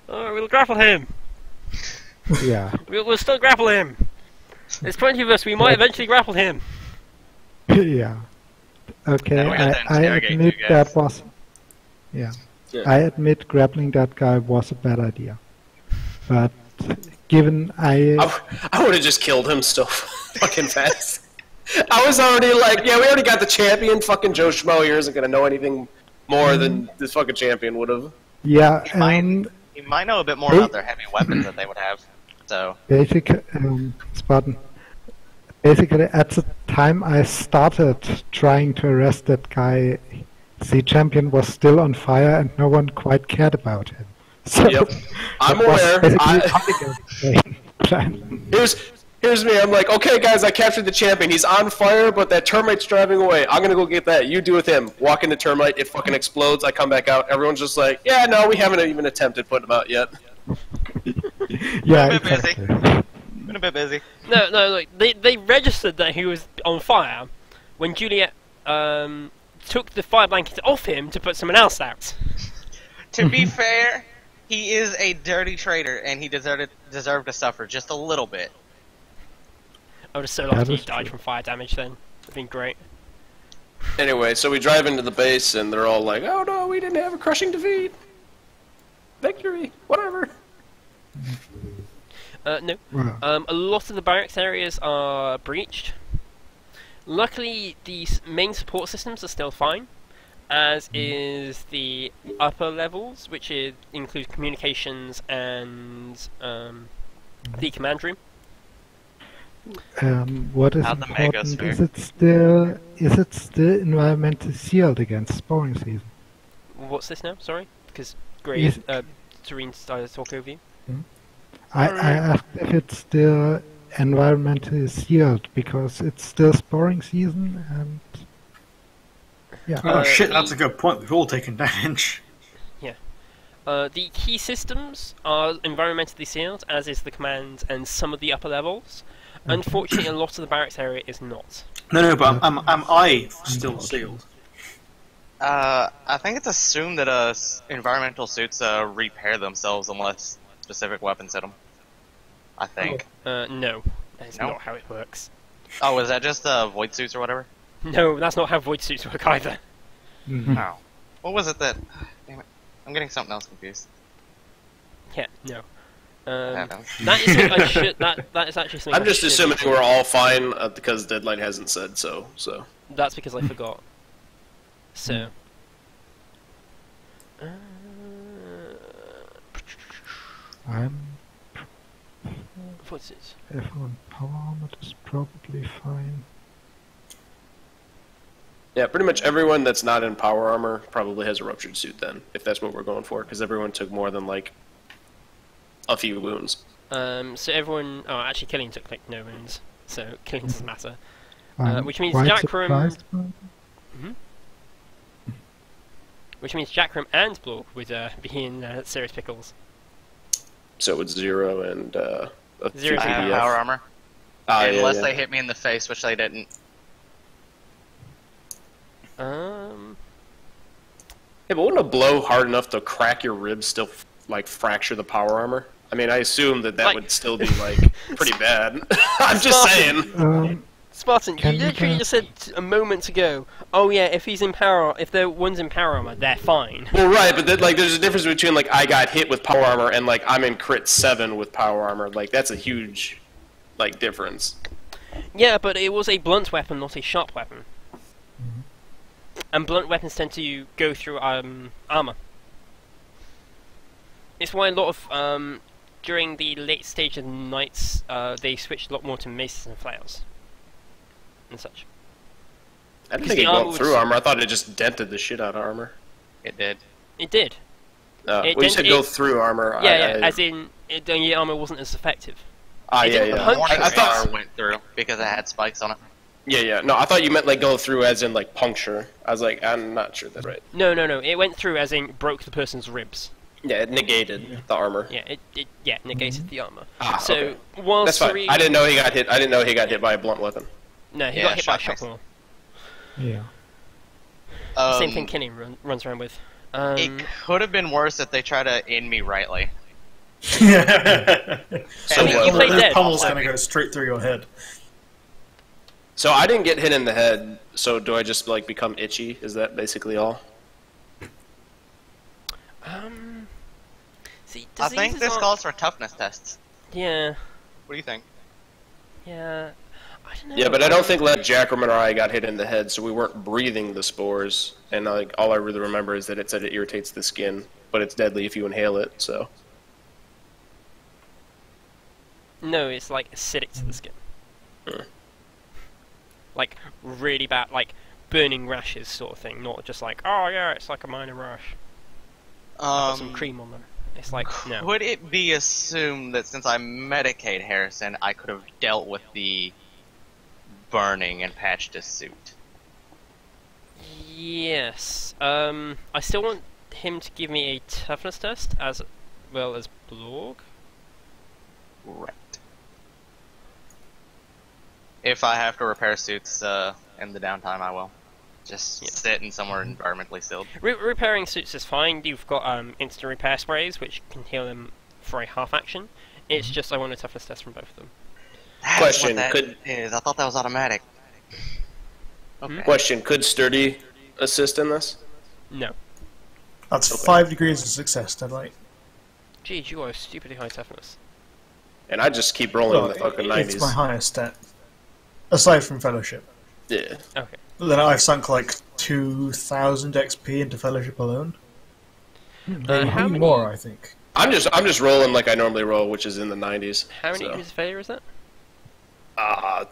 Oh, we'll grapple him. Yeah. We'll still grapple him. There's plenty of us. We might eventually grapple him. Yeah. Okay, Now we have to I interrogate admit you guys. that was. Yeah. Yeah. I admit grappling that guy was a bad idea. But given I would have just killed him so fucking fast. I was already like, yeah, we already got the champion. Fucking Joe Schmo here isn't gonna know anything more than this fucking champion would have. yeah, You might know a bit more about their heavy weapons that they would have. So, Spartan. Basically, at the time I started trying to arrest that guy, the champion was still on fire and no one quite cared about him. So Yep. I'm that was aware. basically Hunnigan's plan. Here's me. I'm like, okay, guys, I captured the champion. He's on fire, but that termite's driving away. I'm gonna go get that. You do with him. Walk into termite. It fucking explodes. I come back out. Everyone's just like, yeah, no, we haven't even attempted putting him out yet. Yeah, Been busy. exactly. been a bit busy. No, look, they registered that he was on fire when Juliet took the fire blanket off him to put someone else out. To be fair, he is a dirty traitor, and he deserved to suffer just a little bit. I would have so loved That he is died true. from fire damage then. It'd been great. Anyway, so we drive into the base, and they're all like, oh no, we didn't have a crushing defeat. Victory. Whatever. No. Well, A lot of the barracks areas are breached. Luckily, the main support systems are still fine, as is the upper levels, which include communications and the command room. what is How'd the important? Megasphere? Is it still environmentally sealed against sporing season? What's this now? Sorry, because Grey, Yes. Serene started to talk over you. I asked if it's still environmentally sealed because it's still sporing season and yeah. Oh shit, that's a good point. We've all taken damage. The key systems are environmentally sealed, as is the command and some of the upper levels. Unfortunately, a lot of the barracks area is not. No, but am I still sealed? I think it's assumed that environmental suits repair themselves unless specific weapons hit them. I think. No, that's No? not how it works. Oh, is that just void suits or whatever? No, that's not how void suits work either. Oh. What was it that... Damn it. I'm getting something else confused. Yeah, no. Happens. That is something I should. That is actually something. I'm I just should assuming have we're all fine because Deadline hasn't said so. So That's because I forgot. So. I'm What's it? on power armor is probably fine. yeah, pretty much everyone that's not in power armor probably has a ruptured suit then, if that's what we're going for, because everyone took more than like a few wounds. So everyone. Oh, actually, Killian took like no wounds, so Killian doesn't matter. Which means quite Jackram. surprised by Which means Jackram and Blorg would be in serious pickles. So it's 0 and a Zero few I have PDF. power armor. Ah, yeah, Unless yeah. they hit me in the face, which they didn't. Yeah, but wouldn't a blow hard enough to crack your ribs still like fracture the power armor? I mean, I assume that Like- would still be like pretty bad. I'm just saying. Spartan, you Can you literally get- just said a moment ago. Oh yeah, if the one's in power armor, they're fine. Well, right, but then, like, there's a difference between like I got hit with power armor and like I'm in crit 7 with power armor. Like that's a huge, like, difference. Yeah, but it was a blunt weapon, not a sharp weapon. And blunt weapons tend to go through armor. It's why a lot of during the late stage of the Knights, they switched a lot more to maces and flails and such. I didn't Because think it the armor went through was- armor. I thought it just dented the shit out of armor. It did. It did. Well, It you said dented- go through armor. Yeah, as in the armor wasn't as effective. Ah, it yeah, didn't yeah. punch Morning I thought- Star went through because it had spikes on it. Yeah. No, I thought you meant like go through as in like puncture. I was like, I'm not sure that's right. No. It went through as in broke the person's ribs. Yeah, it negated the armor. Yeah, it negated the armor. Ah, So okay. while That's fine. Serene, I didn't know he got hit. I didn't know he got hit by a blunt weapon. no, he Yeah, got hit by a shock shotgun. Yeah. Same thing Killian runs around with. It could have been worse if they tried to end me rightly. Yeah. So I mean, you played This dead. pummel's gonna go straight through your head. So I didn't get hit in the head. So do I just like become itchy? Is that basically all? See, I think diseases this aren't- calls for toughness tests. Yeah, What do you think? yeah. I don't know. Yeah, but I don't think like Jackram or I got hit in the head, so we weren't breathing the spores. And like all I really remember is that it said it irritates the skin, but it's deadly if you inhale it. So No, it's like acidic to the skin. Hmm. Like really bad, like burning rashes sort of thing. Not just like, oh yeah, it's like a minor rash. Put some cream on them. It's like no. Would it be assumed that since I medicate Harrison, I could have dealt with the burning and patched his suit? Yes. I still want him to give me a toughness test as well as Blorg. Right. If I have to repair suits in the downtime, I will. Just Yeah. sit in somewhere environmentally sealed. Repairing suits is fine. You've got instant repair sprays which can heal them for a half action. It's just I want a toughness test from both of them. That's Question, what that could- is. I thought that was automatic. Okay. question: could sturdy assist in this? No. That's Okay. 5 degrees of success, Deadlight. Geez, you are stupidly high toughness. And I just keep rolling in the fucking It's my 90s. highest stat. Aside from Fellowship. Yeah. Okay. Then I've sunk like 2,000 XP into Fellowship alone. How many? More, I think. I'm just rolling like I normally roll, which is in the 90s. How many so. degrees of failure is that?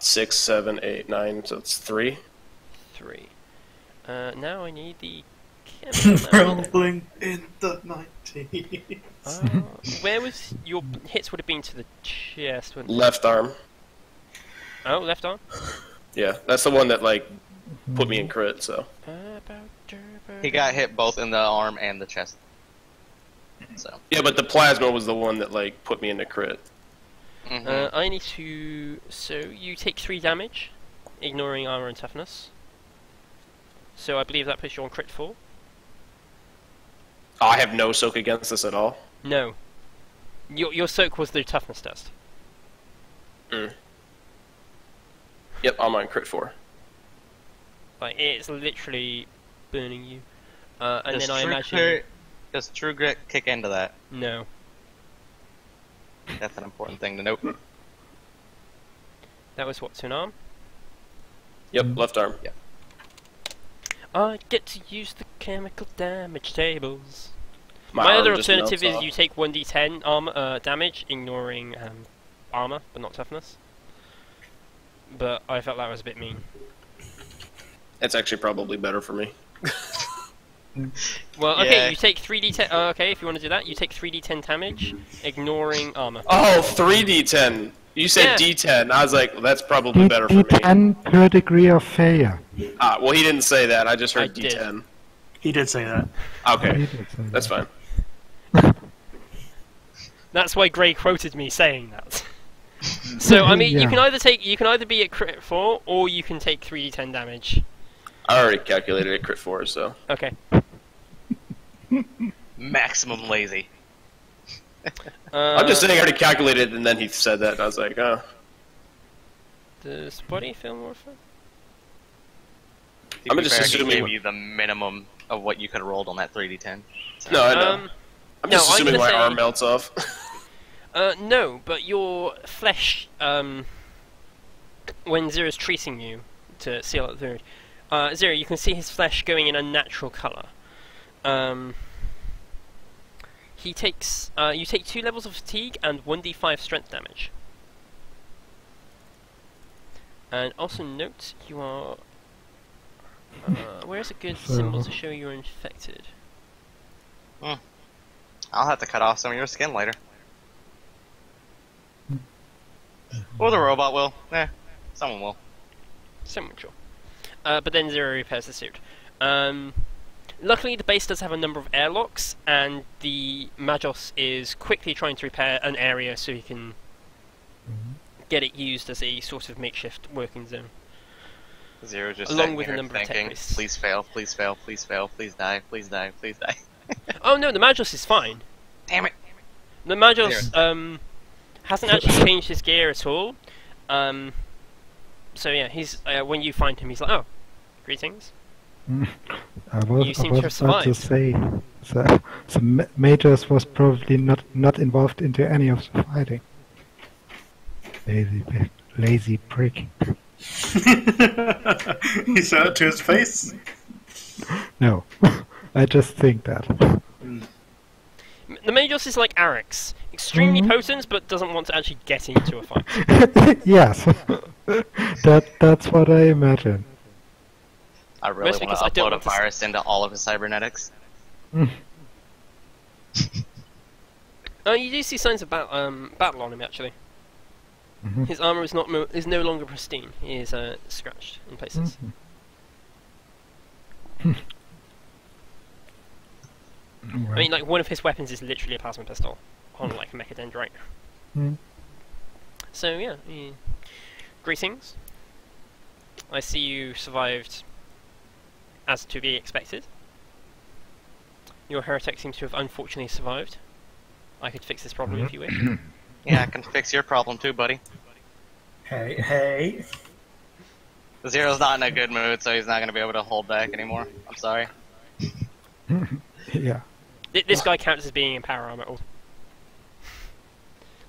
6, 7, 8, 9. So it's 3. 3. Now I need the chemical ammo. Rolling in the 90s. Where was your hits would have been to the chest? Wouldn't it? Left arm. Oh, left arm. Yeah, that's the one that like put me in crit. So He got hit both in the arm and the chest. So yeah, but the plasma was the one that like put me into crit. I need to... So, you take 3 damage, ignoring armor and toughness. So I believe that puts you on crit 4. Oh, I have no soak against this at all. No. Your soak was the toughness test. Yep, I'm on crit 4. Like, it's literally burning you. And then I imagine... Does True Grit kick into that? No. That's an important thing to note. That was what, to an arm? Yep, left arm. Yeah. I get to use the chemical damage tables. My My arm other just alternative melts is off. you take 1d10 armor, damage, ignoring armor, but not toughness. But I felt that was a bit mean. It's actually probably better for me. Well, okay, Yeah. you take 3d10. Okay, if you want to do that, you take 3d10 damage, ignoring armor. Oh, 3d10. You said Yeah. D10. I was like, well, that's probably better for me. D10 per degree of failure. Ah, well, he didn't say that. I just heard I did. D10. He did say that. Okay, He did say that. that's fine. That's why Gray quoted me saying that. So I mean, you Yeah. can either be at crit 4 or you can take 3d10 damage. I already calculated it crit 4, so. Okay. Maximum lazy. I'm just saying I already calculated it, and then he said that, and I was like, oh. Does body feel more fun? To I'm be just fair, assuming- he gave you the minimum of what you could have rolled on that 3d10. So. No, I know. I'm just no, I'm assuming gonna my say- arm melts off. No, but your flesh, when Zero's treating you to seal up the wound, Zero, you can see his flesh going in a natural colour. He takes, you take 2 levels of fatigue and 1d5 strength damage. And also note, you are... where's a good symbol to show you're infected? I'll have to cut off some of your skin later. Or the robot will. Someone will. Somewhat sure. But then Zero repairs the suit. Luckily, the base does have a number of airlocks, and the Magos is quickly trying to repair an area so he can get it used as a sort of makeshift working zone. Zero just Along sitting with a here number of tech thinking, priests. please fail, please fail, please fail, please die, please die, please die. Oh no, the Magos is fine. Damn it! The Magos hasn't actually changed his gear at all. So yeah, he's when you find him, he's like, "Oh, greetings." I was, You I seem to was have about to survived. say, the Majors was probably not involved into any of the fighting. Lazy prick. He said it to his face. No, I just think that. The Magos is like Arix, extremely potent, but doesn't want to actually get into a fight. Yes, that's what I imagine. I really Mostly want 'cause I to don't upload a want to virus into all of his cybernetics. You do see signs of battle on him actually. Mhm. His armor is is no longer pristine. He is scratched in places. I mean, like one of his weapons is literally a plasma pistol on like a mechadendrite. Mm. So yeah, greetings. I see you survived, as to be expected. Your heretic seems to have unfortunately survived. I could fix this problem if you wish. Yeah, I can fix your problem too, buddy. Hey. Zero's not in a good mood, so he's not going to be able to hold back anymore. I'm sorry. Yeah. This guy counts as being in power armor.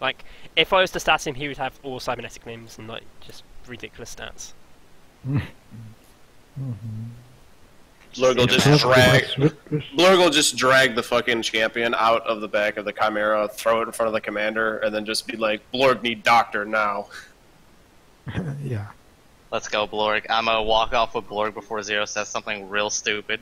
Like, if I was to stat him, he would have all cybernetic limbs and like just ridiculous stats. Blurg will just Yes, drag. yes, Blurg will just drag the fucking champion out of the back of the Chimera, throw it in front of the commander, and then just be like, "Blurg need doctor now." yeah. Let's go, Blorg. I'm going to walk off with Blorg before Zero says something real stupid.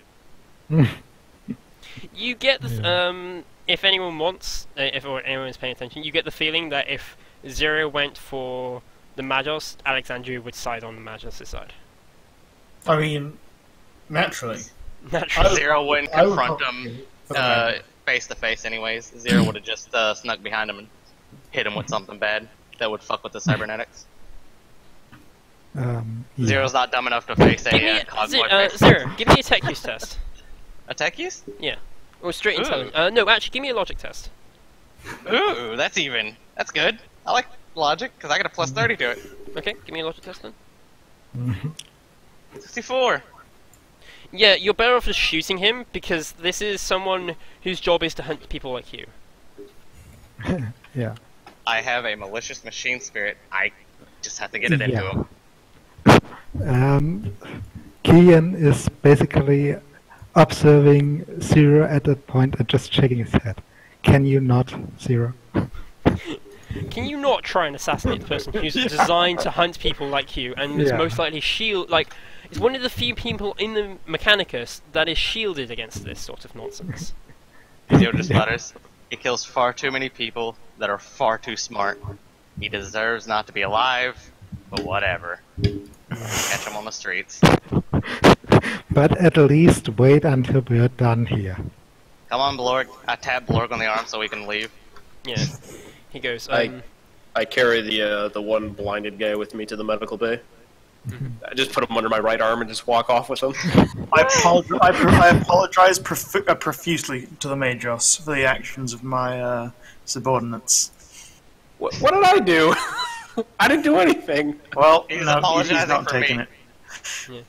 You get the if anyone wants, if anyone's paying attention, you get the feeling that if Zero went for the Magos, Alexandria would side on the Magos' side. I mean, naturally. Naturally. Zero wouldn't I would confront probably him for the moment. face to face anyways. Zero would have just snuck behind him and hit him with something bad. that would fuck with the cybernetics. Yeah. Zero's not dumb enough to face Give me a Cogboy face. Zero, give me a tech use test. A tech use? Yeah. Or straight Ooh. intelligence. No, actually, give me a logic test. Ooh, that's even. That's good. I like logic, because I got a plus 30 to it. Okay, give me a logic test then. 64. Yeah, you're better off just shooting him, because this is someone whose job is to hunt people like you. Yeah. I have a malicious machine spirit. I just have to get it into him. Kian is basically observing Zero at that point and just shaking his head. Can you not, Zero? Can you not try and assassinate the person who's designed to hunt people like you, and is Yeah. most likely is one of the few people in the Mechanicus that is shielded against this sort of nonsense. Zero just mutters. He kills far too many people that are far too smart. He deserves not to be alive, but whatever. Catch him on the streets. But at least wait until we're done here. Come on, Blorg. I tap Blorg on the arm so we can leave. Yeah. He goes, I carry the one blinded guy with me to the medical bay. I just put him under my right arm and just walk off with him. I apologize profusely to the Majos for the actions of my subordinates. What did I do? I didn't do anything. Well, He's no, apologizing he's not for taking me. it.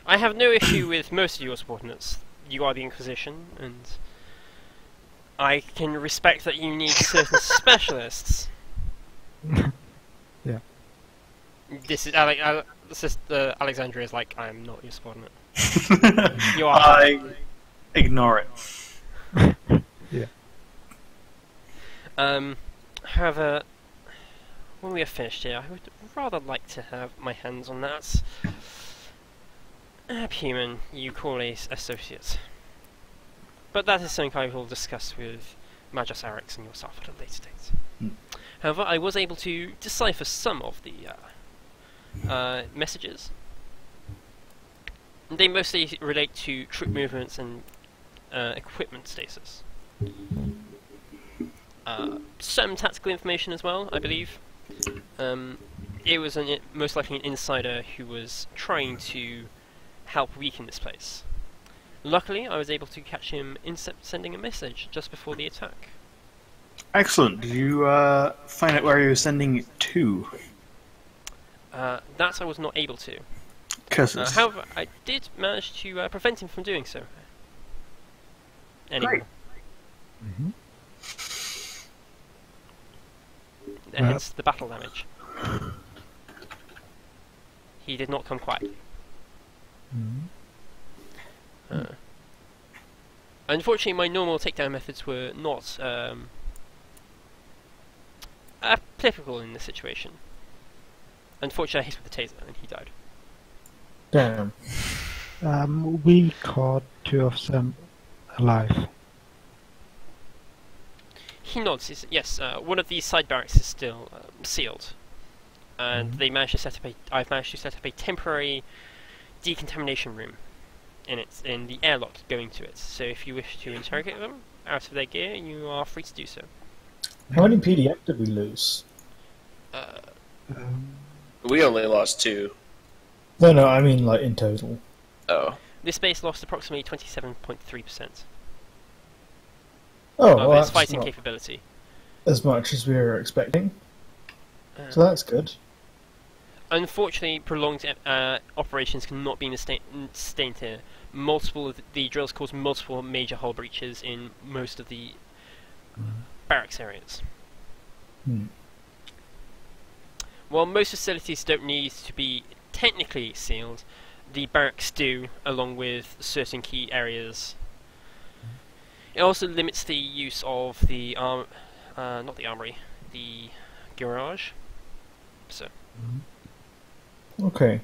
I have no issue with most of your subordinates. You are the Inquisition, and I can respect that you need certain specialists. Yeah. This is Alexandria is like, I am not your subordinate. You are. I ignore it. Yeah. However, when we are finished here, I would rather like to have my hands on that. Human, you call associates. But that is something I will discuss with Magus Arix and yourself at a later date. However, I was able to decipher some of the messages. They mostly relate to troop movements and equipment status. Some tactical information as well, I believe. It was most likely an insider who was trying to help weaken this place. Luckily, I was able to catch him sending a message just before the attack. Excellent. Did you find out where he was sending it to? That I was not able to. Curses. However, I did manage to prevent him from doing so. Anyway. Great. And hence the battle damage. He did not come quietly. Unfortunately, my normal takedown methods were not applicable in this situation. Unfortunately, I hit with the taser and he died. Damn. We caught 2 of them alive. He nods. Yes, one of the side barracks is still sealed, and they managed to set up I've managed to set up a temporary decontamination room in the airlock going to it. So if you wish to interrogate them out of their gear, you are free to do so. How many PDF did we lose? We only lost 2. No, I mean like in total. Oh. This base lost approximately 27.3% Oh, of well, its that's fighting not capability. as much as we were expecting. So that's good. Unfortunately, prolonged operations cannot be sustained here. Multiple of the drills cause multiple major hull breaches in most of the barracks areas. While most facilities don't need to be technically sealed, the barracks do, along with certain key areas. It also limits the use of the not the armory, the garage. So. Okay.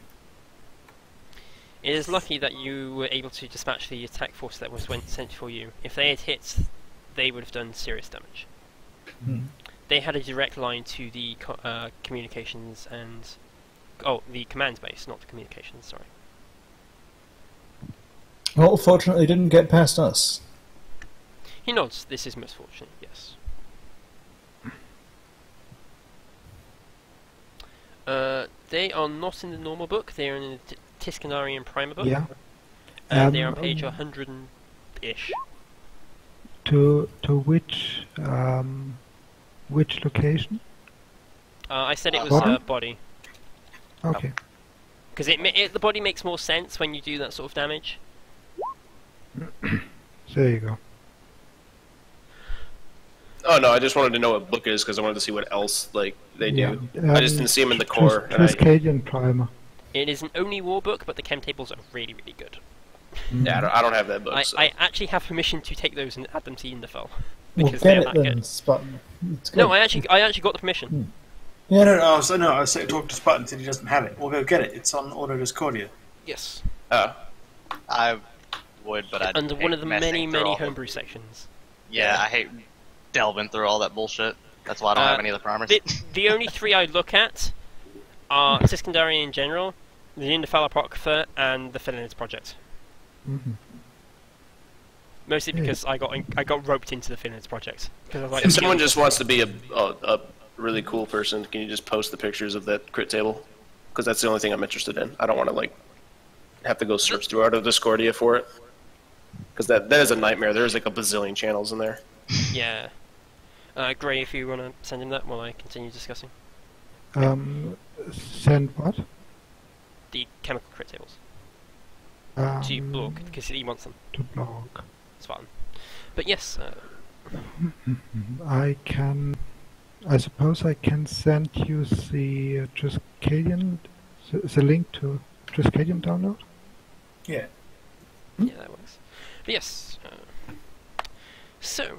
It is lucky that you were able to dispatch the attack force that was sent for you. If they had hit, they would have done serious damage. They had a direct line to the communications and... Oh, the command base, not the communications, sorry. Well, fortunately, didn't get past us. He nods. This is most fortunate, yes. They are not in the normal book. They are in the Tiscanarian Primer book. Yeah. They are on page 100-ish. To which location? I said it was Body? body. Okay. Because the body makes more sense when you do that sort of damage. There you go. Oh no, I just wanted to know what book it is because I wanted to see what else like they do. Yeah, I just didn't see them in the core. and I- Cascadian Primer. It is an only war book, but the chem tables are really, really good. yeah, I don't have that book. So. I actually have permission to take those and add them to Yndafel. Well, Because get they're it that then, good. Sputton. It's good. No, I actually got the permission. Yeah. I was talking to Sputton and said he doesn't have it. We'll go get it. It's on Auto Discordia. Yes. Oh, I would, but I Under one of the many, many homebrew sections. Yeah, I hate delving through all that bullshit. That's why I don't have any of the primers. The only three I look at are Tiscandarian in general, the Yndafel Apocrypha, and the Felinids Project. Mm-hmm. Mostly because I got roped into the Felinids Project. Because I was like, if someone just wants to be a really cool person, can you just post the pictures of that crit table? Because that's the only thing I'm interested in. I don't want to like have to go search through Auto Discordia for it. Because that is a nightmare. There's like a bazillion channels in there. Yeah. Gray, if you want to send him that while I continue discussing. Send what? The chemical crit tables. Um, To Blog, because he wants them. To blog. It's fun. But yes, I suppose I can send you the Triskelion, the link to Triskelion download. Yeah. yeah, that works. But yes, so...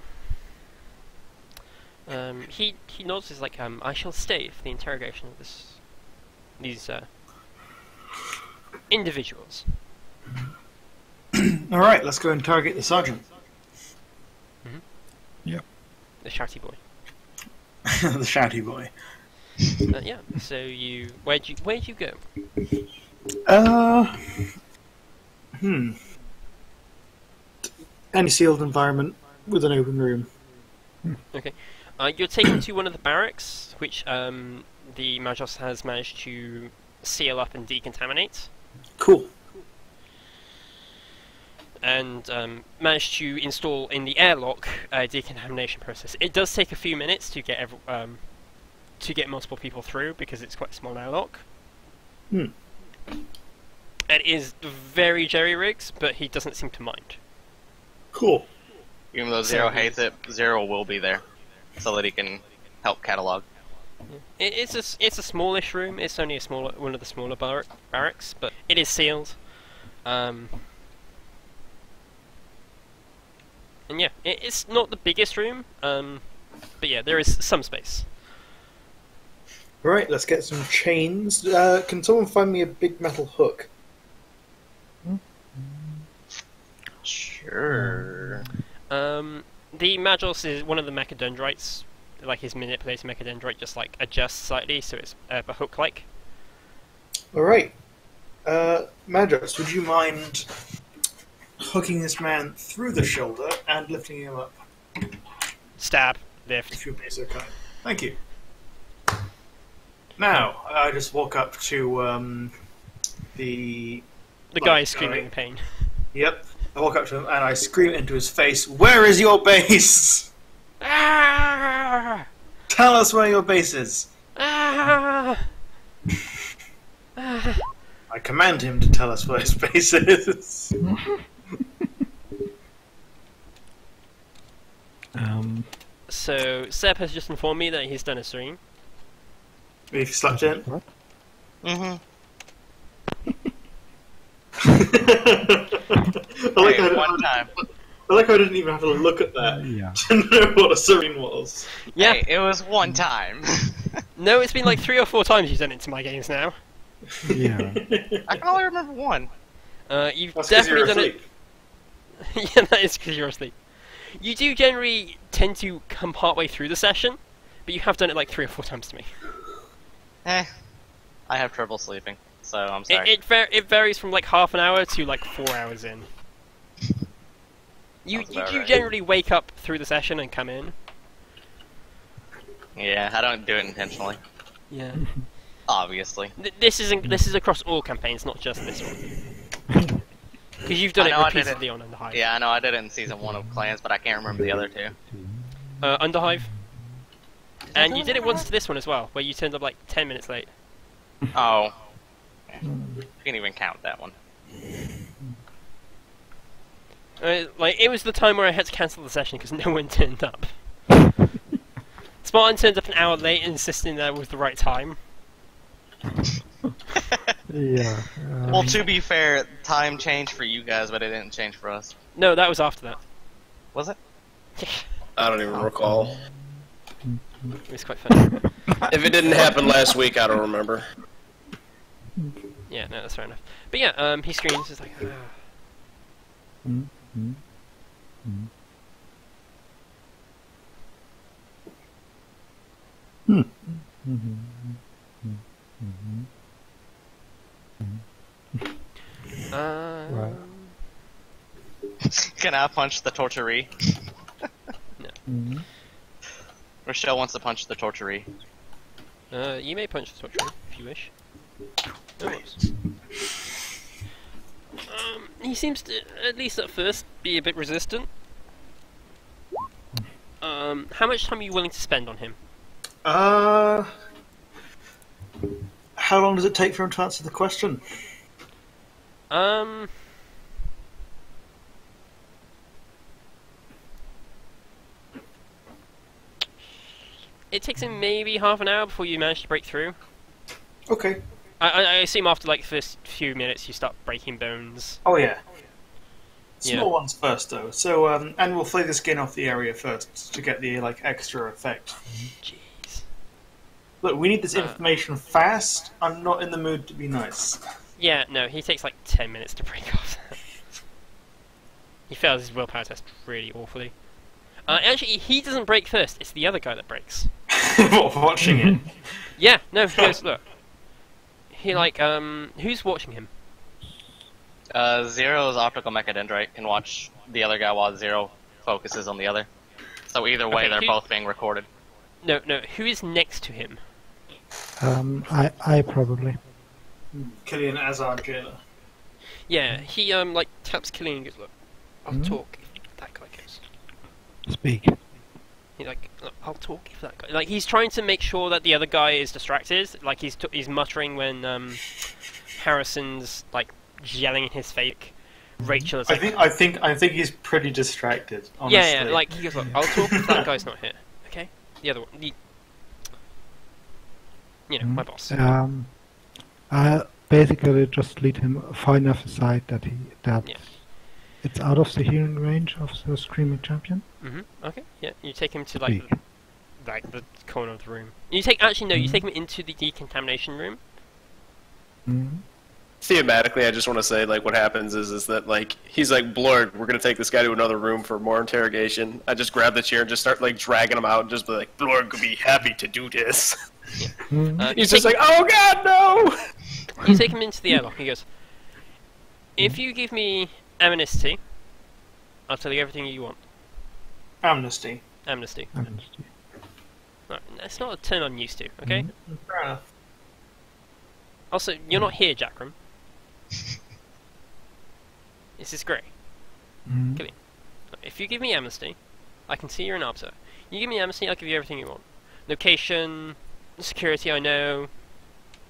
he nods, he's like, I shall stay for the interrogation of these individuals. All right, let's go and target the sergeant. The shouty boy. The shouty boy. Yeah. So where'd you go? Any sealed environment with an open room. Okay. You're taken to one of the barracks, which the Majos has managed to seal up and decontaminate, Cool. and managed to install in the airlock a decontamination process. It does take a few minutes to get multiple people through because it's quite a small airlock. Hmm. It is very jerry-rigged, but he doesn't seem to mind. Cool. Even though Zero hates it, Zero will be there so that he can help catalog. It's a smallish room. It's only one of the smaller barracks, but it is sealed. And yeah, it's not the biggest room. But yeah, there is some space. Right, let's get some chains. Can someone find me a big metal hook? Sure. The Magos is one of the mechadendrites. Like his manipulated mechadendrite just like adjusts slightly, so it's a hook-like. All right. Madras, would you mind hooking this man through the shoulder and lifting him up? Stab, lift. If you'd be so kind. Thank you. Now, I just walk up to the guy is screaming in pain. Yep. I walk up to him and I scream into his face, "Where is your base? Ah! Tell us where your base is." Ah! I command him to tell us where his base is. So Seb has just informed me that he's done a stream. We've slept in. What? Mm-hmm. One time. I like how I didn't even have to look at that Yeah. to know what a serene was. Yeah. Hey, it was one time. No, it's been like 3 or 4 times you've done it to my games now. Yeah. I can only remember one. You've That's because you're definitely done asleep. it. Yeah, that is because you're asleep. You do generally tend to come partway through the session, but you have done it like 3 or 4 times to me. I have trouble sleeping, so I'm sorry. It varies from like half an hour to like 4 hours in. You Sounds about do right. generally wake up through the session and come in. Yeah, I don't do it intentionally. Yeah. Obviously. This is across all campaigns, not just this one. Because you've done I it know I did repeatedly on Underhive. Yeah, I know I did it in Season 1 of Clans, but I can't remember the other two. Underhive. And you did it once to this one as well, where you turned up like 10 minutes late. Oh. You can't even count that one. Like, it was the time where I had to cancel the session because no one turned up. Spartan turned up an hour late, insisting that it was the right time. Yeah. Well, to be fair, time changed for you guys, but it didn't change for us. No, that was after that. Was it? I don't even recall. It was quite funny. If it didn't happen last week, I don't remember. Yeah, no, that's fair enough. But yeah, he screams, it's like, Right. Can I punch the torturee? Mhm. Rochelle wants to punch the torturee. you may punch the torture if you wish. No worries. He seems to, at least at first, be a bit resistant. How much time are you willing to spend on him? How long does it take for him to answer the question? It takes him maybe half an hour before you manage to break through. Okay. I assume after like the first few minutes you start breaking bones. Oh yeah. Yeah. Small ones first though. So and we'll flay the skin off the area first to get the like extra effect. Jeez. Look, we need this information fast. I'm not in the mood to be nice. Yeah, no, he takes like 10 minutes to break off. He fails his willpower test really awfully. Actually, he doesn't break first, it's the other guy that breaks. Watching it. Yeah, no, he goes, look. He like, who's watching him? Zero's optical mechadendrite can watch the other guy while Zero focuses on the other. So either way, Okay, they're both being recorded. No, who is next to him? I probably. Killian Azar Jailer. Yeah, he like taps Killian and goes, look, I'll talk if that guy goes. Speak. He like, look, I'll talk if that guy. Like he's trying to make sure that the other guy is distracted. Like he's muttering when Harrison's like yelling in his face. Rachel is like, I think he's pretty distracted. Honestly. yeah, like he goes, look, I'll talk if that guy's not here. Okay, the other one, my boss. I basically just lead him far enough aside that Yeah. it's out of the hearing range of the screaming champion. Okay. Yeah. You take him to Speak. like the corner of the room. You take you take him into the decontamination room. Thematically, I just want to say, like, what happens is that, like, he's like, Blurg, we're going to take this guy to another room for more interrogation. I just grab the chair and just start, like, dragging him out and just be like, Blurg would be happy to do this. He's just like, oh god, no! You take him into the airlock. He goes, if you give me amnesty, I'll tell you everything you want. Amnesty. Amnesty. No, that's not a term I'm used to, okay? Fair enough. Also, you're not here, Jackram. This is Grey. Killian. If you give me amnesty, I can see you're an arbiter. You give me amnesty, I'll give you everything you want. Location, security I know,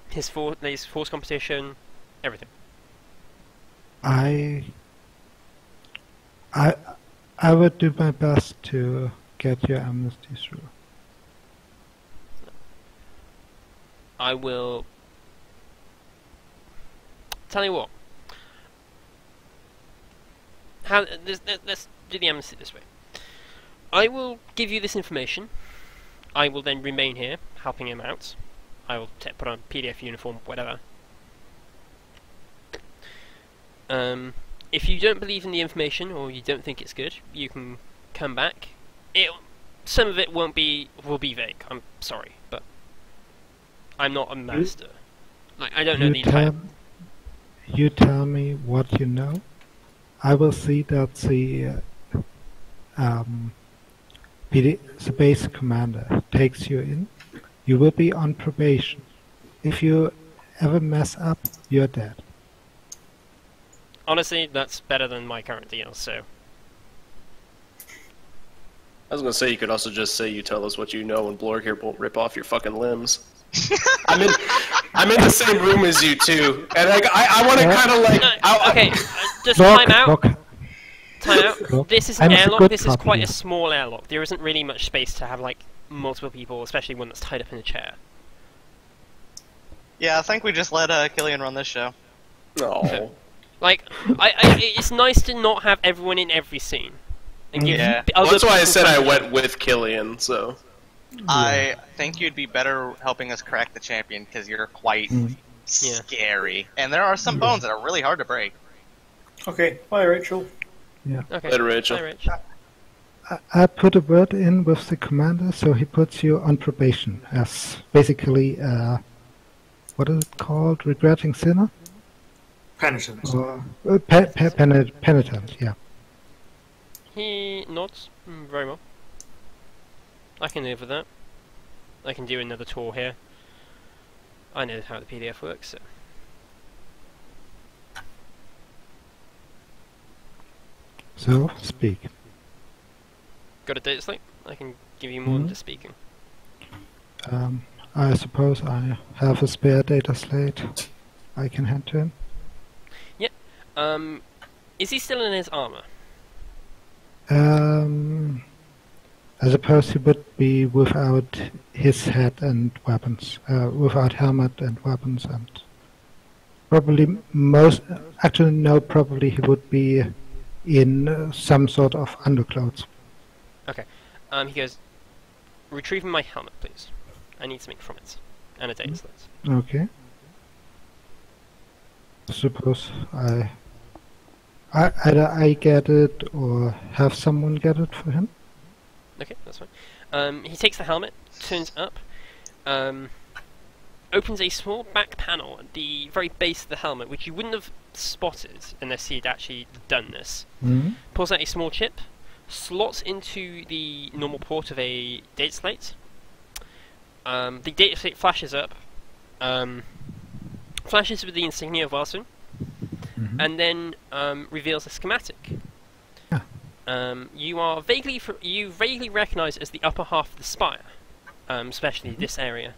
his force competition, everything. I would do my best to get your amnesty through. I will... Tell you what. Let's do the amnesty this way. I will give you this information. I will then remain here, helping him out. I will put on a PDF uniform, whatever. If you don't believe in the information, or you don't think it's good, you can come back. Some of it will be vague. I'm sorry, but I'm not a master. Like, I don't know the entire... You tell me what you know. I will see that the base commander takes you in. You will be on probation. if you ever mess up, you're dead. Honestly, that's better than my current deal, so... I was gonna say you could also just say you tell us what you know, and Blorg here won't rip off your fucking limbs. I'm in the same room as you too, and I want to kind of like. No, okay, just Look, time out. look, Time out. look. This is I'm an a airlock. good This is quite a copy. small airlock. There isn't really much space to have like multiple people, especially one that's tied up in a chair. Yeah, I think we just let Killian run this show. No. Like, it's nice to not have everyone in every scene. And give Yeah. other Well, that's why I people said I time. went with Killian. So I think you'd be better helping us crack the champion because you're quite scary, and there are some bones that are really hard to break. Okay, bye, Rachel. Okay. Later, Rachel. Bye, Rich. I put a word in with the commander, so he puts you on probation as basically, what is it called? Regretting sinner? Penitence. Or penitent, yeah. He nods very well. I can live with that. I can do another tour here. I know how the PDF works, so... So, speak. Got a data slate? I can give you more than just speaking. I suppose I have a spare data slate I can hand to him. Is he still in his armor? I suppose he would be without his head and weapons, without helmet and weapons, and probably probably he would be in some sort of underclothes. Okay. He goes, retrieving my helmet, please. I need something from it. And a data slate. Okay. Suppose either I get it or have someone get it for him. Okay, that's fine. He takes the helmet, turns up, opens a small back panel at the very base of the helmet, which you wouldn't have spotted unless he'd actually done this. Mm-hmm. Pulls out a small chip, slots into the normal port of a data slate. The data slate flashes up, flashes with the insignia of Varsun, and then reveals a schematic. You vaguely recognise as the upper half of the spire, especially this area,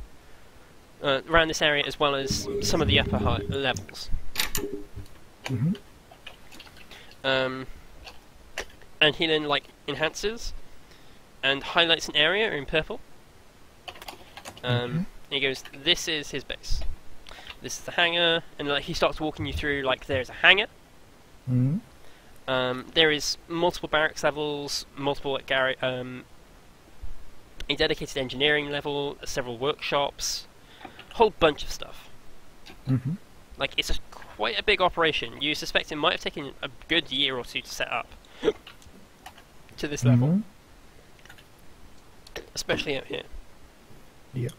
around this area as well as some of the upper levels. And he then enhances and highlights an area in purple. And he goes, "This is his base. This is the hangar," and he starts walking you through. There's a hangar. There is multiple barracks levels, multiple a dedicated engineering level, several workshops, a whole bunch of stuff. It's quite a big operation. You suspect it might have taken a good year or two to set up to this level, especially out here. Yeah.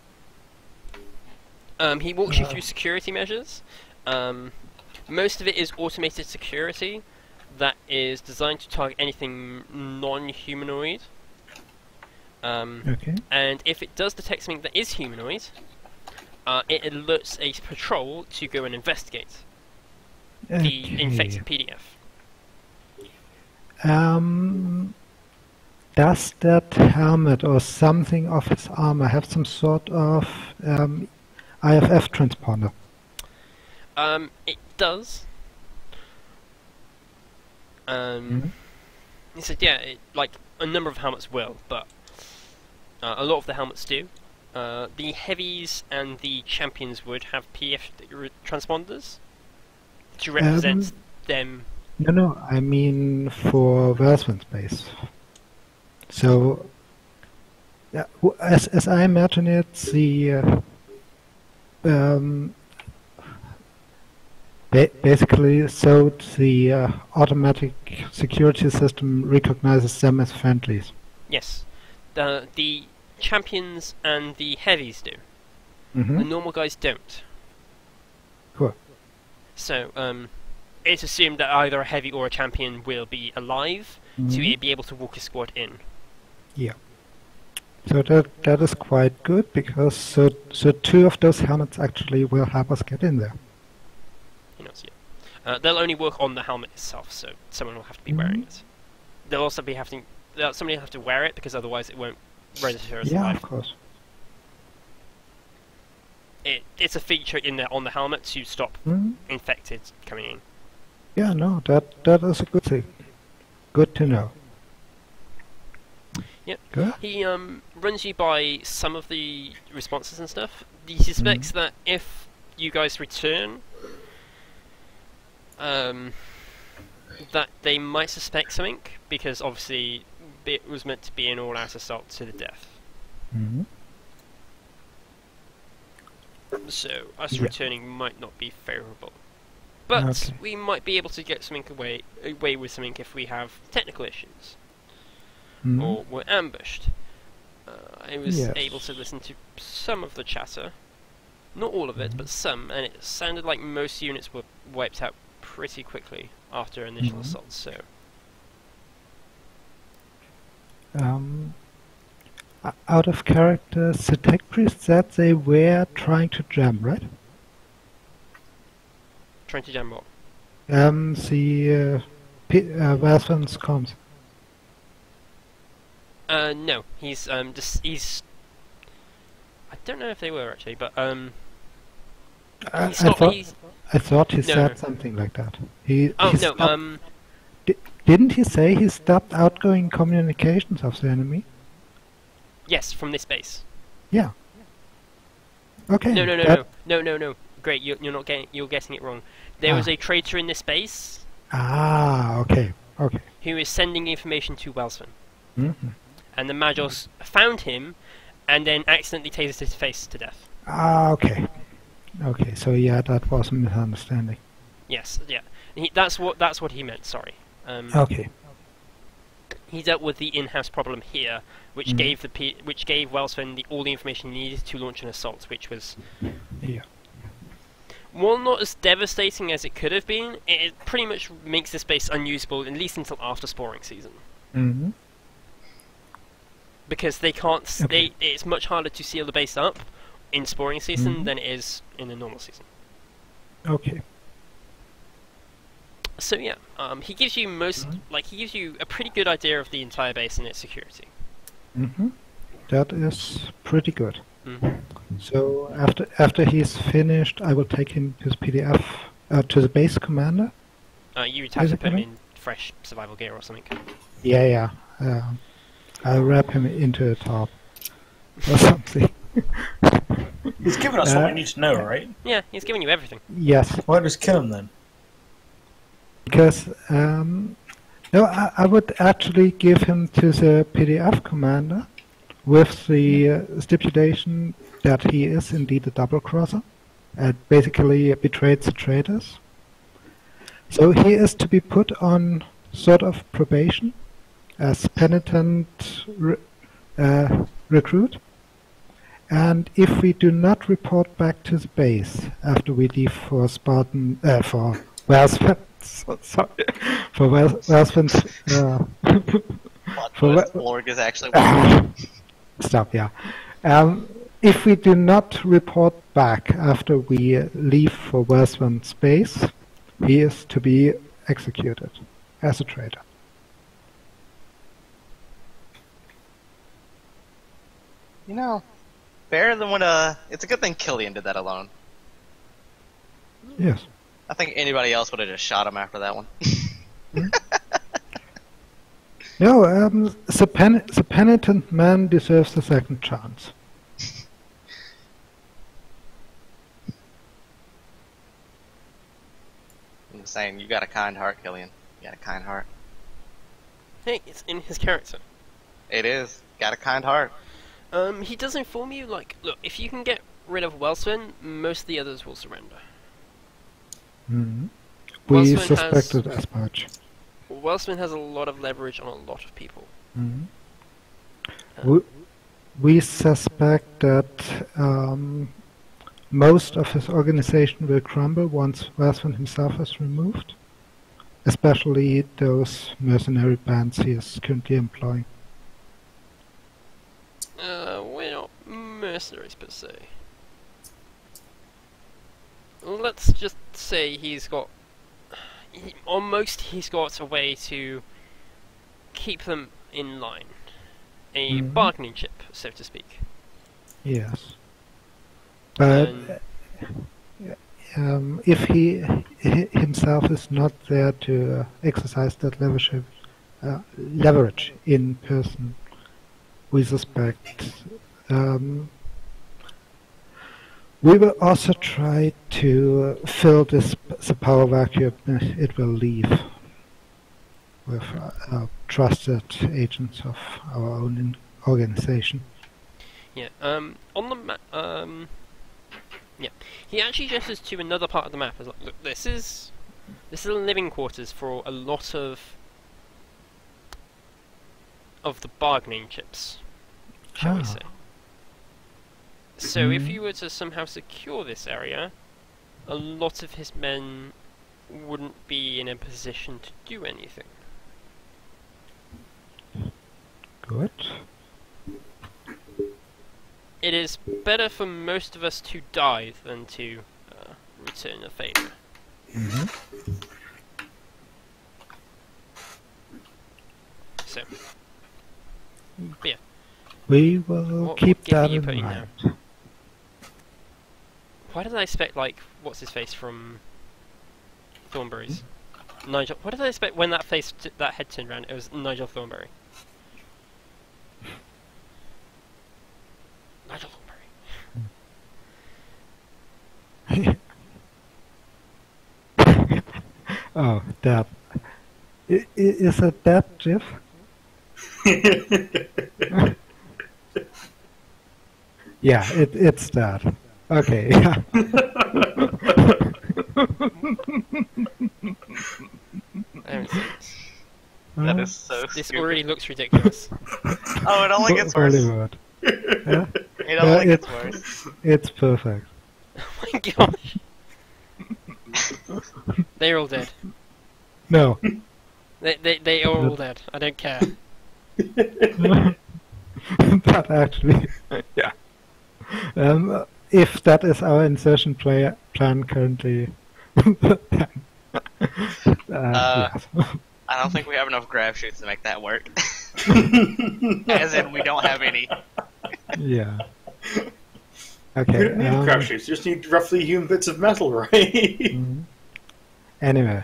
He walks you through security measures. Most of it is automated security that is designed to target anything non-humanoid. Okay. And if it does detect something that is humanoid, it alerts a patrol to go and investigate the infected PDF. Does that helmet or something of his armor have some sort of IFF transponder? It does. He said, yeah, a number of helmets will, but a lot of the helmets do. The heavies and the champions would have PDF transponders to represent them. No, I mean for Versman space. So, yeah, as I imagine it, the basically, so the automatic security system recognizes them as friendlies. Yes, the champions and the heavies do. The normal guys don't. Cool. So, it's assumed that either a heavy or a champion will be alive to be able to walk a squad in. Yeah. So that is quite good, because so two of those helmets actually will help us get in there. He knows, yeah. They'll only work on the helmet itself, so someone will have to be wearing it. They'll also be somebody will have to wear it, because otherwise it won't register as Yeah, live. of course. It's a feature on the helmet to stop Mhm. infected coming in. Yeah, no, that is a good thing. Good to know. Yep. Good. He runs you by some of the responses and stuff. He suspects that if you guys return, that they might suspect something, because obviously it was meant to be an all-out assault to the death. Mhm. So us Yeah. returning might not be favourable. But Okay. we might be able to get something away with something if we have technical issues. Mhm. Or were ambushed. I was Yes. able to listen to some of the chatter. Not all of it, but some, and it sounded like most units were wiped out pretty quickly after initial assaults, so... Out of character, the tech priest said they were trying to jam, right? Trying to jam what? The Western's comms. No, he's he's. I don't know if they were actually, but I he stopped. thought he No, said no. something like that. Oh he no, stopped- Didn't he say he stopped outgoing communications of the enemy? yes, from this base. Yeah. Okay. No, no, no, that- no. Great, you're not getting. You're getting it wrong. There was Ah. a traitor in this base Okay. Okay. who is sending information to Welsven, hmm and the Majos found him, and then accidentally tasered his face to death. Okay. Okay. So yeah, that was a misunderstanding. Yes, yeah. That's what he meant. Sorry. Okay. He dealt with the in-house problem here, which gave which gave Welsven all the information he needed to launch an assault, which was, Yeah. while not as devastating as it could have been, it pretty much makes this base unusable at least until after sporing season, hmm because they can't. Okay. It's much harder to seal the base up in sporing season than it is in the normal season. Okay. So yeah, he gives you he gives you a pretty good idea of the entire base and its security. hmm That is pretty good. Mhm. So after he's finished, I will take him to his PDF to the base commander. You would have to put him Basically? in fresh survival gear or something. Yeah. I'll wrap him into a top or something. He's given us what we need to know, right? Yeah, he's giving you everything. Yes, Why just kill him then? because no, I would actually give him to the PDF commander with the stipulation that he is indeed a double crosser and basically betrayed the traitors. So he is to be put on sort of probation as penitent recruit, and if we do not report back to the base after we leave for for Welsven, sorry, for Welsven's for Lorg is actually. stop, yeah. If we do not report back after we leave for Welsven's base, he is to be executed as a traitor. You know, better than when it's a good thing Killian did that alone. Yes. I think anybody else would have just shot him after that one. No, the penitent man deserves a second chance. I'm just saying, you got a kind heart, Killian. You got a kind heart. Hey, it's in his character. It is. Got a kind heart. He does inform you, like, look, if you can get rid of Welsven, most of the others will surrender. Mhm. We Welsven suspected as much. Welsven has a lot of leverage on a lot of people. Mhm. We suspect that most of his organization will crumble once Welsven himself is removed, especially those mercenary bands he is currently employing. We're not mercenaries per se. Let's just say he's got a way to keep them in line. A bargaining chip, so to speak. Yes. But if he himself is not there to exercise that leverage in person, we suspect we will also try to fill the power vacuum it will leave with trusted agents of our own organization. Yeah. On the yeah. He actually gestures to another part of the map. As like, look, this is the living quarters for a lot of the bargaining chips, shall we say. So if you were to somehow secure this area, a lot of his men wouldn't be in a position to do anything. Good. It is better for most of us to die than to return a favour. So, yeah. We will What keep gift are that you in putting mind. now? Why did I expect, like, what's his face from Thornberry's? Nigel. What did I expect when that that head turned around? It was Nigel Thornberry. Nigel Thornberry. Oh, that. Is it that, Jeff? Yeah, it's that. Okay, yeah. I haven't seen this. That is so This stupid. already looks ridiculous. Oh, it only gets worse. Hollywood. Yeah? It only gets worse. It's perfect. Oh my gosh. They're all dead. No. They are all dead. I don't care. That actually, yeah. If that is our insertion plan currently, then, yes. I don't think we have enough grab shoots to make that work. As in, we don't have any. Yeah. We Okay. don't need crab shoots, you just need roughly human bits of metal, right? Anyway,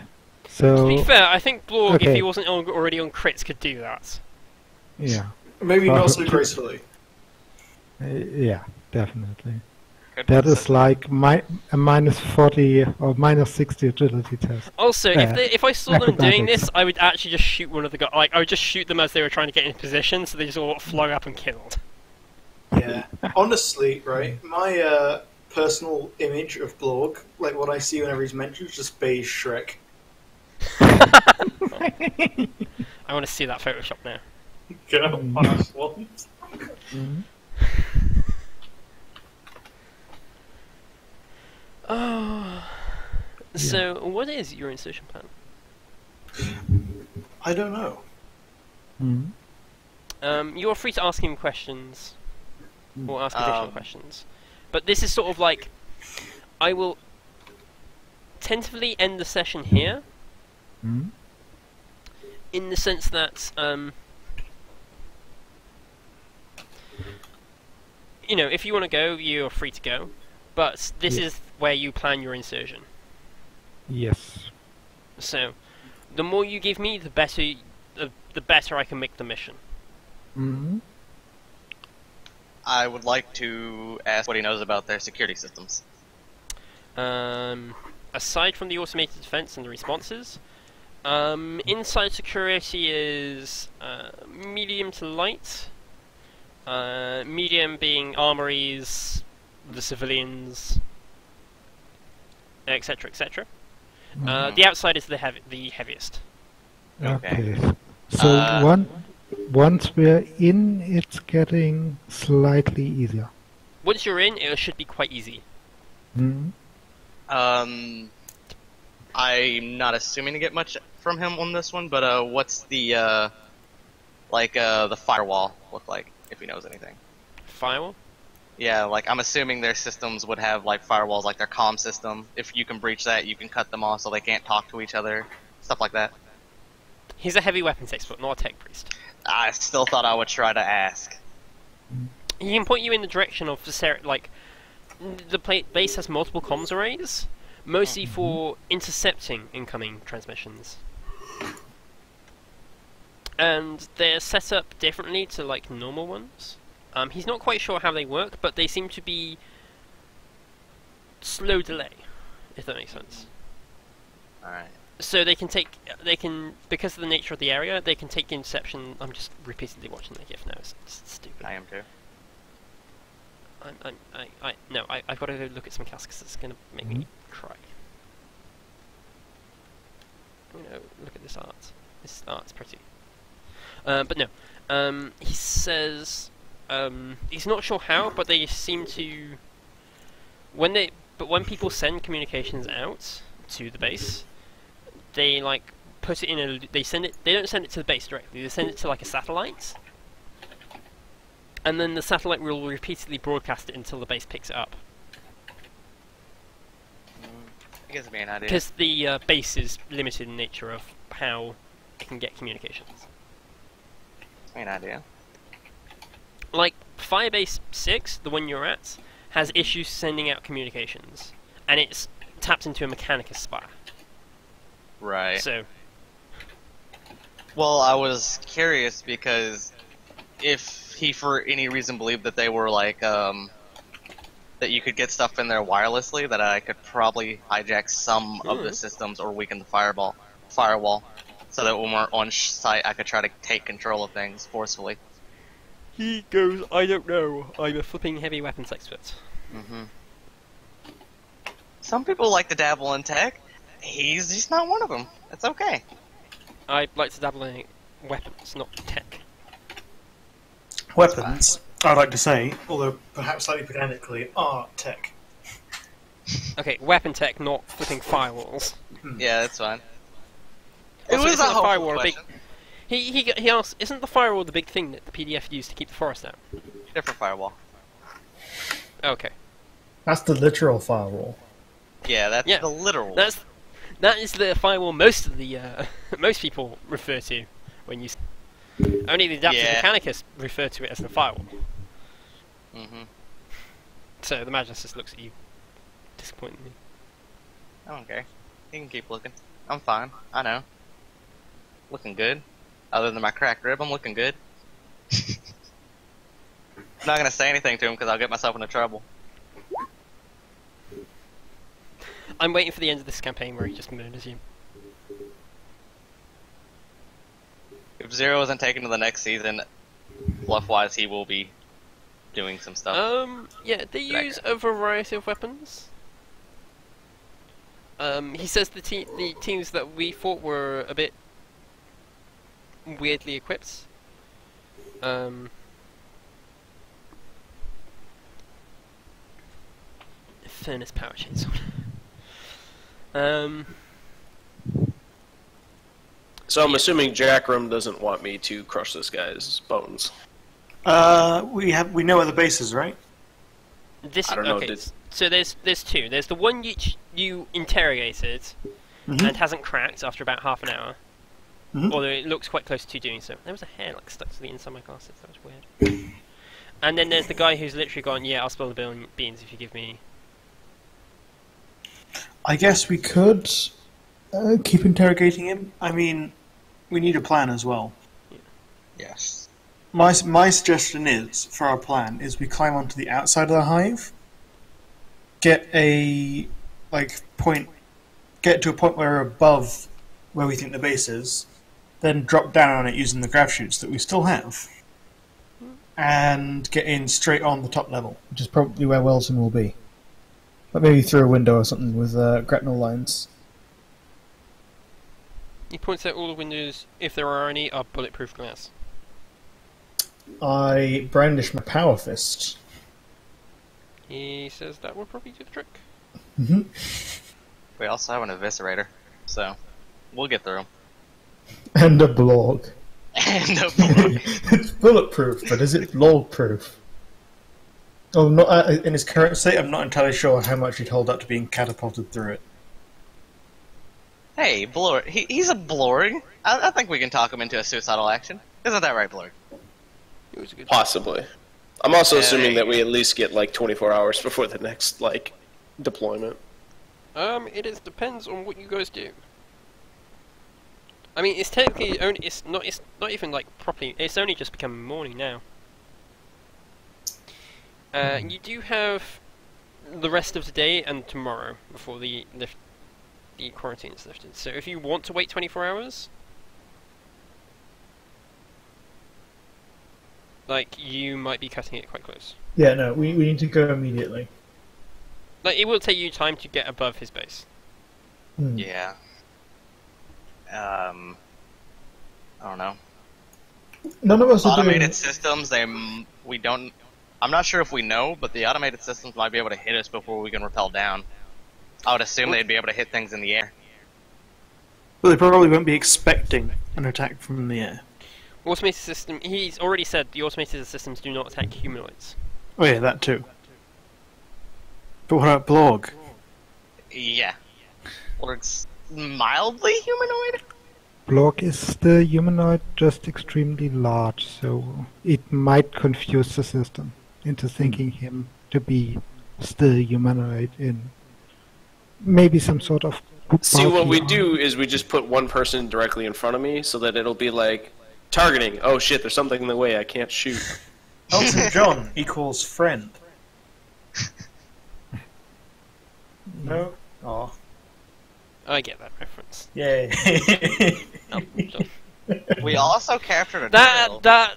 To be so fair, I think Blorg, if Okay. he wasn't already on crits, could do that. yeah, Maybe not so gracefully. Yeah, definitely. Good That one, is so- like a minus 40 or minus 60 agility test. Also, if I saw them doing acrobatics. this, I would actually just shoot one of the guys. Like, I would just shoot them as they were trying to get in position, so they just all flung up and killed. Yeah. Honestly, right, my personal image of Blorg, like what I see whenever he's mentioned, is just beige Shrek. I want to see that Photoshop now. Get up on our swans. Oh. So, what is your insertion plan? I don't know. You are free to ask him questions, or ask additional questions. But this is sort of like, I will tentatively end the session here, in the sense that, you know, if you want to go, you're free to go, but this is where you plan your insertion. Yes. So, the more you give me, the better I can make the mission. I would like to ask what he knows about their security systems. Aside from the automated defense and the responses, inside security is medium to light. Medium being armories, the civilians, etc., etc. The outside is the heaviest. Okay. So once we're in, it's getting slightly easier. Once you're in, it should be quite easy. I'm not assuming to get much from him on this one, but what's the the firewall look like, if he knows anything? firewall. Yeah, like I'm assuming their systems would have like firewalls, like their comm system. If you can breach that, you can cut them off so they can't talk to each other, stuff like that. He's a heavy weapons expert, not a tech priest. I still thought I would try to ask. He can point you in the direction of like the base has multiple comms arrays, mostly for intercepting incoming transmissions. And they're set up differently to like normal ones. He's not quite sure how they work, but they seem to be slow delay, if that makes sense. Alright. So because of the nature of the area, they can take interception. I'm just repeatedly watching the GIF now. It's stupid. I am too. I've got to go look at some casks. It's gonna make me cry. Oh no! Look at this art. This art's pretty. But no. He says he's not sure how, but they seem to when people send communications out to the base, they like put it in a. They don't send it to the base directly. They send it to like a satellite. And then the satellite will repeatedly broadcast it until the base picks it up. It gives me an idea. Because the base is limited in nature of how it can get communications. An idea. Like, Firebase 6, the one you're at, has issues sending out communications. And it's tapped into a Mechanicus spire. Right. So, Well, I was curious because if he for any reason believed that they were like that you could get stuff in there wirelessly, that I could probably hijack some of the systems or weaken the firewall, so that when we're on site, I could try to take control of things forcefully. he goes, I don't know, I'm a flipping heavy weapons expert. Some people like to dabble in tech. He's just not one of them. It's okay. I like to dabble in weapons, not tech. Weapons, I'd like to say, although perhaps slightly pedantically, are tech. Okay, weapon tech, not flipping firewalls. Yeah, that's fine. It Also, was isn't a the hopeful firewall a big? question. He asked, isn't the firewall the big thing that the PDF used to keep the forest out? Different firewall. Okay. That's the literal firewall. Yeah, that's Yeah, the literal. That is the firewall most of the most people refer to when you. Only the Adaptive Yeah. Mechanicus refer to it as the firewall. Mm-hmm. So the Magus just looks at you disappointingly. I don't care. You can keep looking. I'm fine. I know. Looking good. Other than my cracked rib, I'm looking good. I'm not gonna say anything to him because I'll get myself into trouble. I'm waiting for the end of this campaign where he just murders you. If Zero isn't taken to the next season, fluff-wise, he will be doing some stuff. Yeah, they use a variety of weapons. He says the teams that we fought were a bit weirdly equipped. Furnace power chainsaw. So I'm assuming Jackram doesn't want me to crush this guy's bones. We know where the base is, right? This I don't know, okay. So there's two. There's the one you interrogated and hasn't cracked after about half an hour. Although it looks quite close to doing so. There was a hair like stuck to the inside of my glasses. That was weird. And then there's the guy who's literally gone, yeah, I'll spill the beans if you give me. I guess we could keep interrogating him. I mean, we need a plan as well. Yes. My suggestion is, for our plan, is we climb onto the outside of the hive, get to a point where we're above where we think the base is, then drop down on it using the grav chutes that we still have, and get in straight on the top level. Which is probably where Wilson will be. But maybe through a window or something with grapnel lines. He points out all the windows, if there are any, are bulletproof glass. I brandish my power fist. He says that will probably do the trick. We also have an eviscerator, so we'll get through him. And a blog. And a blog. It's bulletproof, but is it blog proof? Oh, not in his current state. I'm not entirely sure how much he'd hold up to being catapulted through it. Hey, Blorg. He's a Blorg. I think we can talk him into a suicidal action. Isn't that right, Blorg? It was a good. Possibly. I'm also Yeah, assuming there that we at least get like 24 hours before the next like deployment. It depends on what you guys do. I mean, it's technically only it's not even like properly. It's only just become morning now. You do have the rest of today and tomorrow before the quarantine is lifted. So if you want to wait 24 hours, like you might be cutting it quite close. Yeah, no, we need to go immediately. Like it will take you time to get above his base. Hmm. Yeah. I don't know. None of us are Automated doing... systems, we don't... I'm not sure if we know, but the automated systems might be able to hit us before we can rappel down. I would assume they'd be able to hit things in the air. Well, they probably won't be expecting an attack from the air. Automated system. He's already said the automated systems do not attack humanoids. Oh yeah, that too. But what about Blog? Yeah. Looks mildly humanoid? Blork is still humanoid, just extremely large, so it might confuse the system into thinking him to be still humanoid in maybe some sort of... See, what bulky we armor. do is we just put one person directly in front of me so that it'll be like targeting. Oh shit, there's something in the way. I can't shoot. Elton John equals friend. No? Oh. I get that reference. Yay. We also captured a That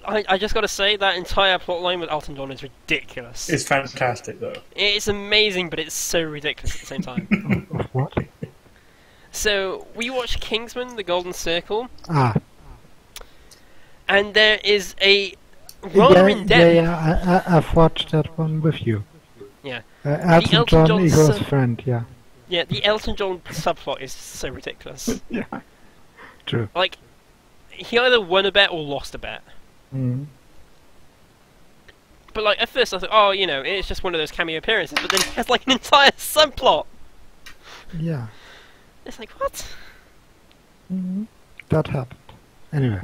trail. I just got to say that entire plotline with Elton John is ridiculous. It's fantastic, though. It's amazing, but it's so ridiculous at the same time. Of what? So we watched Kingsman: The Golden Circle, Ah, and there is a rather in depth. yeah, I've watched that one with you. Yeah. Elton Elton John John equals sub- friend, yeah. Yeah, the Elton John subplot is so ridiculous. Yeah. True. Like, he either won a bet or lost a bet. Mm. But like at first I thought, oh, you know, it's just one of those cameo appearances. But then he has like an entire subplot. Yeah. It's like what? That happened. Anyway.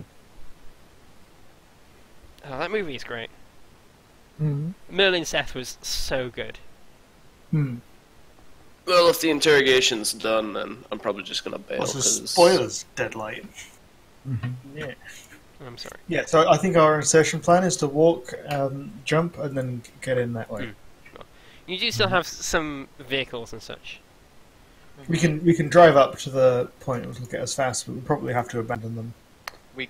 Oh, that movie is great. Mm. Merlin Seth was so good. Mm. Well, if the interrogation's done, then I'm probably just gonna bail. What's the 'cause- spoilers, Deadlight? Mm-hmm. Yeah. I'm sorry. Yeah, so I think our insertion plan is to walk, jump, and then get in that way. You do still have some vehicles and such. We can drive up to the point that will get us fast, but we'll probably have to abandon them. We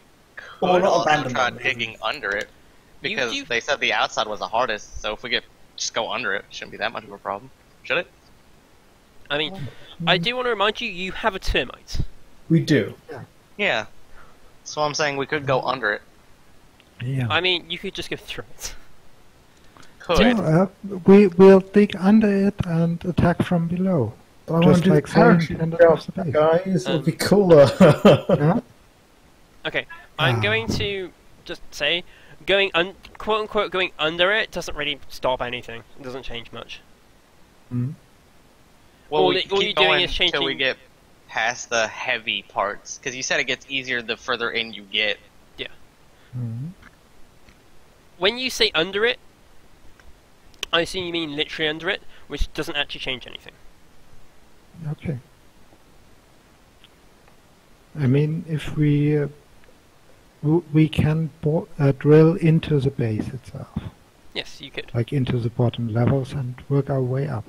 Well, could not also abandon try them, digging under it, because you- they said the outside was the hardest, so if we just go under it, shouldn't be that much of a problem. Should it? I mean, I do want to remind you, you have a termite. We do. Yeah. So I'm saying we could go under it. Yeah. I mean, you could just go through it. Could. So, we'll dig under it and attack from below. But I want Just to do like the saying parachute tended jump, off the base. guys. It'll be cooler. Yeah? Okay, I'm Ah. going to just say, quote unquote, going under it doesn't really stop anything. It doesn't change much. Mm. Well, all we all you're keep doing going is until we changing- get past the heavy parts, because you said it gets easier the further in you get. Mm. When you say under it, I assume you mean literally under it, which doesn't actually change anything. Okay. I mean, if we we can drill into the base itself, Yes, you could. like into the bottom levels, and work our way up.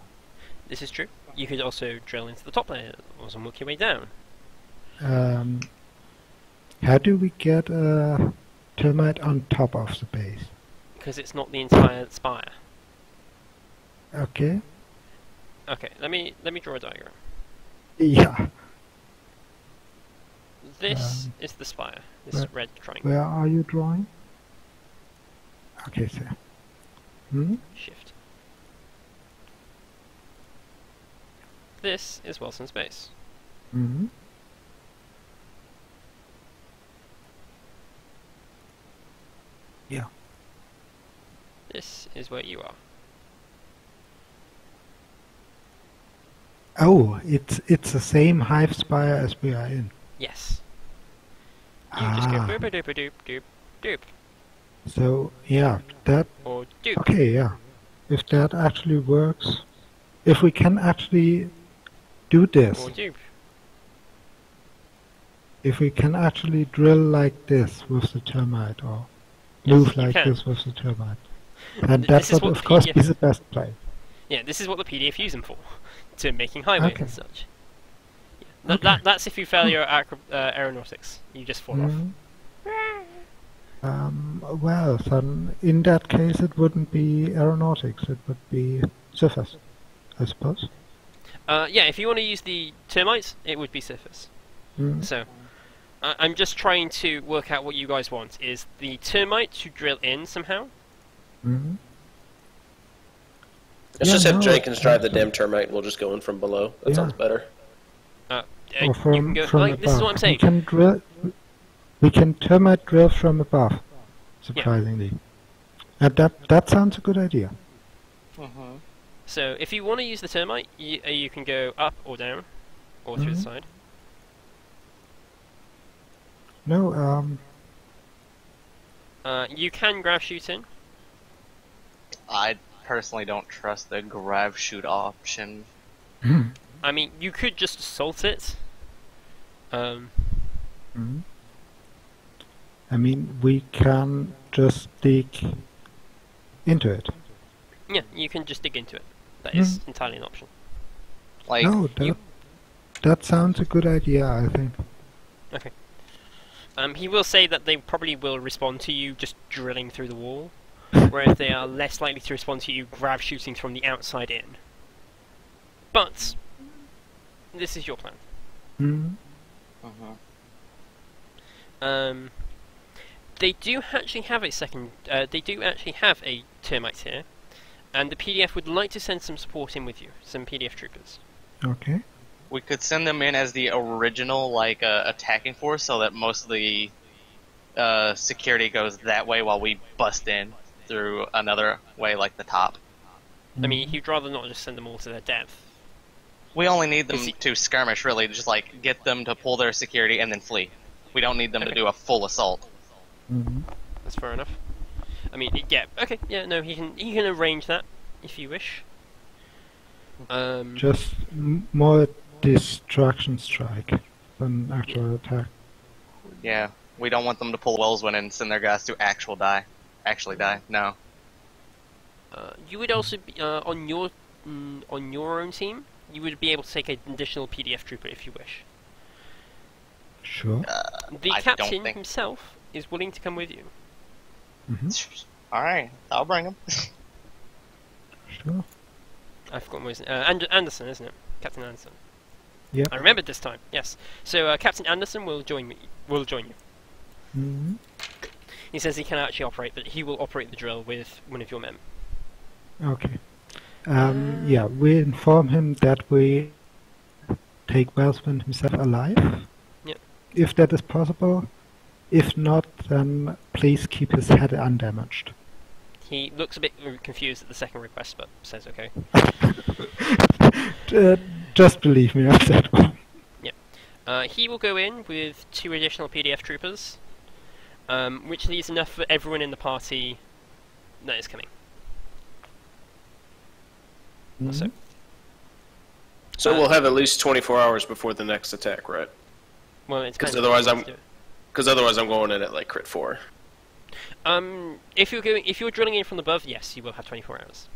This is true. You could also drill into the top layer, or work your way down. How do we get a termite on top of the base? Because it's not the entire spire. Okay. Okay, let me draw a diagram. Yeah. This is the spire. This where- red triangle. Where are you drawing? Okay, so. Hmm? Shift. This is Wilson's base. Hmm. Yeah. This is where you are. Oh, it's the same hive spire as we are in. Yes. You just go Ah. boop doop doop doop doop So yeah, that or doop. okay, yeah. If that actually works, if we can actually do this, Or doop. if we can actually drill like this with the termite, or Yes, move you like can. this with the termite, then This that is would what of the course PDF be the best play. Yeah, this is what the PDF use them for, to making highways Okay. and such. Yeah. That's if you fail your aeronautics. You just fall off. Mhm. Well, then in that case it wouldn't be aeronautics, it would be surface, I suppose. Yeah, if you want to use the termites, it would be surface. Mm. So, I'm just trying to work out what you guys want. Is the termite to drill in somehow? Mhm. Let's Yeah, just have no, Jenkins drive the that's- damn termite and we'll just go in from below. That Yeah. sounds better. Or You can go, from like, above. this is what I'm saying. We can drill. We can termite drill from above. Surprisingly, and that sounds a good idea. Mm-hmm. So, if you want to use the termite, you can go up or down, or through the Mhm. side. No, You can grab shoot in. I personally don't trust the grab shoot option. I mean, you could just assault it. Mhm. I mean, we can just dig into it. Yeah, you can just dig into it. That is Hmm. entirely an option. Like, No, that sounds a good idea, I think. He will say that they probably will respond to you just drilling through the wall, whereas they are less likely to respond to you grab shooting from the outside in. But this is your plan. Mhm. Mhm. They do actually have a second. They do actually have a termite here, and the PDF would like to send some support in with you, some PDF troopers. Okay. we could send them in as the original, like, attacking force, so that most of the security goes that way while we bust in through another way, like the top. I mean, he'd rather not just send them all to their death. We only need them Is he- to skirmish, really, just like get them to pull their security and then flee. We don't need them to Okay. do a full assault. Mhm. That's fair enough. I mean, yeah, okay, yeah, no, he can arrange that if you wish. Just more distraction strike than actual attack. Yeah, we don't want them to pull Wellswin and send their guys to actually die. No. You would also be on your own team. You would be able to take an additional PDF trooper if you wish. Sure. The I don't captain think- himself is willing to come with you. Alright, I'll bring them. Sure. I forgot what his Anderson, isn't it? Captain Anderson. Yeah. I remembered this time. Yes. So Captain Anderson will join me. Will join you. Mhm. He says he can actually operate, but he will operate the drill with one of your men. Okay. Yeah, we inform him that we take Wellsman himself alive. Yep. If that is possible. If not, then please keep his head undamaged. He looks a bit confused at the second request, but says okay. Just believe me on that one. He will go in with 2 additional PDF troopers, which leaves enough for everyone in the party that is coming. So, So we'll have at least 24 hours before the next attack, right? well, it's 'Cause kind of otherwise easy to I'm- do it. Because otherwise I'm going in at like crit 4. If you're drilling in from above, yes, you will have 24 hours.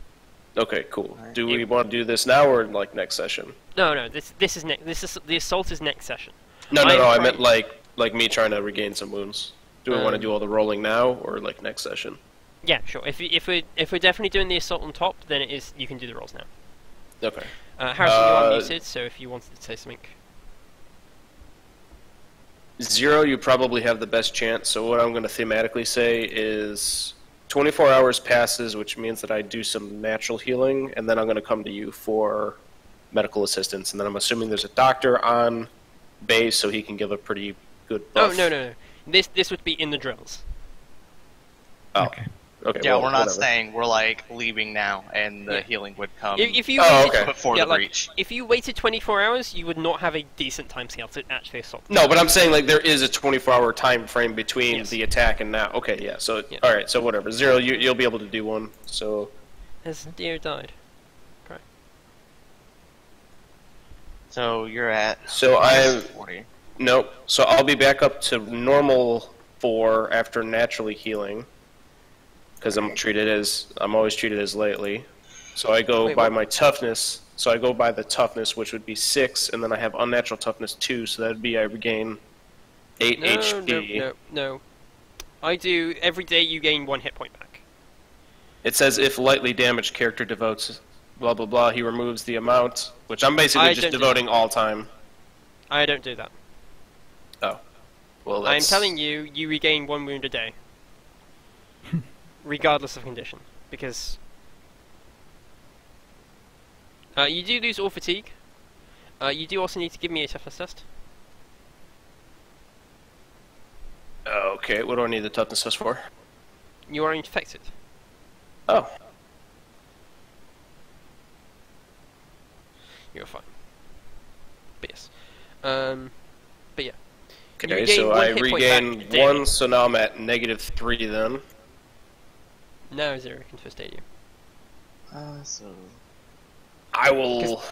Okay, cool. Alright. Do we want to do this now or like next session? No, this is the assault is next session. No, I'm I trying- meant like me trying to regain some wounds. Do we want to do all the rolling now or like next session? Yeah, sure. If we're definitely doing the assault on top, then you can do the rolls now. Okay. Harrison, you're unmuted, so if you wanted to say something. 0, you probably have the best chance. So what I'm going to thematically say is 24 hours passes, which means that I do some natural healing, and then I'm going to come to you for medical assistance. And then I'm assuming there's a doctor on base, so he can give a pretty good buff. Oh no. This would be in the drills. Oh. Okay. Okay. Yeah, well, we're not whatever. staying. We're like leaving now, and the Yeah. healing would come If you Oh, waited, okay. before yeah, the like, breach. if you waited 24 hours, you would not have a decent timescale to actually assault. No, but I'm saying like there is a 24-hour time frame between Yes. the attack and now. Okay, yeah. So Yeah. all right. So whatever. Zero, you'll be able to do one. So Has Dio died? Correct. So you're at. So I'm 40. nope. So I'll be back up to normal 4 after naturally healing, because I'm always treated as lately. So I go Wait, by what? my toughness. So I go by the toughness, which would be 6, and then I have unnatural toughness 2. So that'd be I regain 8 No, HP. no. I do every day. You gain 1 hit point back. It says if lightly damaged character devotes blah blah blah, he removes the amount, which I'm basically I just don't do devoting all time. I don't do that. Oh, well, I'm that's... telling you, you regain 1 wound a day, regardless of condition, because you do lose all fatigue. You do also need to give me a toughness test. Okay, what do I need the toughness test for? You are infected. Oh, You're fine. But yes. But yeah. You okay, regain so 1 I hit point regain back daily. 1, so now I'm at -3 then. Now 0 can for stadium. So I will...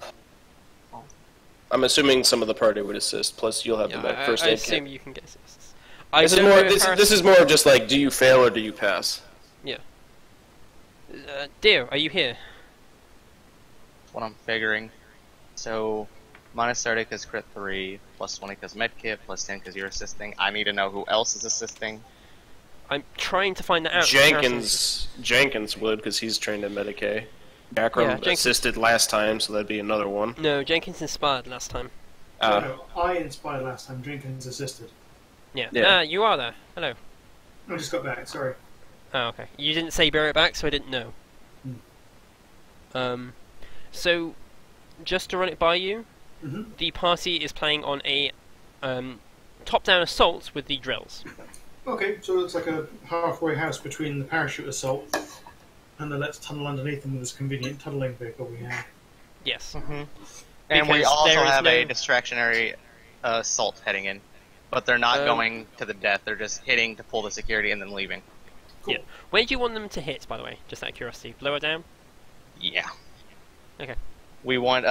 I'm assuming some of the party would assist, plus you'll have Yeah, the first I aid assume kit. you can get assists. This is more. This is more of just like, do you fail or do you pass? Dio, are you here? what I'm figuring. So minus 30 because crit 3, plus 20 because medkit, plus 10 because you're assisting. I need to know who else is assisting. I'm trying to find that out. Jenkins would, because he's trained in Medicaid. Backroom Yeah, Jenkins- assisted last time, so that'd be another one. No, Jenkins inspired last time. No, I inspired last time. Jenkins assisted. Yeah. Yeah. Ah, you are there. Hello. I just got back. Sorry. Oh, okay. You didn't say bear it back, so I didn't know. So, just to run it by you, Mhm. the party is playing on a top-down assault with the drills. Okay, so it's like a halfway house between the parachute assault and the let's tunnel underneath them with this convenient tunneling vehicle we have. Yes. And we Because also there is have a no- distractionary assault heading in. But they're not Um, going to the death, they're just hitting to pull the security and then leaving. Cool. Yeah. Where do you want them to hit, by the way? Just out of curiosity. Lower down? Yeah. Okay. We want,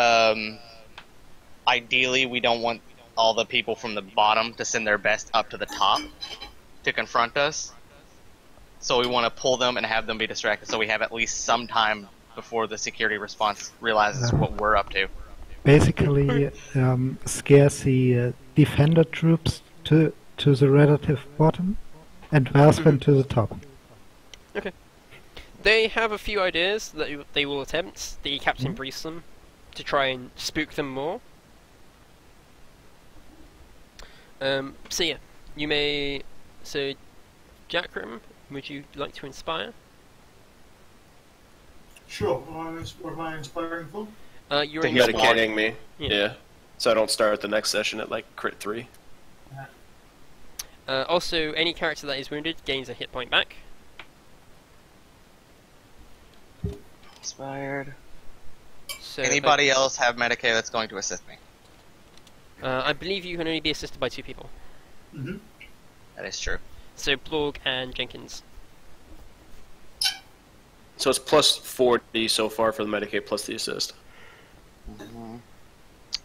ideally, we don't want all the people from the bottom to send their best up to the top to confront us. So we want to pull them and have them be distracted so we have at least some time before the security response realizes what we're up to. Basically, scares the defender troops to the relative bottom and drives them to the top. They have a few ideas that they will attempt. The captain briefs them to try and spook them more. So yeah, you may... So, Jackram, would you like to inspire? Sure. What am I inspiring for? You're To in heal squad. Medicating me. Yeah. Yeah. So I don't start the next session at like crit 3. Also, any character that is wounded gains a hit point back. Inspired. So Anybody else have Medicaid that's going to assist me? I believe you can only be assisted by 2 people. Mm-hmm. That is true. So Blorg and Jenkins. So it's plus 40 so far for the Medicaid plus the assist.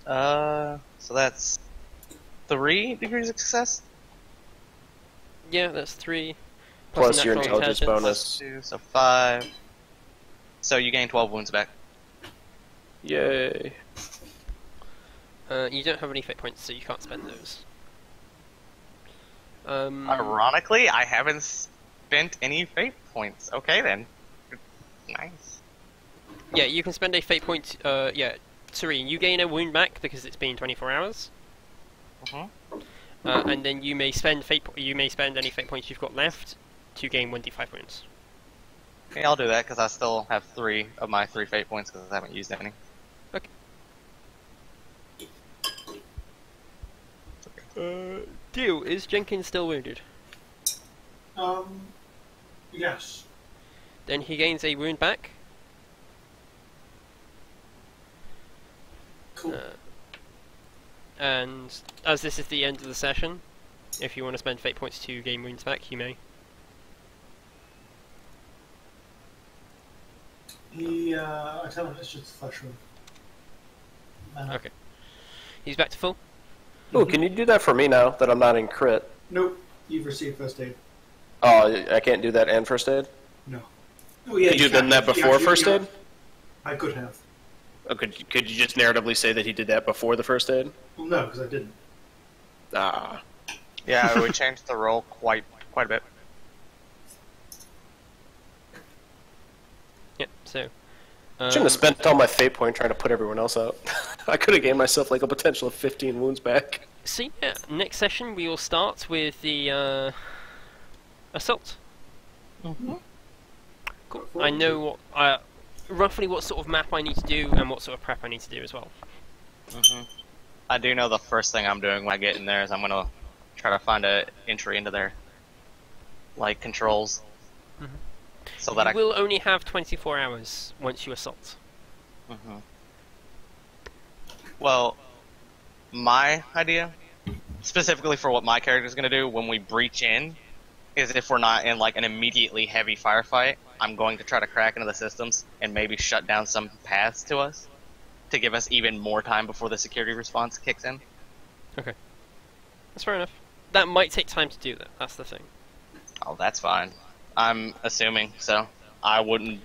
So that's 3 degrees of success? Yeah, that's 3. Plus a your natural intelligence bonus. 2, so 5. So you gain 12 wounds back. Yay. You don't have any fate points, so you can't spend those. Ironically, I haven't spent any fate points. Okay then. Nice. Yeah, you can spend a fate point. Yeah, Serene, you gain a wound back because it's been 24 hours. And then you may spend you may spend any fate points you've got left to gain 1d5 wounds. Okay, I'll do that because I still have 3 of my 3 fate points because I haven't used any. Deal, is Jenkins still wounded? Yes. Then he gains a wound back. Cool. And as this is the end of the session, if you want to spend fate points to gain wounds back, you may. I tell him it's just a flesh wound. Okay. He's back to full. Oh, can you do that for me now that I'm not in crit? Nope. You've received first aid. Oh, I can't do that and first aid? No. Oh yeah. Could you have done that before first aid? I could have. Oh, could you just narratively say that he did that before the first aid? Well, no, because I didn't. Ah. Yeah, we changed the roll quite a bit. Yeah, so. Shouldn't have spent all my fate point trying to put everyone else out. I could have gained myself like a potential of 15 wounds back. So yeah, next session we will start with the assault. Mm-hmm. Cool. I know what, roughly what sort of map I need to do and what sort of prep I need to do as well. Mm-hmm. I do know the first thing I'm doing when I get in there is I'm gonna try to find a entry into their like controls, so that You will only have 24 hours once you assault. Mm-hmm. Well, my idea, specifically for what my character is going to do when we breach in, is if we're not in like an immediately heavy firefight, I'm going to try to crack into the systems and maybe shut down some paths to us to give us even more time before the security response kicks in. Okay. That's fair enough. That might take time to do that, that's the thing. Oh, that's fine. I'm assuming, so I wouldn't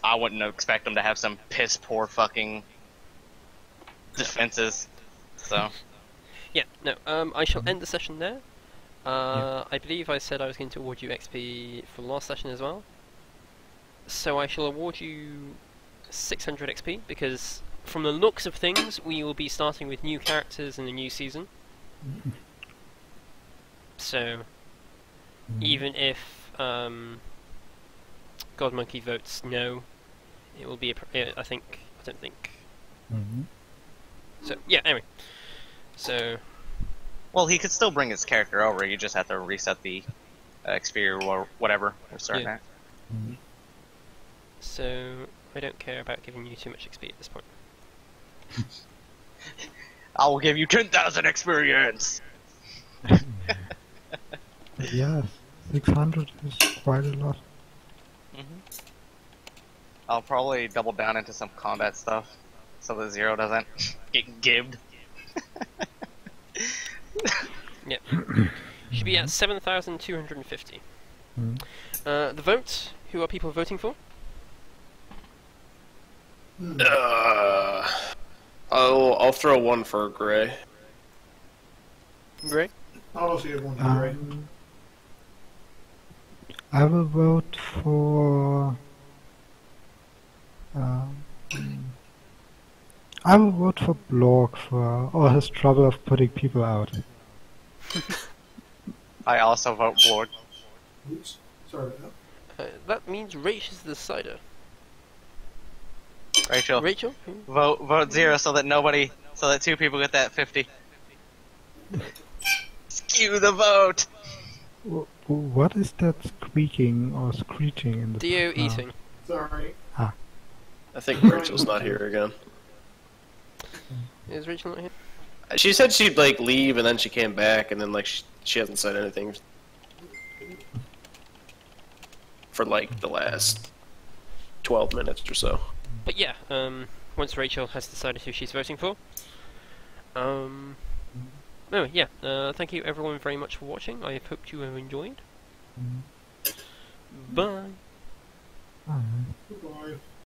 expect them to have some piss poor fucking defenses. So Yeah, no, I shall end the session there. I believe I said I was going to award you XP for the last session as well. So I shall award you 600 XP, because from the looks of things, we will be starting with new characters in the new season. So, even if God Monkey votes no, it will be I don't think. So, yeah, anyway. So... well, he could still bring his character over. You just have to reset the XP or whatever we're starting at. So, I don't care about giving you too much XP at this point. I will give you 10,000 experience. Yeah, 600 is quite a lot. I'll probably double down into some combat stuff so that Zero doesn't get gibbed. Yep. Should be at 7,250. The vote, who are people voting for? I'll throw one for Gray. Gray? I'll also give one to Gray. I will vote for. I will vote for Blork for all his trouble of putting people out. I also vote Blord. Oops. Sorry about that. That means Rach is the decider. Rachel, Rachel? vote Zero so that two people get that 50. Skew the vote. What is that squeaking or screeching in the Dio eating. Sorry. I think Rachel's not here again. Is Rachel not here? She said she'd like leave and then she came back and then like she hasn't said anything for like the last 12 minutes or so. But yeah, once Rachel has decided who she's voting for. Oh yeah, thank you everyone very much for watching. I hope you have enjoyed. Bye. Goodbye.